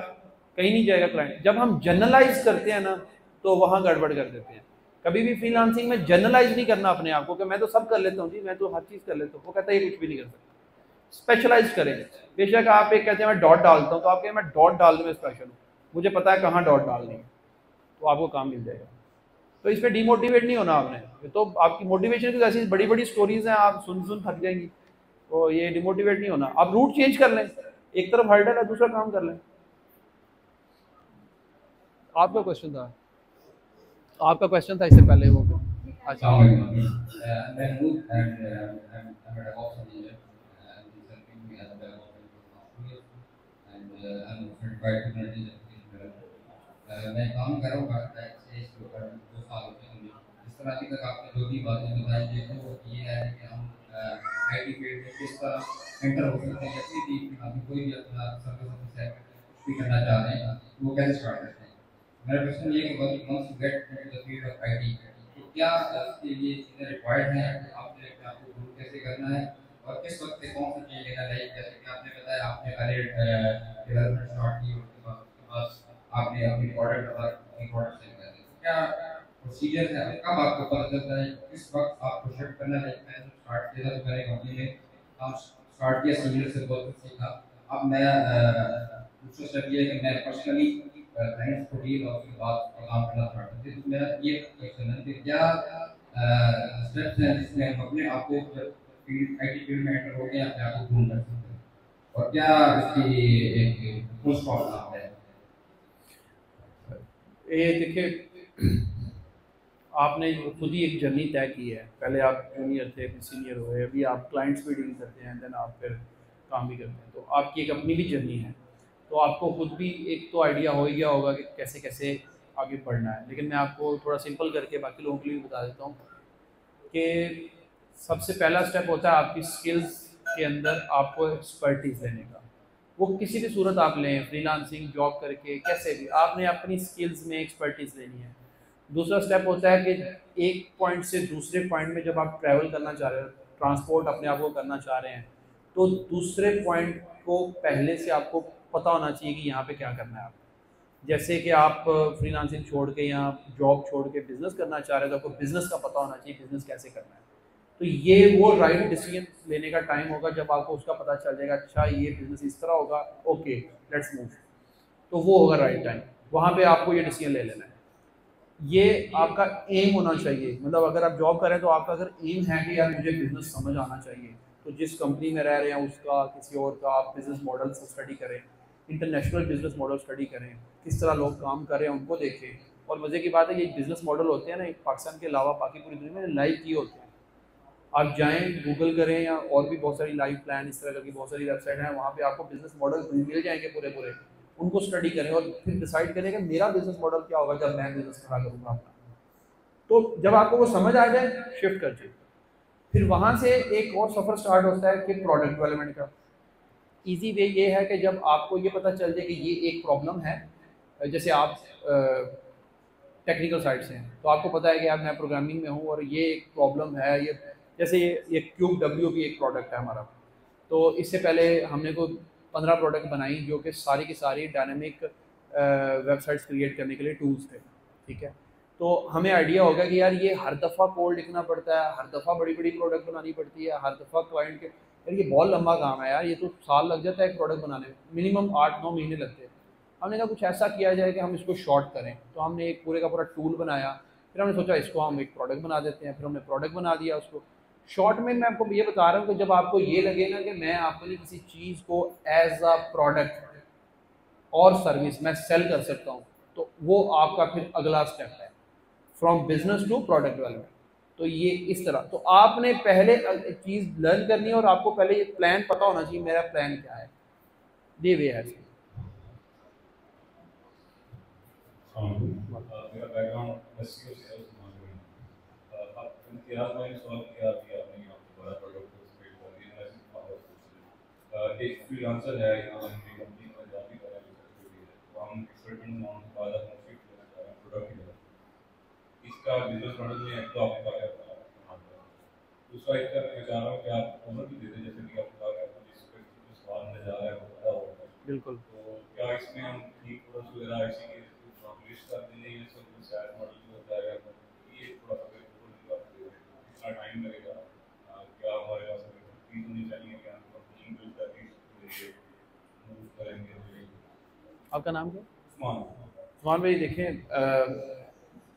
कहीं नहीं जाएगा। क्लाइंट जब हम जनरलाइज करते हैं ना तो वहाँ गड़बड़ कर देते हैं। कभी भी फ्रीलांसिंग में जनरलाइज नहीं करना अपने आप को कि मैं तो सब कर लेता हूँ जी, मैं तो हर चीज़ कर लेता हूँ। वो कहता है ये कुछ भी नहीं कर सकता। स्पेशलाइज करें। बेशक आप एक कहते हैं मैं डॉट डालता हूँ, तो आप कहें मैं डॉट डालने में स्पेशल हूँ, मुझे पता है कहाँ डॉट डालनी है, तो आपको काम मिल जाएगा। तो इस पर डिमोटिवेट नहीं होना आपने। तो आपकी मोटिवेशन की ऐसी बड़ी बड़ी स्टोरीज हैं, आप सुन सुन थक जाएंगी। तो ये डिमोटिवेट नहीं होना, आप रूट चेंज कर लें, एक तरफ हर्डल है दूसरा काम कर लें। आपका क्वेश्चन था, आपका क्वेश्चन था इससे पहले वो। अच्छा Mahmood I'm a DevOps engineer and helping me as a developer for last 2 years and I'm a certified Kubernetes application developer. मैं काम कर रहा हूँ बैक से इसके 2 साल हो गए मुझे। इस तरह अभी तक आपने जो भी बातें बताई हैं वो ये है कि हम आईटी फील्ड में किस तरह एंटर हो सकते हैं, जैसे भी अभी कोई भी अपना सर्विस है कुछ भी करना चाह रहे हैं वो कैसे स्टार्ट करते हैं। मेरा क्वेश्चन ये है कि once you get into the field of IT तो क्या इसके लिए चीज़ें रिक्वायर्ड हैं कि आपने अपने आप को ग्रो कैसे करना है और किस वक्त पे कौन सा चीज़ लेना चाहिए। जैसे कि आपने बताया आपने पहले डेवलपमेंट स्टार्ट की, उसके बाद आपने अपनी प्रोडक्ट सेल कर दी, तो क्या प्रोसीजर है, कब आपको पता चलता है किस वक्त आपको शिफ्ट करना चाहिए। मैंने स्टार्ट किया था तो मैंने कंपनी में काम स्टार्ट किया, सीनियर से बहुत कुछ सीखा। अब मैं दूसरा स्टेप ये है कि मैं पर्सनली क्लाइंट्स को डील और उसके बाद काम करना स्टार्ट करते हैं। तो मेरा ये क्वेश्चन है कि क्या स्टेप्स हैं जिसमें हम अपने आप को फील्ड आईटी फील्ड में एंटर हो गए अपने आप को ग्रूम कर सकते हैं और क्या इसकी एक फुल स्टॉप नाम है। ये देखिए, आपने खुद ही एक जर्नी तय की है। पहले आप जूनियर थे, फिर सीनियर हुए, अभी आप क्लाइंट्स भी डील करते हैं, देन आप फिर काम भी करते हैं। तो आपकी एक अपनी भी जर्नी है, तो आपको खुद भी एक तो आइडिया हो ही गया होगा कि कैसे कैसे आगे बढ़ना है। लेकिन मैं आपको थोड़ा सिंपल करके बाकी लोगों के लिए भी बता देता हूँ कि सबसे पहला स्टेप होता है आपकी स्किल्स के अंदर आपको एक्सपर्टीज लेने का। वो किसी भी सूरत आप लें, फ्रीलांसिंग, जॉब करके, कैसे भी आपने अपनी स्किल्स में एक्सपर्टीज लेनी है। दूसरा स्टेप होता है कि एक पॉइंट से दूसरे पॉइंट में जब आप ट्रैवल करना चाह रहे हो, ट्रांसपोर्ट अपने आप को करना चाह रहे हैं, तो दूसरे पॉइंट को पहले से आपको पता होना चाहिए कि यहाँ पे क्या करना है आप। जैसे कि आप फ्रीलांसिंग छोड़ के या जॉब छोड़ के बिजनेस करना चाह रहे हो, तो आपको बिजनेस का पता होना चाहिए बिजनेस कैसे करना है। तो ये वो राइट डिसीजन लेने का टाइम होगा जब आपको उसका पता चल जाएगा, अच्छा ये बिजनेस इस तरह होगा, ओके लेट्स मूव। तो वो होगा राइट टाइम, वहाँ पे आपको ये डिसीजन ले लेना है। ये आपका एम होना चाहिए। मतलब अगर आप जॉब करें तो आपका अगर एम है कि यार मुझे बिजनेस समझ आना चाहिए, तो जिस कंपनी में रह रहे हैं उसका, किसी और का, आप बिजनेस मॉडल स्टडी करें, इंटरनेशनल बिजनेस मॉडल स्टडी करें, किस तरह लोग काम कर रहे हैं उनको देखें। और मज़े की बात है ये बिजनेस मॉडल होते हैं ना, पाकिस्तान के अलावा बाकी पूरी दुनिया में लाइव किए होते हैं। आप जाएं, गूगल करें, या और भी बहुत सारी लाइव प्लान इस तरह की बहुत सारी वेबसाइट हैं, वहाँ पे आपको बिजनेस मॉडल मिल जाएंगे पूरे पूरे। उनको स्टडी करें और फिर डिसाइड करें कि मेरा बिजनेस मॉडल क्या होगा जब मैं बिजनेस खड़ा करूँगा अपना। तो जब आपको वो समझ आ जाए, शिफ्ट कर जाए। फिर वहाँ से एक और सफ़र स्टार्ट होता है कि प्रोडक्ट डेवलपमेंट का। इजी वे ये है कि जब आपको ये पता चल जाए कि ये एक प्रॉब्लम है, जैसे आप टेक्निकल साइड से हैं, तो आपको पता है कि यार मैं प्रोग्रामिंग में हूँ और ये एक प्रॉब्लम है, ये जैसे ये क्यूब डब्ल्यू भी एक प्रोडक्ट है हमारा। तो इससे पहले हमने कोई 15 प्रोडक्ट बनाई जो कि सारी की सारी डायनेमिक वेबसाइट्स क्रिएट करने के लिए टूल्स थे, ठीक है। तो हमें आइडिया होगा कि यार ये हर दफ़ा कोड लिखना पड़ता है, हर दफ़ा बड़ी बड़ी प्रोडक्ट बनानी पड़ती है, हर दफ़ा क्लाइंट के, यार ये बहुत लंबा काम है यार, ये तो साल लग जाता है एक प्रोडक्ट बनाने में, मिनिमम 8-9 महीने लगते हैं। हमने कहा कुछ ऐसा किया जाए कि हम इसको शॉर्ट करें। तो हमने एक पूरे का पूरा टूल बनाया, फिर हमने सोचा इसको हम एक प्रोडक्ट बना देते हैं, फिर हमने प्रोडक्ट बना दिया उसको। शॉर्ट में मैं आपको ये बता रहा हूँ कि जब आपको ये लगे ना कि मैं अपनी किसी चीज़ को एज अ प्रोडक्ट और सर्विस मैं सेल कर सकता हूँ, तो वो आपका फिर अगला स्टेप है, from business to product development. तो ये इस तरह, तो आपने पहले चीज़ लर्न करनी है और आपको पहले ये प्लान पता होना चाहिए मेरा प्लान क्या है। ये वे है। मेरा बैकग्राउंड एसईओ सेल्स मार्केटिंग है। आप इम्तियाज भाई सवाल किया कि आपने यहाँ पे बड़ा प्रोडक्ट को स्प्रेड कर दिया है, एक फ्रीलांसर है यहाँ हमारी कंपनी में जॉब भी कर रहा है, तो हम सर्टेन अमाउंट के बाद अपना शिफ्ट करना चाह रहे हैं प्रोडक्ट की तरफ। इसका बिजनेस मॉडल में एक तो आपका क्या दूसरा इसका मैं चाह रहा हूँ कि आप ओनर भी दे दें, जैसे कि आपका जिस सवाल में जा रहा है वो पता होगा बिल्कुल। तो क्या इसमें हम ठीक वगैरह ऐसी लिस्ट कर देंगे, ये सब शायद मॉडल होता है, ये ये थोड़ा सा कितना टाइम लगेगा, क्या हमारे पास फीस होनी चाहिए, क्या हम बिल्ड करके मूव करेंगे। आपका नाम क्या? उस्मान। उस्मान भाई देखें,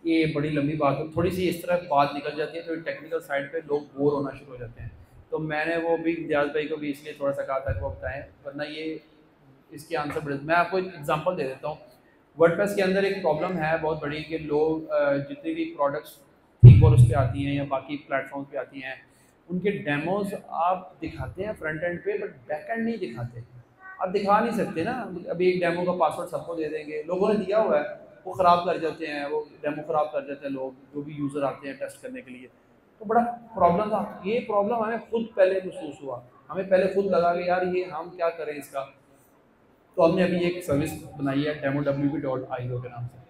ये बड़ी लंबी बात है, थोड़ी सी इस तरह बात निकल जाती है, थोड़ी टेक्निकल साइड पे लोग बोर होना शुरू हो जाते हैं। तो मैंने वो भी इम्तियाज़ भाई को भी इसलिए थोड़ा सा कहा था कि वो बताएं, वरना ये इसके आंसर बड़े। मैं आपको एक एग्जांपल दे देता हूँ। वर्डप्रेस के अंदर एक प्रॉब्लम है बहुत बड़ी कि लोग जितनी भी प्रोडक्ट्स थिंकवॉर्स पे आती हैं या बाकी प्लेटफॉर्म्स पे आती हैं, उनके डेमोज आप दिखाते हैं फ्रंट एंड पे, बट बैक एंड नहीं दिखाते। आप दिखा नहीं सकते ना। अभी एक डेमो का पासवर्ड सबको दे देंगे, लोगों ने दिया हुआ है, वो ख़राब कर जाते हैं, वो डेमो ख़राब कर जाते हैं लोग जो भी यूज़र आते हैं टेस्ट करने के लिए। तो बड़ा प्रॉब्लम था। ये प्रॉब्लम हमें खुद पहले महसूस हुआ, हमें पहले खुद लगा कि यार ये हम क्या करें इसका। तो हमने अभी एक सर्विस बनाई है demowp.io के नाम से।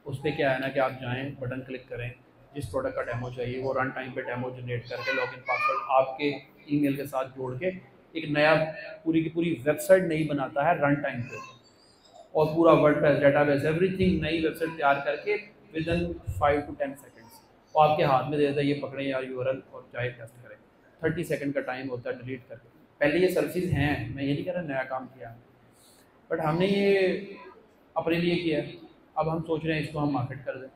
उस पर क्या है ना कि आप जाएँ, बटन क्लिक करें, जिस प्रोडक्ट का डेमो चाहिए वो रन टाइम पे डेमो जनरेट करके लॉगिन पासवर्ड आपके ईमेल के साथ जोड़ के एक नया पूरी की पूरी वेबसाइट नई बनाता है रन टाइम पे, और पूरा वर्डप्रेस डेटाबेस एवरीथिंग नई वेबसाइट तैयार करके विदिन 5 to 10 सेकंड्स वो आपके हाथ में दे देता है। ये पकड़ें यार यूआरएल और जाए टेस्ट करें। 30 सेकंड का टाइम होता है डिलीट करके। पहले ये सर्विसेज हैं, मैं ये नहीं कह रहा नया काम किया, बट हमने ये अपने लिए किया। अब हम सोच रहे हैं इसको हम मार्केट कर दें।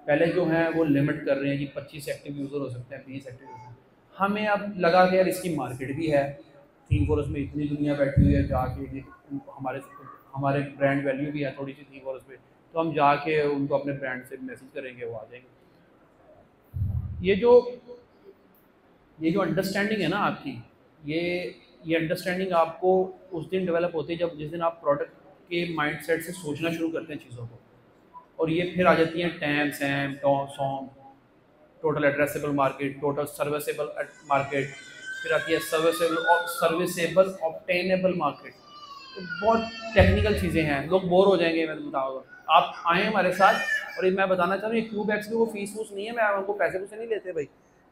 पहले जो हैं वो लिमिट कर रहे हैं कि 25 एक्टिव यूज़र हो सकते हैं, 20 एक्टिव यूज़र। हमें अब लगा कि यार इसकी मार्केट भी है, थिंकवॉर्स में इतनी दुनिया बैठी हुई है, जाके हमारे ब्रांड वैल्यू भी है थोड़ी सी थिंकवॉर्स पे, तो हम जाके उनको अपने ब्रांड से मैसेज करेंगे, वो आ जाएंगे। ये जो अंडरस्टैंडिंग है ना आपकी, ये अंडरस्टैंडिंग आपको उस दिन डेवलप होती है जब जिस दिन आप प्रोडक्ट के माइंडसेट से सोचना शुरू करते हैं चीज़ों को। और ये फिर आ जाती हैं time Sam song, total addressable market, total serviceable market, फिर आती है सर्विसेबल ऑब्टेनेबल मार्केट। तो बहुत टेक्निकल चीज़ें हैं, लोग बोर हो जाएंगे। मैं बताऊँगा, आप आएँ हमारे साथ। और ये मैं बताना चाह रहा हूँ, ये क्यूबैक्स की वो फीस वूस नहीं है, मैं उनको पैसे वैसे नहीं लेते भाई,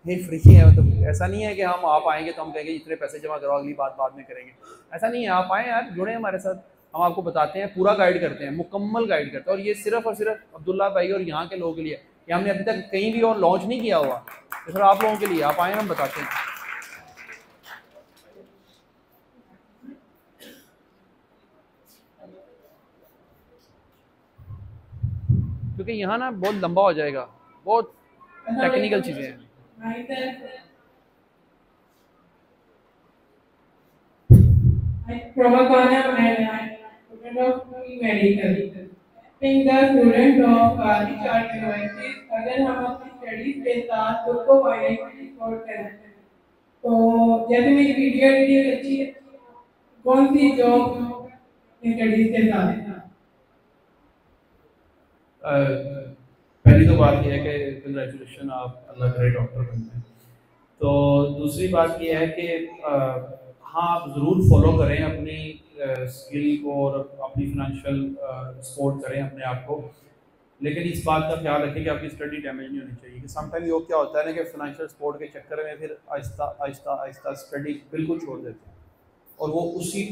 ये फ्री है। मतलब ऐसा नहीं है कि हम आप आएंगे तो हम कहेंगे इतने पैसे जमा करो, अगली बात बाद में करेंगे, ऐसा नहीं है। आप आएँ यार, जुड़े हमारे साथ, हम आपको बताते हैं, पूरा गाइड करते हैं, मुकम्मल गाइड करते हैं। और ये सिर्फ और सिर्फ अब्दुल्ला भाई और यहाँ के लोगों के लिए, कि हमने अभी तक कहीं भी और लॉन्च नहीं किया हुआ, तो सर आप लोगों के लिए। आप आएँ, हम बताते हैं। क्योंकि यहाँ ना बहुत लंबा हो जाएगा, बहुत टेक्निकल चीज़ें हैं। From a corner student of medical. Being the student of Richard University, अगर हम अपनी स्टडीज के साथ खुद को फाइनेंशियली सपोर्ट करें, तो जैसे मेरी वीडियो एडिटिंग अच्छी है, कौन सी जॉब स्टडीज के साथ? पहली तो बात यह है कि कंग्रेचुलेशन, आप अल्लाह करे डॉक्टर बन जाए। तो दूसरी बात यह है कि हाँ, आप ज़रूर फॉलो करें अपनी स्किल को और अपनी फिनेंशियल सपोर्ट करें अपने आप को, लेकिन इस बात का ख्याल रखें कि आपकी स्टडी डैमेज नहीं होनी चाहिए। कि समटाइम लोग क्या होता है ना कि फिनेंशियल सपोर्ट के चक्कर में फिर आहिस्ता आहिस्ता आहिस्ता स्टडी बिल्कुल छोड़ देते हैं और वो उसी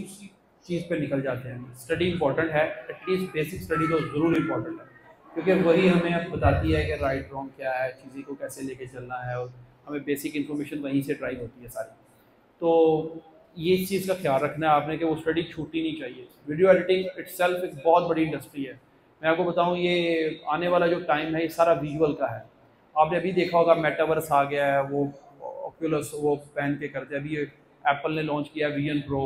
चीज़ पे निकल जाते हैं। स्टडी इंपॉर्टेंट है, एटलीस्ट बेसिक स्टडी तो ज़रूर इंपॉर्टेंट है, क्योंकि वही हमें बताती है कि राइट रॉन्ग क्या है, चीज़ों को कैसे लेके चलना है, और हमें बेसिक इन्फॉर्मेशन वहीं से ड्राइव होती है सारी। तो ये इस चीज़ का ख्याल रखना है आपने कि वो स्टडी छूटनी नहीं चाहिए। वीडियो एडिटिंग इट्सेल्फ एक बहुत बड़ी इंडस्ट्री है। मैं आपको बताऊं, ये आने वाला जो टाइम है ये सारा विजुअल का है। आपने अभी देखा होगा मेटावर्स आ गया है, वो ऑक्यूलस वो पहन के करते हैं। अभी एप्पल ने लॉन्च किया विजन प्रो,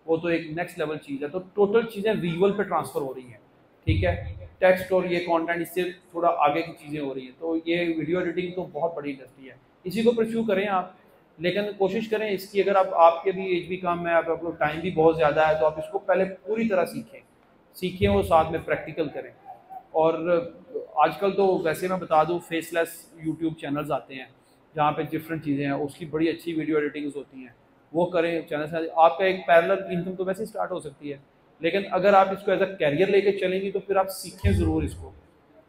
वो तो एक नेक्स्ट लेवल चीज़ है। तो टोटल चीज़ें विजुअल पे ट्रांसफ़र हो रही हैं, ठीक है। टेक्स्ट और ये कंटेंट इससे थोड़ा आगे की चीज़ें हो रही हैं। तो ये वीडियो एडिटिंग तो बहुत बड़ी इंडस्ट्री है, इसी को परस्यू करें आप। लेकिन कोशिश करें इसकी, अगर आप आपके भी एज भी कम है, आप लोग टाइम भी बहुत ज़्यादा है, तो आप इसको पहले पूरी तरह सीखें और साथ में प्रैक्टिकल करें। और आजकल तो वैसे मैं बता दूं, फेसलेस यूट्यूब चैनल्स आते हैं जहाँ पे डिफरेंट चीज़ें हैं, उसकी बड़ी अच्छी वीडियो एडिटिंग्स होती हैं, वो करें चैनल से। आपका एक पैरेलल इनकम तो वैसे स्टार्ट हो सकती है, लेकिन अगर आप इसको एज अ कैरियर लेके चलेंगी तो फिर आप सीखें ज़रूर इसको,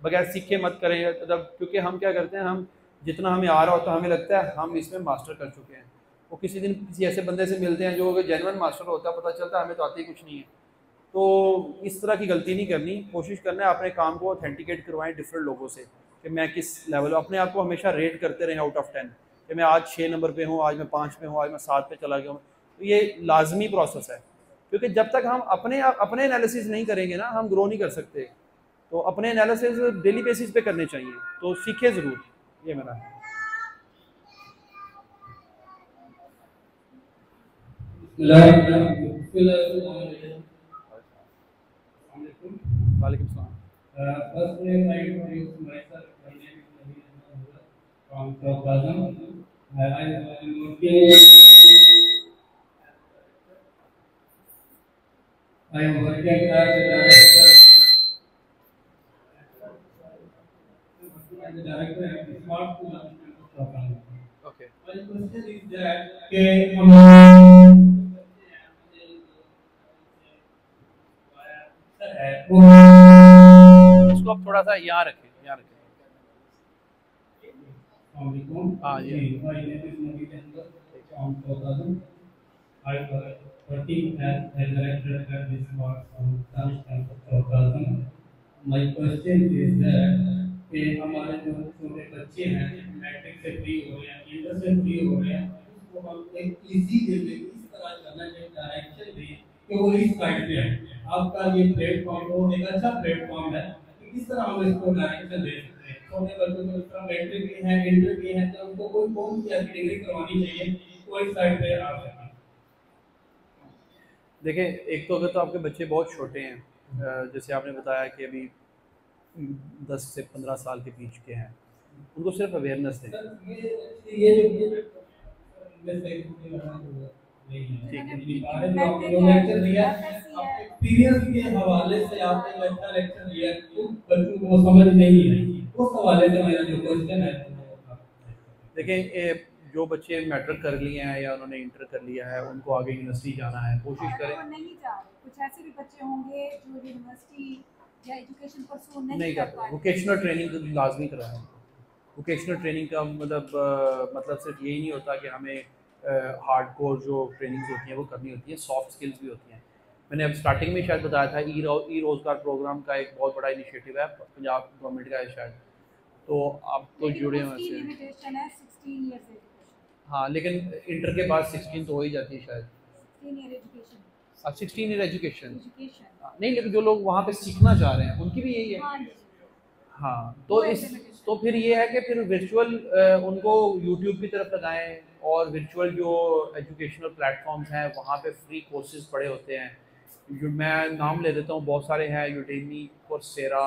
बगैर सीखे मत करें। मतलब क्योंकि हम क्या करते हैं, हम जितना हमें आ रहा होता है हमें लगता है हम इसमें मास्टर कर चुके हैं। वो किसी दिन किसी ऐसे बंदे से मिलते हैं जो जेन्युइन मास्टर होता है, पता चलता है हमें तो आते ही कुछ नहीं है। तो इस तरह की गलती नहीं करनी, कोशिश करना है अपने काम को ऑथेंटिकेट करवाएं डिफरेंट लोगों से, कि मैं किस लेवल, अपने आप को हमेशा रेट करते रहें आउट ऑफ 10 कि मैं आज 6 नंबर पे हूँ, आज मैं 5 पे हूँ, आज मैं 7 पे चला गया हूँ। तो ये लाजमी प्रोसेस है, क्योंकि जब तक हम अपने एनालिसिस नहीं करेंगे ना, हम ग्रो नहीं कर सकते। तो अपने एनालिसिस डेली बेसिस पे करने चाहिए, तो सीखे ज़रूर, ये मेरा है। वालेकुम सलाम। First name I introduce myself. My name is Nabil Ahmed from Chowkazam. I am working. I am working as a director. As a director at the Smart School of Chowkazam. Okay. My question is that उसको आप थोड़ा सा यहाँ रखें, यहाँ रखें। हाँ जी। My name is Nabil Ahmed from Chowkazam. I was working as a director at the Smart School of Chowkazam. My question is that कि हमारे जो छोटे बच्चे हैं मैट्रिक से फ्री हो रहे हैं, इंटर से फ्री हो रहे हैं, उसको हम एक इजी वे में इस तरह करना चाहिए, डायरेक्शन दें कि वो इस साइड पे है। आपका ये प्लेटफॉर्म वो एक अच्छा प्लेटफॉर्म है कि किस तरह हम इसको डायरेक्शन दे सकते हैं। छोटे बच्चों को इस तरह मैट्रिक के हैं, इंटर के हैं, तो उनको कौन सी ऐसी डिग्री करवानी चाहिए वो इस साइड पे आ सके। देखिए, एक तो अगर तो आपके बच्चे बहुत छोटे हैं, जैसे आपने बताया कि अभी 10 से 15 साल के बीच के हैं, उनको सिर्फ अवेयरनेस दें। एक्सपीरियंस के हवाले से आपने अच्छा लेक्चर दिया, बच्चों को समझ नहीं है, उस हवाले से मेरा जो क्वेश्चन है। देखिए, जो बच्चे मैट्रिक कर लिए हैं या उन्होंने इंटर कर लिया है, उनको आगे यूनिवर्सिटी जाना है, कोशिश करें। नहीं जा रहे, कुछ ऐसे भी बच्चे होंगे जो यूनिवर्सिटी या एजुकेशन परस्यू नहीं कर पाए। वोकेशनल ट्रेनिंग तो लाजमी कराएं। वोकेशनल ट्रेनिंग का मतलब सिर्फ यही नहीं होता कि हमें हार्डकोर जो ट्रेनिंग्स होती हैं वो करनी होती है, सॉफ्ट स्किल्स भी होती हैं। मैंने अब स्टार्टिंग में शायद बताया था, ई रोज़गार प्रोग्राम का एक बहुत बड़ा इनिशिएटिव है, पंजाब गवर्नमेंट का है शायद, तो आप तो जुड़े हुए हैं। हाँ, लेकिन इंटर के बाद 16 तो हो ही जाती है शायद। 16 ईयर एजुकेशन नहीं, लेकिन जो लोग वहाँ पे सीखना चाह रहे हैं उनकी भी यही है। हाँ, तो फिर ये है कि फिर वर्चुअल उनको यूट्यूब की तरफ लगाएं, और वर्चुअल जो एजुकेशनल प्लेटफॉर्म्स हैं वहाँ पे फ्री कोर्सेज पड़े होते हैं। जो मैं नाम ले देता हूँ, बहुत सारे हैं, यूडेमी, कोर्सेरा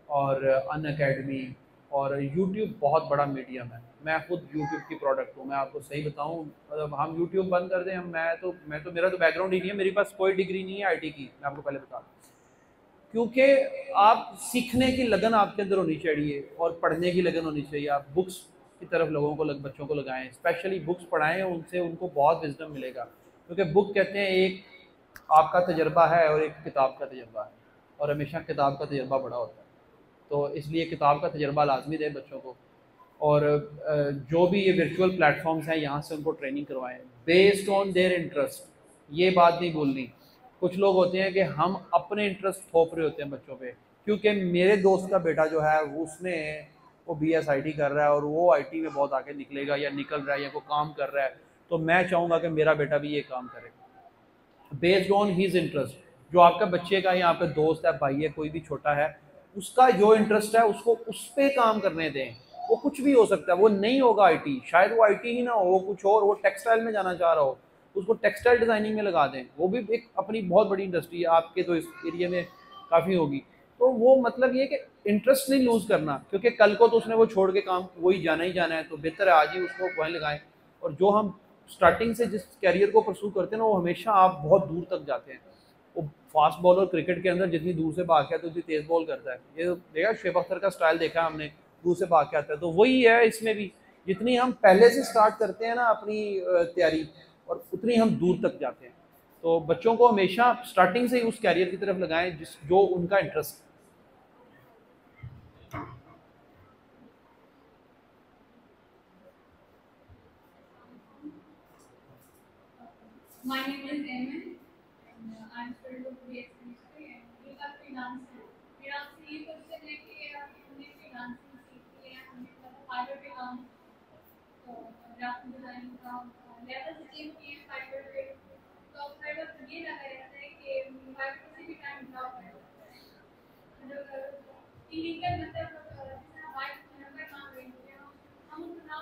और अनअकैडमी, और यूट्यूब बहुत बड़ा मीडियम है। मैं खुद यूट्यूब की प्रोडक्ट हूँ, मैं आपको सही बताऊँ, मतलब हम यूट्यूब बंद कर दें, मेरा तो बैकग्राउंड ही नहीं है, मेरे पास कोई डिग्री नहीं है आईटी की, मैं आपको पहले बता दूँ। क्योंकि आप सीखने की लगन आपके अंदर होनी चाहिए और पढ़ने की लगन होनी चाहिए। आप बुक्स की तरफ बच्चों को लगाएं, स्पेशली बुक्स पढ़ाएं, उनसे उनको बहुत विजडम मिलेगा। क्योंकि बुक कहते हैं एक आपका तजर्बा है और एक किताब का तजर्बा है, और हमेशा किताब का तजर्बा बड़ा होता है, तो इसलिए किताब का तजर्बा लाजमी दें बच्चों को। और जो भी ये वर्चुअल प्लेटफॉर्म्स हैं, यहाँ से उनको ट्रेनिंग करवाएं बेस्ड ऑन देयर इंटरेस्ट। ये बात नहीं भूलनी, कुछ लोग होते हैं कि हम अपने इंटरेस्ट थोप रहे होते हैं बच्चों पे। क्योंकि मेरे दोस्त का बेटा जो है वो BSIT कर रहा है और वो IT में बहुत आगे निकलेगा या निकल रहा है या कोई काम कर रहा है, तो मैं चाहूँगा कि मेरा बेटा भी ये काम करे बेस्ड ऑन हिज इंटरेस्ट। जो आपका बच्चे का या आपका दोस्त है, भाई है, कोई भी छोटा है, उसका जो इंटरेस्ट है उसको उस पर काम करने दें। वो कुछ भी हो सकता है, वो नहीं होगा IT, शायद वो IT ही ना हो, वो कुछ और, वो टेक्सटाइल में जाना चाह रहा हो, उसको टेक्सटाइल डिज़ाइनिंग में लगा दें। वो भी एक अपनी बहुत बड़ी इंडस्ट्री है, आपके तो इस एरिया में काफ़ी होगी। तो वो मतलब ये कि इंटरेस्ट नहीं लूज़ करना, क्योंकि कल को तो उसने वो छोड़ के काम वही जाना ही जाना है, तो बेहतर है आज ही उसको वहीं लगाएं। और जो हम स्टार्टिंग से जिस कैरियर को परस्यू करते हैं ना, वो हमेशा आप बहुत दूर तक जाते हैं। वो फास्ट बॉलर क्रिकेट के अंदर जितनी दूर से भाग के आता है उतनी तेज़ बॉल करता है। ये देखा, शुएब अख्तर का स्टाइल देखा हमने, दूर से भाग के आता है। तो वही है इसमें भी, जितनी हम पहले से स्टार्ट करते हैं ना अपनी तैयारी, और उतनी हम दूर तक जाते हैं। तो बच्चों को हमेशा स्टार्टिंग से ही उस कैरियर की तरफ लगाएं जो उनका interest. My name is Eamon, and I'm student of BS Chemistry, and we are freelance हैं। फिर आप ये क्वेश्चन है कि हमने फ्रीलांसिंग सीखी फाइबर पे काम, ग्राफिक डिजाइनिंग का लेवल अचीव किए फाइबर पे, तो फाइबर ये लगा रहता है कि फाइबर किसी भी टाइम ड्रॉप कर सकता है, मतलब इलीगल मतलब वाइट नंबर काम रही है हम उनको ना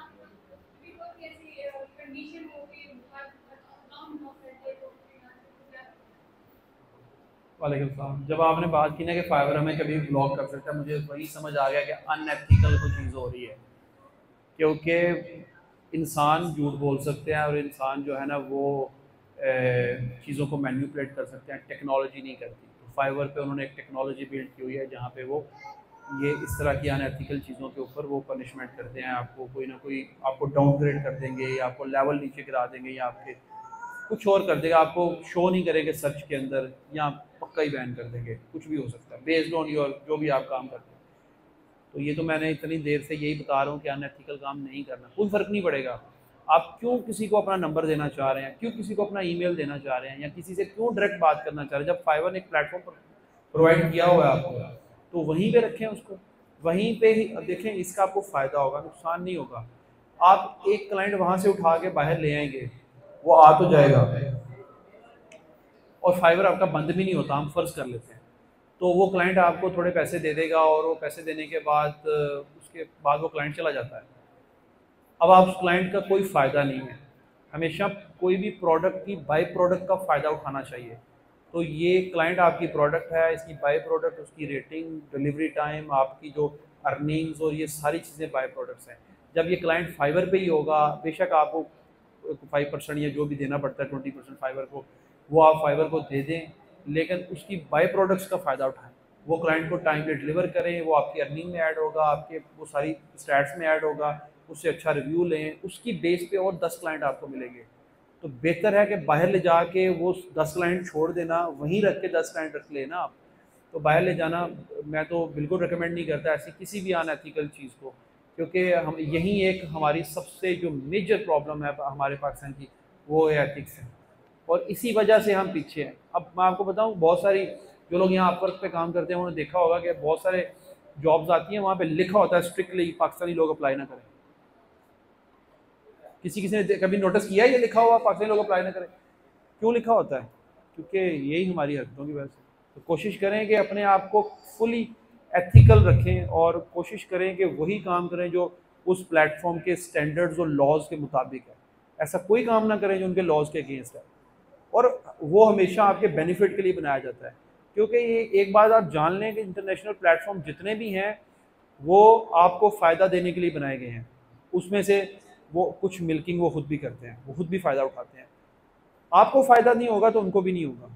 भी कोई ऐसी कंडीशन हो कि अकाउंट हो सकते तो वालेकुम सलाम। जब आपने बात की ना कि फाइबर हमें कभी ब्लॉक कर सकता है, मुझे वही समझ आ गया कि अनएथिकल कोई चीज़ हो रही है, क्योंकि इंसान झूठ बोल सकते हैं और इंसान जो है ना वो चीज़ों को मैनिपुलेट कर सकते हैं, टेक्नोलॉजी नहीं करती। तो फाइवर पे उन्होंने एक टेक्नोलॉजी बिल्ड की हुई है जहाँ पे वो ये इस तरह की अनएथिकल चीज़ों के ऊपर वो पनिशमेंट करते हैं, आपको कोई ना कोई आपको डाउनग्रेड कर देंगे या आपको लेवल नीचे गिरा देंगे या आपके कुछ और कर देगा, आपको शो नहीं करेंगे सर्च के अंदर या पक्का ही बैन कर देंगे, कुछ भी हो सकता है बेस्ड ऑन योर जो भी आप काम करते हैं। तो ये तो मैंने इतनी देर से यही बता रहा हूँ कि अनएथिकल काम नहीं करना, कोई फ़र्क नहीं पड़ेगा आप क्यों किसी को अपना नंबर देना चाह रहे हैं, क्यों किसी को अपना ईमेल देना चाह रहे हैं या किसी से क्यों डायरेक्ट बात करना चाह रहे हैं। जब फाइवर ने एक प्लेटफॉर्म पर प्रोवाइड किया हुआ है आपको, तो वहीं पे रखें उसको, वहीं पे ही देखें, इसका आपको फ़ायदा होगा, नुकसान नहीं होगा। आप एक क्लाइंट वहाँ से उठा के बाहर ले आएंगे, वो आ तो जाएगा और फाइवर आपका बंद भी नहीं होता, हम फ़र्ज़ कर लेते हैं, तो वो क्लाइंट आपको थोड़े पैसे दे देगा और वो पैसे देने के बाद उसके बाद वो क्लाइंट चला जाता है। अब आप उस क्लाइंट का कोई फ़ायदा नहीं है। हमेशा कोई भी प्रोडक्ट की बाई प्रोडक्ट का फ़ायदा उठाना चाहिए। तो ये क्लाइंट आपकी प्रोडक्ट है, इसकी बाई प्रोडक्ट, उसकी रेटिंग, डिलीवरी टाइम, आपकी जो अर्निंग्स और ये सारी चीज़ें बाई प्रोडक्ट्स हैं। जब ये क्लाइंट फाइवर पे ही होगा, बेशक आपको 5% या जो भी देना पड़ता है 20% फाइवर को, वो आप फाइवर को दे दें, लेकिन उसकी बाई प्रोडक्ट्स का फ़ायदा उठाएं। वो क्लाइंट को टाइम पे डिलीवर करें, वो आपकी अर्निंग में ऐड होगा, आपके वो सारी स्टैट्स में ऐड होगा, उससे अच्छा रिव्यू लें, उसकी बेस पे और 10 क्लाइंट आपको मिलेंगे। तो बेहतर है कि बाहर ले जाके वो 10 क्लाइंट छोड़ देना, वहीं रख के 10 क्लाइंट रख लेना आप। तो बाहर ले जाना मैं तो बिल्कुल रिकमेंड नहीं करता ऐसी किसी भी अनएथिकल चीज़ को, क्योंकि हम यही एक हमारी सबसे जो मेजर प्रॉब्लम है हमारे पाकिस्तान की, वो है एथिक्स है, और इसी वजह से हम पीछे हैं। अब मैं आपको बताऊं, बहुत सारी जो लोग यहाँ अपवर्क पे काम करते हैं उन्होंने देखा होगा कि बहुत सारे जॉब्स आती हैं, वहाँ पे लिखा होता है स्ट्रिक्टली पाकिस्तानी लोग अप्लाई ना करें। किसी ने कभी नोटिस किया है ये लिखा हुआ पाकिस्तानी लोग अप्लाई ना करें? क्यों लिखा होता है? क्योंकि यही हमारी हरकतों की वजह से। तो कोशिश करें कि अपने आप को फुली एथिकल रखें और कोशिश करें कि वही काम करें जो उस प्लेटफॉर्म के स्टैंडर्ड्स और लॉज के मुताबिक है। ऐसा कोई काम ना करें जो उनके लॉज के अगेंस्ट है, और वो हमेशा आपके बेनिफिट के लिए बनाया जाता है। क्योंकि ये एक बात आप जान लें कि इंटरनेशनल प्लेटफॉर्म जितने भी हैं वो आपको फ़ायदा देने के लिए बनाए गए हैं। उसमें से वो कुछ मिल्किंग वो खुद भी करते हैं, वो खुद भी फ़ायदा उठाते हैं। आपको फ़ायदा नहीं होगा तो उनको भी नहीं होगा।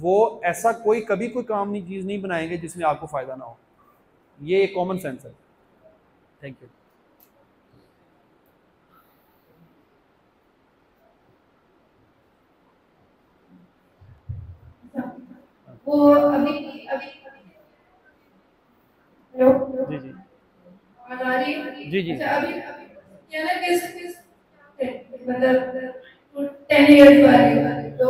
वो ऐसा कोई कभी कोई काम नहीं चीज़ नहीं बनाएंगे जिसमें आपको फ़ायदा ना हो। ये एक कॉमन सेंस है। Thank you. वो अभी हेलो जी जी आवाज आ रही है? जी जी। अच्छा, अभी क्या ना किस मतलब 10 इयर्स वाले तो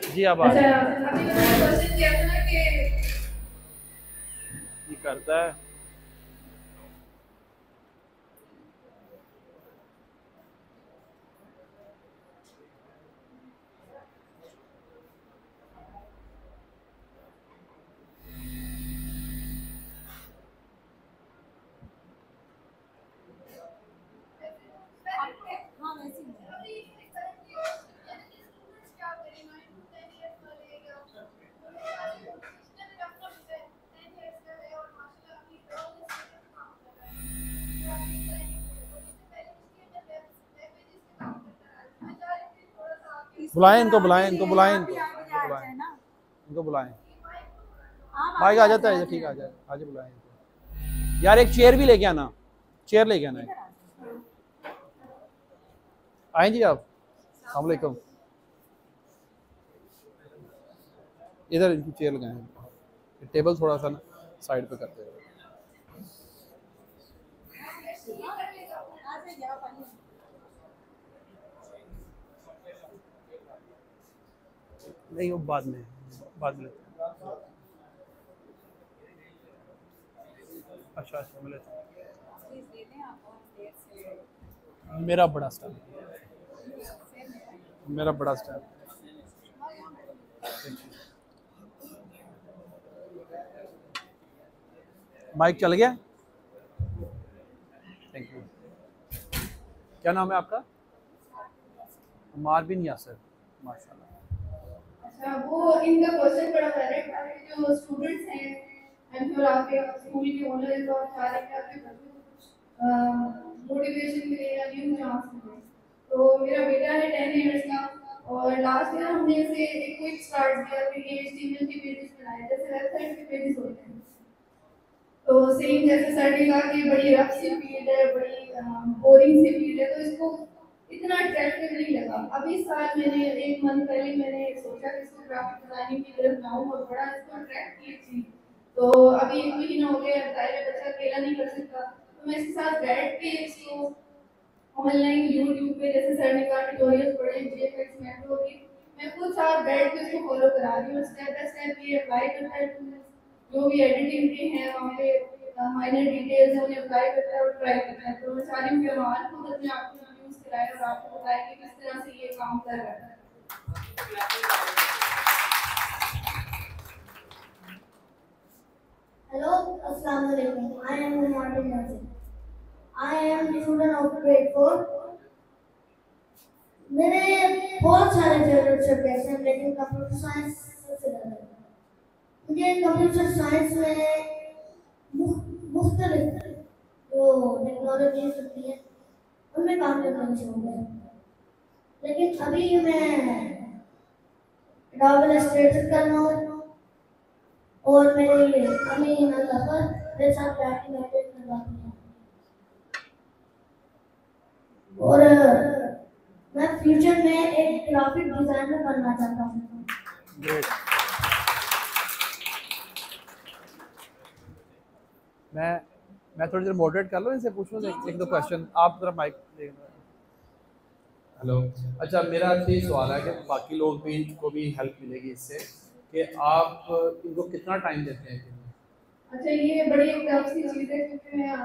जी आप आ अच्छा, अभी मैंने क्वेश्चन किया था ना कि ये करता है। बुलाएं इनको, बुलाएं इनको, बुलाएं इनको, इनको बुलाएं। भाई आ जाता है, ठीक है, आ जाए, आज बुलाएं इनको। यार एक चेयर भी लेके आना, चेयर लेके आना है। आए जी आप, अस्सलाम वालेकुम। इधर इनकी चेयर लगाएं, टेबल थोड़ा सा ना साइड पे करते हैं। नहीं वो बाद में लेते हैं। अच्छा अच्छा मिले प्लीज दे दें आप बहुत देर से मेरा बड़ा स्टाइल मेरा बड़ा स्टाइल माइक चल गया थैंक यू क्या नाम है आपका मारविन यासर माशाल्लाह अच्छा वो इनका क्वेश्चन बड़ा डायरेक्ट था कि जो स्टूडेंट्स हैं आई एम श्योर आपके स्कूल के ओनर्स और चाह रहे हैं कि आपके बच्चों को कुछ मोटिवेशन मिले या न्यू चांस मिले। तो मेरा बेटा है 10 इयर्स का और लास्ट ईयर हमने इसे एक क्विक स्टार्ट दिया कि ये HTML के पेजेस बनाए जैसे वेबसाइट के पेजेस होते हैं। तो सेम जैसे सर ने कहा कि बड़ी रफ सी फील्ड है, बड़ी बोरिंग सी फील्ड है, तो इसको इतना अट्रैक्टिव नहीं लगा। अब इस साल मैंने 1 मंथ पहले मैंने सोचा कि इसको ग्राफिक डिजाइनिंग की तरफ जाऊं और बड़ा इसको अट्रैक्ट की चीज। तो अभी 1 महीना हो गया, जाहिर है बच्चा अकेला नहीं कर सकता, तो मैं इसके साथ बैठ के इसको ऑनलाइन यूट्यूब पे जैसे सर ने कहा ट्यूटोरियल्स पढ़े, VFX मैक्रो की मैं खुद साथ बैठ के उसको फॉलो करा रही हूँ। स्टेप बाय स्टेप ये अप्लाई करता है टूल्स जो भी एडिटिंग के हैं वहाँ पे माइनर डिटेल्स हैं उन्हें अप्लाई करता है और ट्राई करता है। तो मैं चाह रही हूँ कि हमारा खुद अपने आप को यूज कराए और आपको बताए कि किस तरह से ये काम कर रहा है। Hello, Assalamu alaikum. I am Martin Nasir. I am the student of grade 4. मेरे बहुत सारे फेवरेट सब्जेक्ट्स हैं लेकिन कंप्यूटर साइंस सबसे ज़्यादा है। मुझे कंप्यूटर साइंस में मुख्तलिफ जो टेक्नोलॉजीज होती हैं उनमें काम करने का शौक है। लेकिन अभी मैं डबल एस्टेट कर रहा हूँ और मेरी अम्मी नज़र मेरे साथ बैठ के मेडिटेट करवाती हैं और मैं फ्यूचर में एक ग्राफिक डिजाइनर बनना चाहता हूँ। मैं थोड़ी देर मॉडरेट कर लूँ, इनसे पूछ लूँ एक दो क्वेश्चन। आप जरा माइक हेलो। अच्छा मेरा आपसे ये सवाल है कि बाकी लोग भी को भी हेल्प मिलेगी इससे कि आप इनको कितना टाइम देते हैं? अच्छा ये बड़ी एक टफ सी चीज़ है क्योंकि मैं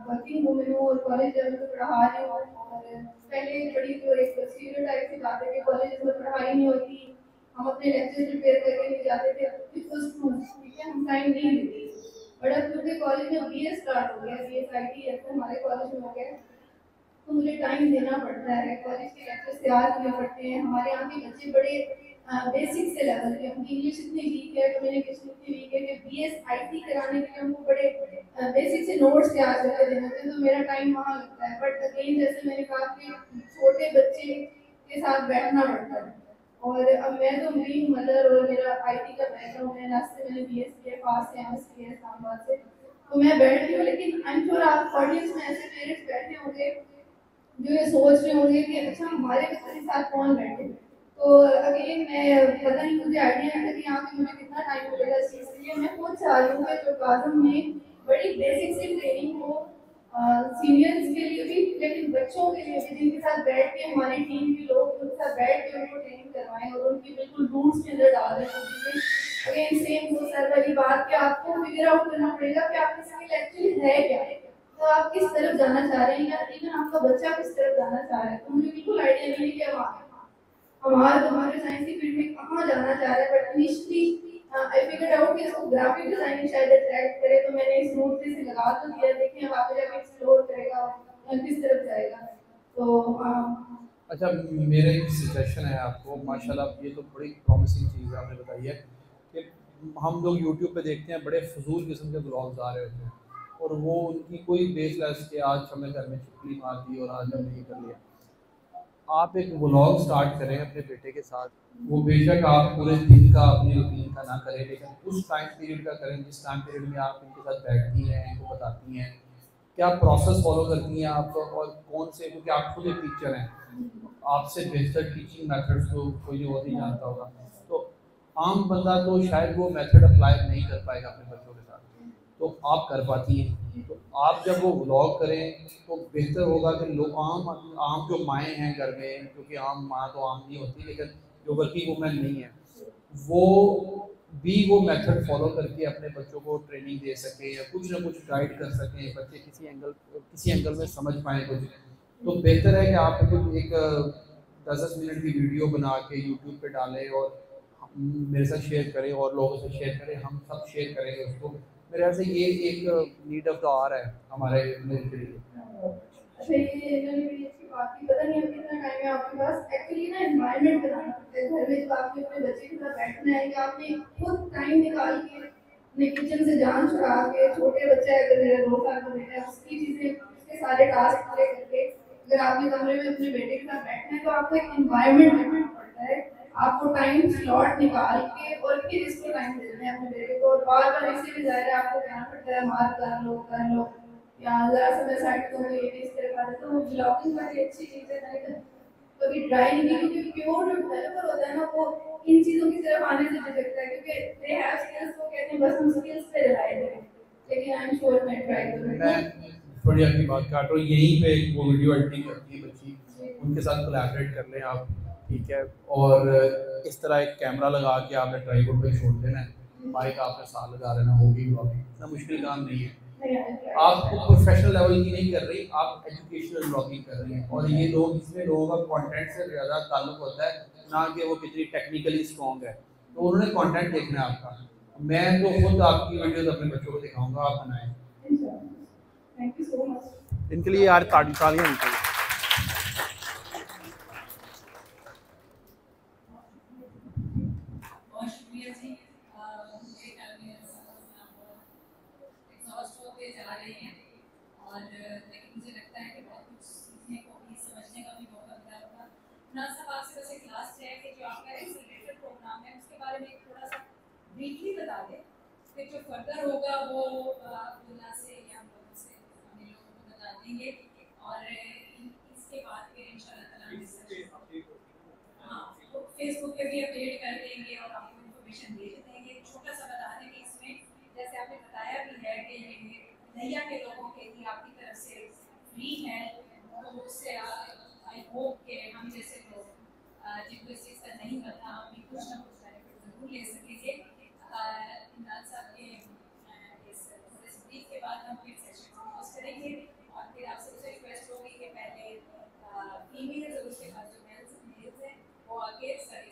वर्किंग वुमेन हूँ और कॉलेज लेवल पे पढ़ा रही हूँ और पहले बड़ी जो एक स्टीरियोटाइप सी बात है कि कॉलेज में पढ़ाई नहीं होती, हम अपने लेक्चर प्रिपेयर करके नहीं जाते थे, ठीक है हम टाइम नहीं देते। बट अब क्योंकि कॉलेज में BS स्टार्ट हो गया, BS IT ऐसे हमारे कॉलेज में हो गया, तो मुझे टाइम देना पड़ता है, कॉलेज के लेक्चर्स तैयार करने पड़ते हैं। हमारे यहाँ के बच्चे बड़े बेसिक से लेवल के, उनकी इंग्लिश इतनी वीक है, कम्युनिकेशन इतनी वीक है कि BS IT कराने के लिए हमको बड़े बेसिक से नोट्स तैयार करके देने होते हैं, तो मेरा टाइम वहाँ लगता है। बट अगेन जैसे मैंने कहा कि छोटे बच्चे के साथ बैठना पड़ता है और अब मैं तो मेरी मदर और मेरा IT का बैकग्राउंड है, लास्ट से मैंने BS किया, पास से MS किया इस्लामाबाद से, तो मैं बैठ रही हूँ। लेकिन आई एम श्योर आप ऑडियंस में ऐसे पेरेंट्स बैठे होंगे जो ये सोच रहे होंगे कि अच्छा हमारे बच्चे के साथ कौन बैठे। तो अगेन मैं पता नहीं मुझे आइडिया है कि यहाँ पे मुझे कितना टाइम मिलेगा इस चीज़ के लिए। मैं खुद चाह रही हूँ कि जो काज़म में बड़ी बेसिक सी ट्रेनिंग हो सीनियर्स के लिए भी, लेकिन बच्चों के लिए भी, जिनके साथ बैठ के हमारी टीम के लोग उनके साथ बैठ के उनको ट्रेनिंग करवाएं और उनकी बिल्कुल रूट्स के अंदर डाल दें। अगेन सेम वो सर वाली बात कि आपको फिगर आउट करना पड़ेगा कि आपकी स्किल एक्चुअली है क्या, तो आप किस तरफ जाना चाह रहे हैं या इवन आपका बच्चा किस तरफ जाना चाह रहा है। तो मुझे बिल्कुल आइडिया नहीं है कि हमारा कंप्यूटर साइंस की फील्ड में कहाँ जाना चाह रहा है। But initially I figured out कि इसको ग्राफिक डिजाइनिंग शायद अट्रैक्ट करे, तो मैंने इस रूट से लगा तो दिया, देखिए अब आगे जाके एक्सप्लोर करेगा और किस तरफ जाएगा। तो अच्छा मेरा एक सजेशन है आपको, माशाल्लाह ये तो बड़ी प्रॉमिसिंग चीज़ है आपने बताई है कि हम लोग यूट्यूब पे देखते हैं बड़े फजूल किस्म के ब्लॉग्स आ रहे होते हैं और वो उनकी कोई बेसलेस कि आज हमने घर में छुट्टी मार दी और आज हमने ये कर लिया। आप एक व्लॉग स्टार्ट करें अपने बेटे के साथ, वो बेशक आप पूरे दिन का अपनी रूटीन का ना करें लेकिन उस टाइम पीरियड का करें जिस टाइम पीरियड में आप इनके साथ बैठती हैं, इनको बताती हैं क्या प्रोसेस फॉलो करती हैं आप और कौन से, क्योंकि आप खुद एक टीचर हैं, आपसे बेहतर टीचिंग मेथड्स तो कोई और नहीं जानता होगा, तो आम बंदा तो शायद वो मेथड अप्लाई नहीं कर पाएगा अपने बच्चों के साथ, तो आप कर पाती हैं। तो आप जब वो व्लॉग करें तो बेहतर होगा कि लोग आम जो माएँ हैं घर में, क्योंकि आम माँ तो आम नहीं होती लेकिन जो वर्किंग वूमेन नहीं है वो भी वो मेथड फॉलो करके अपने बच्चों को ट्रेनिंग दे सकें या कुछ ना कुछ गाइड कर सकें, बच्चे किसी एंगल में समझ पाएँ कुछ, तो बेहतर है कि आप कुछ एक 10-10 मिनट की वीडियो बना के यूट्यूब पे डालें और मेरे साथ शेयर करें और लोगों से शेयर करें, हम सब शेयर करेंगे उसको। मेरे ख्याल से ये एक नीड ऑफ द आवर है हमारे मुल्क के लिए। अच्छा, ये मैंने इसकी बात की, पता नहीं अब कितना टाइम है आपके पास। एक्चुअली ना एनवायरनमेंट बनाना पड़ता है घर में, जब आपने अपने बच्चे के साथ बैठना है कि आपने खुद टाइम निकाल के अपने किचन से जान छुड़ा के, छोटे बच्चे है अगर मेरा 2 साल का बेटा है, उसकी चीज़ें, उसके सारे टास्क पूरे करके अगर आपने कमरे में अपने बेटे के साथ बैठना है तो आपको एक एनवायरनमेंट बनाना पड़ता है। आपको टाइम स्लॉट निकाल के और फिर इसको टाइम देना है अपने बेटे को, और बार-बार इसी में ज़ाहिर है आपको कहना पड़ता है मार कर लो या ज़रा सा मैं साइड को ये भी इस तरह का। तो वो ब्लॉगिंग वाली अच्छी चीज़ है, मैंने कभी ट्राई नहीं की, क्योंकि प्योर जो डेवलपर होता है ना वो इन चीज़ों की तरफ आने से झिझकता है, क्योंकि दे हैव स्किल्स, वो कहते हैं बस हम स्किल्स पे रिलाय करें। लेकिन आई एम श्योर मैं ट्राई करूँगी। मैं थोड़ी आपकी बात काट रहा हूँ, यहीं पे वो वीडियो एडिटिंग करती है बच्ची, उनके साथ कोलैबोरेट कर लें आप, ठीक है। और इस तरह एक कैमरा लगा के आपने ट्राइपॉड पे छोड़ देना है, माइक आपने साथ लगा लेना, होगी ब्लॉगिंग, इतना मुश्किल काम नहीं है। आप प्रोफेशनल लेवल की नहीं कर रही, आप एजुकेशनल ब्लॉगिंग कर रही हैं, और ये लोग, इसमें लोगों का कंटेंट से ज़्यादा ताल्लुक होता है ना कि वो कितनी टेक्निकली स्ट्रॉन्ग है, तो उन्होंने कंटेंट देखना है आपका। मैं तो खुद आपकी वीडियोस अपने बच्चों को दिखाऊंगा, आप बनाएं। Thank you so much. इनके लिए यार तालियां निकल। बहुत शुक्रिया जी। मेरे ख्याल में एग्जॉस्ट होते जा रहे हैं, और लेकिन मुझे लगता है कि बहुत कुछ सीखने को भी, समझने का भी मौका मिला होगा। ना सब आपसे बस एक लास्ट है कि जो आपका एक्सेलरेटर प्रोग्राम है उसके बारे में थोड़ा सा ब्रीफली बता दें, फिर जो फर्दर होगा वो दुनिया से या हम लोगों से हमें लोगों को बता देंगे, और इसके बाद फिर इंशाल्लाह हाँ तो फेसबुक पे भी अपडेट कर देंगे और आपको इन्फॉर्मेशन दे देंगे। छोटा सा बता दें कि इसमें जैसे आपने बताया भी है कि ये नैया के लोगों के लिए आपकी तरफ से फ्री है, तो उससे आई होप कि हम जैसे लोग जिनको इस चीज़ का नहीं पता, हम भी कुछ ना कुछ बेनिफिट जरूर ले सकेंगे। इमरान साहब के इस थोड़े से ब्रीफ के बाद हम फिर सेशन क्लोज करेंगे, और फिर आपसे मुझे रिक्वेस्ट होगी कि पहले फीमेल्स और उसके बाद जो मेल्स हैं वो आगे सारे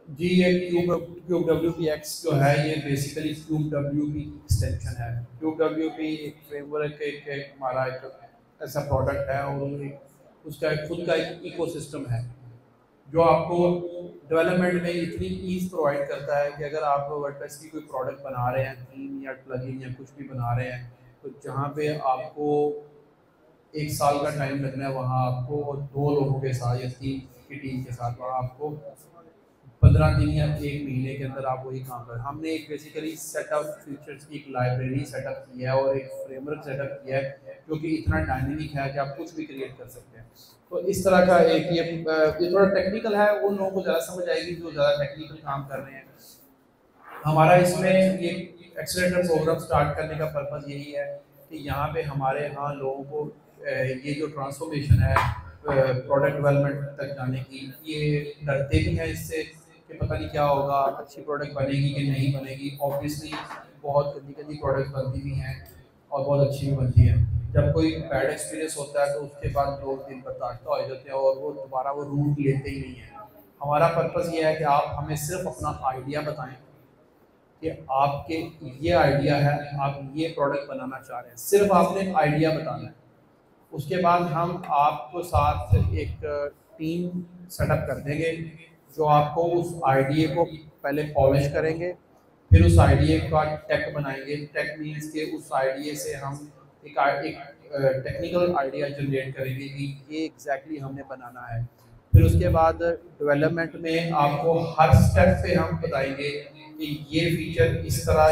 जी। ये QWP-X जो है ये बेसिकली QWP एक्सटेंशन है। QWP एक फ्रेमवर्क, एक हमारा एक ऐसा प्रोडक्ट है, और उसका खुद का एक इकोसिस्टम है जो आपको डेवलपमेंट में इतनी ईज प्रोवाइड करता है कि अगर आप वर्डप्रेस की कोई प्रोडक्ट बना रहे हैं, थीम या प्लगइन या कुछ भी बना रहे हैं, तो जहाँ पे आपको 1 साल का टाइम लगना है, वहाँ आपको 2 लोगों के साथ या 3 की टीम के साथ वहाँ आपको 15 दिन या 1 महीने के अंदर आप वही काम करें। हमने एक बेसिकली सेटअप फीचर्स की एक लाइब्रेरी सेटअप की है और एक फ्रेमवर्क सेटअप किया है जो कि इतना डायनेमिक है कि आप कुछ भी क्रिएट कर सकते हैं। तो इस तरह का एक ये थोड़ा टेक्निकल है, उन लोगों को ज़्यादा समझ आएगी जो ज़्यादा टेक्निकल काम कर रहे हैं। हमारा इसमें ये एक्सेलरेटर प्रोग्राम स्टार्ट करने का पर्पज़ यही है कि यहाँ पे हमारे यहाँ लोगों को ये जो ट्रांसफॉर्मेशन है प्रोडक्ट डेवलपमेंट तक जाने की, ये डरते भी हैं इससे कि पता नहीं क्या होगा, अच्छी प्रोडक्ट बनेगी कि नहीं बनेगी। ऑब्वियसली बहुत गंदी प्रोडक्ट बनती भी हैं और बहुत अच्छी भी बनती हैं। जब कोई बैड एक्सपीरियंस होता है तो उसके बाद लोग दिन बर्दाश्त हो जाते हैं और वो दोबारा वो रूट लेते ही नहीं हैं। हमारा पर्पज़ ये है कि आप हमें सिर्फ अपना आइडिया बताएं कि आपके ये आइडिया है, आप ये प्रोडक्ट बनाना चाह रहे हैं, सिर्फ आपने आइडिया बताना है। उसके बाद हम आपको साथ एक टीम सेटअप कर देंगे जो आपको उस आइडिया को पहले पॉलिश करेंगे, फिर उस आइडिया का टेक बनाएंगे। टेक मीन्स के उस आइडिया से हम एक टेक्निकल आइडिया जनरेट करेंगे कि ये एग्जैक्टली हमने बनाना है। फिर उसके बाद डेवलपमेंट में आपको हर स्टेप पे हम बताएंगे कि ये फीचर इस तरह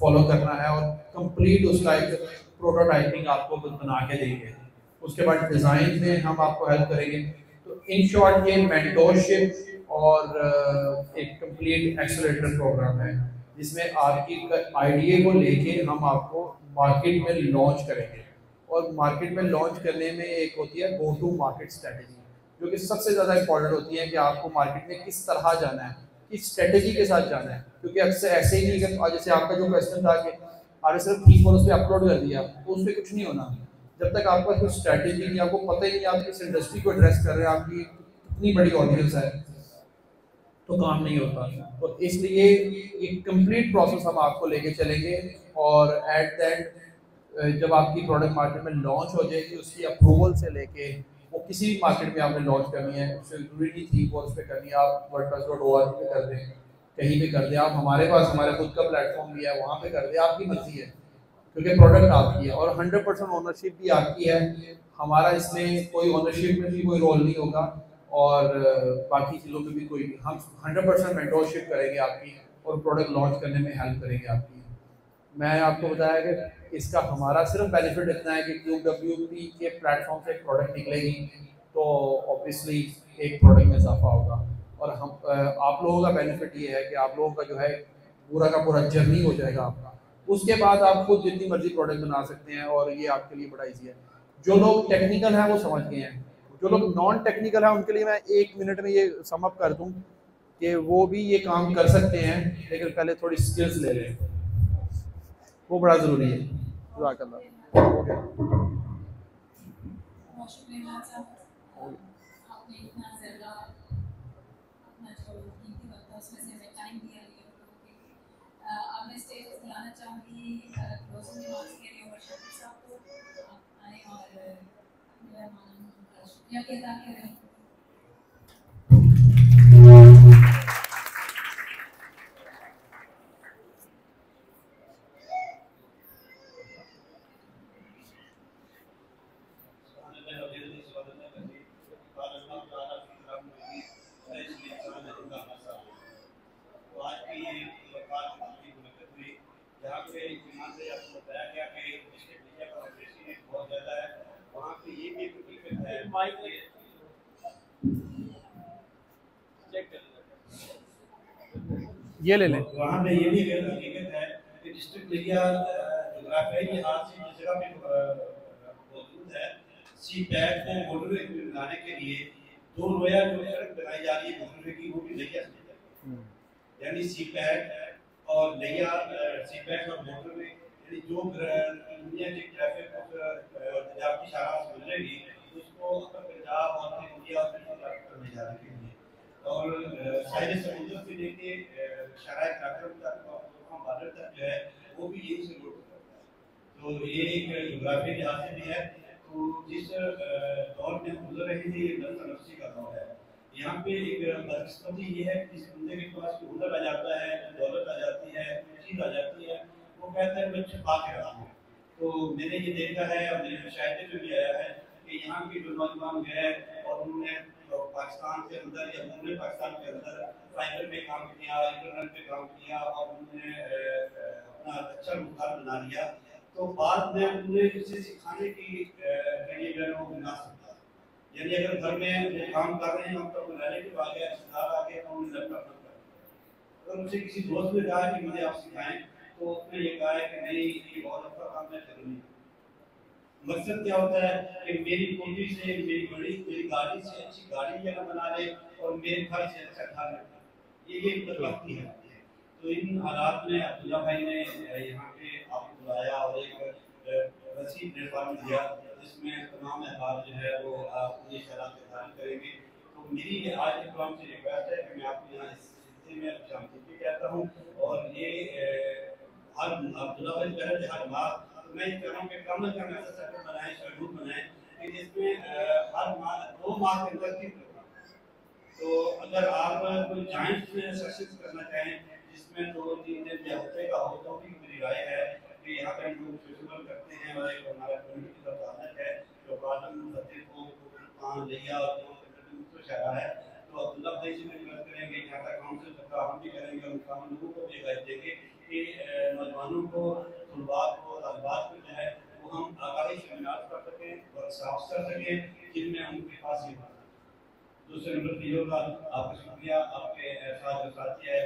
फॉलो करना है और कंप्लीट उसका एक प्रोटोटाइपिंग आपको बना के देंगे। उसके बाद डिज़ाइन में हम आपको हेल्प करेंगे। तो इन शॉर्ट ये मेंटोरशिप और एक कंप्लीट एक्सेलरेटर प्रोग्राम है जिसमें आपकी आइडिया को लेके हम आपको मार्केट में लॉन्च करेंगे। और मार्केट में लॉन्च करने में एक होती है गो टू मार्केट स्ट्रेटजी, जो कि सबसे ज़्यादा इंपॉर्टेंट होती है कि आपको मार्केट में किस तरह जाना है, इस स्ट्रेटेजी के साथ जाना है, क्योंकि अक्सर ऐसे ही नहीं कि जैसे आपका जो क्वेश्चन था कि आपने सिर्फ ठीक और उस पर अपलोड कर दिया तो उस पर कुछ नहीं होना। जब तक आपका कोई स्ट्रेटेजी नहीं, आपको पता ही नहीं आप किस इंडस्ट्री को एड्रेस कर रहे हैं, आपकी कितनी बड़ी ऑडियंस है, तो काम नहीं होता। तो इसलिए ये कंप्लीट प्रोसेस हम आपको लेके चलेंगे और एट द एंड जब आपकी प्रोडक्ट मार्केट में लॉन्च हो जाएगी, उसकी अप्रूवल से लेके वो किसी भी मार्केट में आपने लॉन्च करनी है, उससे जरूरी नहीं थी वो उस पर करनी है, आप wordpress.org पे कर दें, कहीं पे कर दें, आप हमारे पास हमारा खुद का प्लेटफॉर्म भी है वहाँ पे कर दें, आपकी मर्जी है, क्योंकि प्रोडक्ट आपकी है और 100% ओनरशिप भी आपकी है। हमारा इसमें कोई ओनरशिप में भी कोई रोल नहीं होगा और बाकी चीज़ों में भी कोई नहीं, हम 100% मेंटोरशिप करेंगे आपकी और प्रोडक्ट लॉन्च करने में हेल्प करेंगे आपकी। मैं आपको बताया कि इसका हमारा सिर्फ बेनिफिट इतना है कि QWP के प्लेटफॉर्म से एक प्रोडक्ट निकलेगी तो ऑब्वियसली एक प्रोडक्ट में इजाफा होगा और हम आप लोगों का बेनिफिट ये है कि आप लोगों का जो है पूरा का पूरा जर्नी हो जाएगा आपका। उसके बाद आप खुद जितनी मर्जी प्रोडक्ट बना सकते हैं और ये आपके लिए बड़ा ईजी है। जो लोग टेक्निकल हैं वो समझ गए हैं, जो लोग नॉन टेक्निकल हैं उनके लिए मैं 1 मिनट में ये सम अप कर दूं कि वो भी ये काम कर सकते हैं, लेकिन पहले थोड़ी स्किल्स ले लें, वो बड़ा ज़रूरी है। जज़ाकल्लाह। हो गया। बहुत शुक्रिया साहब, आपने इतना ज़्यादा अपना जो कीमती वक्त था उसमें से हमें टाइम दिया है लोगों के लिए। अब मैं स्टेज पर बुलाना चाहूँगी क्लोजिंग रिमार्क्स के लिए वर्षा साहब को, आप आए और अपने मेहमानों का शुक्रिया अदा करें। ये ले लें। वहाँ पे ये भी हकीकत है कि डिस्ट्रिक्ट एरिया जोग्राफियाई लिहाज से जिस जगह पे मौजूद है, CPAT को मोटरवे बनाने के लिए 2 रोया जो सड़क बनाई जा रही है मोटरवे की, वो भी लिया यानी CPAT और लिया CPAT और मोटरवे, यानी जो दुनिया की ट्रैफिक पंजाब की शाखा से गुजरेगी उसको अपर पंजाब और इंडिया करने जा रही है और साहिल समुद्र से लेके शराय काकरम तक और बॉर्डर तक जो है वो भी यही से रोड करता है। तो ये एक जोग्राफी लिहाज से भी है। तो जिस दौर में हम गुजर रहे थे ये नफसी का दौर है। यहाँ पे एक बदकिस्मती ये है कि जिस बंदे के पास हुनर आ जाता है, दौलत आ जाती है, चीज़ आ जाती है, वो कहता है मैं छुपा के रखा हूँ। तो मैंने ये देखा है और मेरे शायद में भी आया है कि यहाँ के जो नौजवान गए और उन्होंने पाकिस्तान के अंदर या पूरे पाकिस्तान के अंदर फाइबर पे काम किया, इंटरनेट पे काम किया और उन्होंने अपना अच्छा मुकाम बना लिया, तो बाद में उन्हें किसी सिखाने की कहीं वो बना सकता है। यानी अगर घर में वो काम कर रहे हैं हम तो रिलेटिव आ गया, रिश्तेदार आ गए तो उन्हें लैपटॉप बंद कर दिया। अगर उनसे किसी दोस्त ने कहा कि मुझे आप सिखाएं तो उसने ये कहा है कि नहीं ये बहुत अच्छा काम है, जरूरी। मकसद क्या होता है कि मेरी पूंजी से मेरी गाड़ी से अच्छी गाड़ी अगर बना ले और मेरे घर से अच्छा घर ले, ये बदबख्ती है। तो इन हालात में अब्दुल्ला भाई ने यहाँ पे आपको बुलाया और एक वसी प्लेटफॉर्म दिया जिसमें तमाम अहबाब जो है वो अपनी शराब से तारीफ करेंगे। तो मेरी आज के प्रोग्राम से रिक्वेस्ट है कि मैं आपको यहाँ इस सिलसिले में शामिल भी कहता हूँ और ये हर अब्दुल्ला भाई कह रहे थे हर माह, मैं ये कह रहा हूँ कि कम से कम ऐसा सेटअप बनाएं, शेड्यूल बनाएं कि जिसमें हर माह 2 माह के अंदर 3 प्रोग्राम। तो अगर आप कोई जॉइंट सेशंस करना चाहें जिसमें 2-3 दिन या हफ्ते का हो तो भी मेरी राय है कि यहाँ पे हम लोग फेस्टिवल करते हैं और एक हमारा कम्युनिटी का ताल्लुक है जो बादल सत्य को लिया और जो शहर है। तो अब्दुल्ला भाई से रिक्वेस्ट करेंगे यहाँ तक काउंसिल तक हम भी करेंगे और तमाम लोगों को भी हिदायत देंगे कि नौजवानों को, तलबात को, तलबात को जो है वो हम आगाही सेमिनार कर सकें, वर्कशॉप्स कर सकें जिनमें उनके पास ये बात। दूसरे नंबर पर ये होगा आपका शुक्रिया, आपके साथ जो साथी है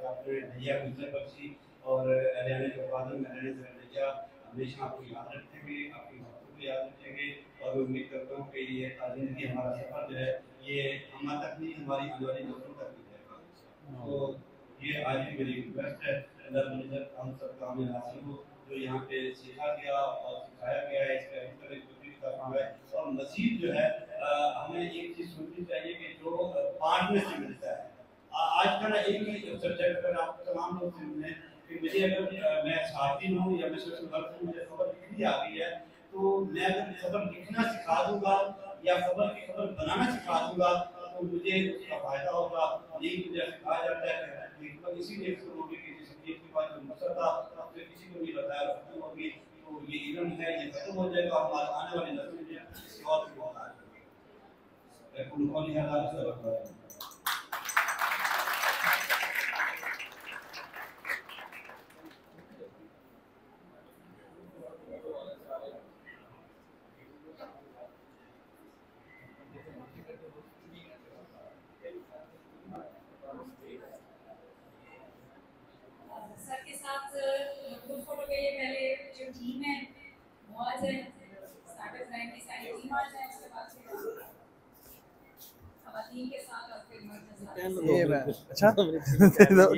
आपने नैया गुजर बख्शी और हरियाणा के बादल में रहने से नैया हमेशा आपको याद रखेंगे, आपकी बातों को याद रखेंगे और उम्मीद करता हूँ कि ये तालीम की हमारा सफर जो है ये हम तक नहीं हमारी आने वाली नस्लों तक भी जाएगा। तो ये आज की मेरी रिक्वेस्ट है अंदर मैनेजर हम सब काम हासिल हो जो यहाँ पे सीखा गया और सिखाया गया है इसका इंटरनेट का हुआ है और मजीद जो है हमें एक चीज़ सोचनी चाहिए कि जो बांटने से मिलता है। आज का ना एक ही सब्जेक्ट पर आप तमाम लोग सुनने कि मुझे अगर मैं साथी हूँ या मैं सोशल वर्क में मुझे खबर लिखनी आ गई है तो मैं अगर खबर लिखना सिखा दूंगा या खबर की खबर बनाना सिखा दूंगा तो मुझे उसका फायदा होगा। नहीं मुझे सिखाया जाता है कि इसीलिए होगी कि जिस एक के बाद जो मसला था आपसे किसी को नहीं बताया खत्म होगी तो ये इल्म है ये खत्म हो जाएगा हमारे आने वाली नस्ल में किसी और को होना है। कुल है सर के साथ ग्रुप फोटो के लिए पहले जो टीम है वो आ जाए, स्टार्टअप रैंक की सारी टीम आ जाए, उसके बाद फिर खवातीन के साथ और फिर मर्द अच्छा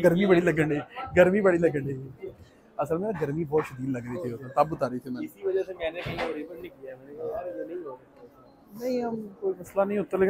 गर्मी बड़ी लगन रही असल में गर्मी बहुत शदीद लग रही थी तब बता रही थी मैं इसी वजह से मैंने कहीं रिबन नहीं किया, मैंने कहा यार ये नहीं हो नहीं हम कोई मसला नहीं होता लेकिन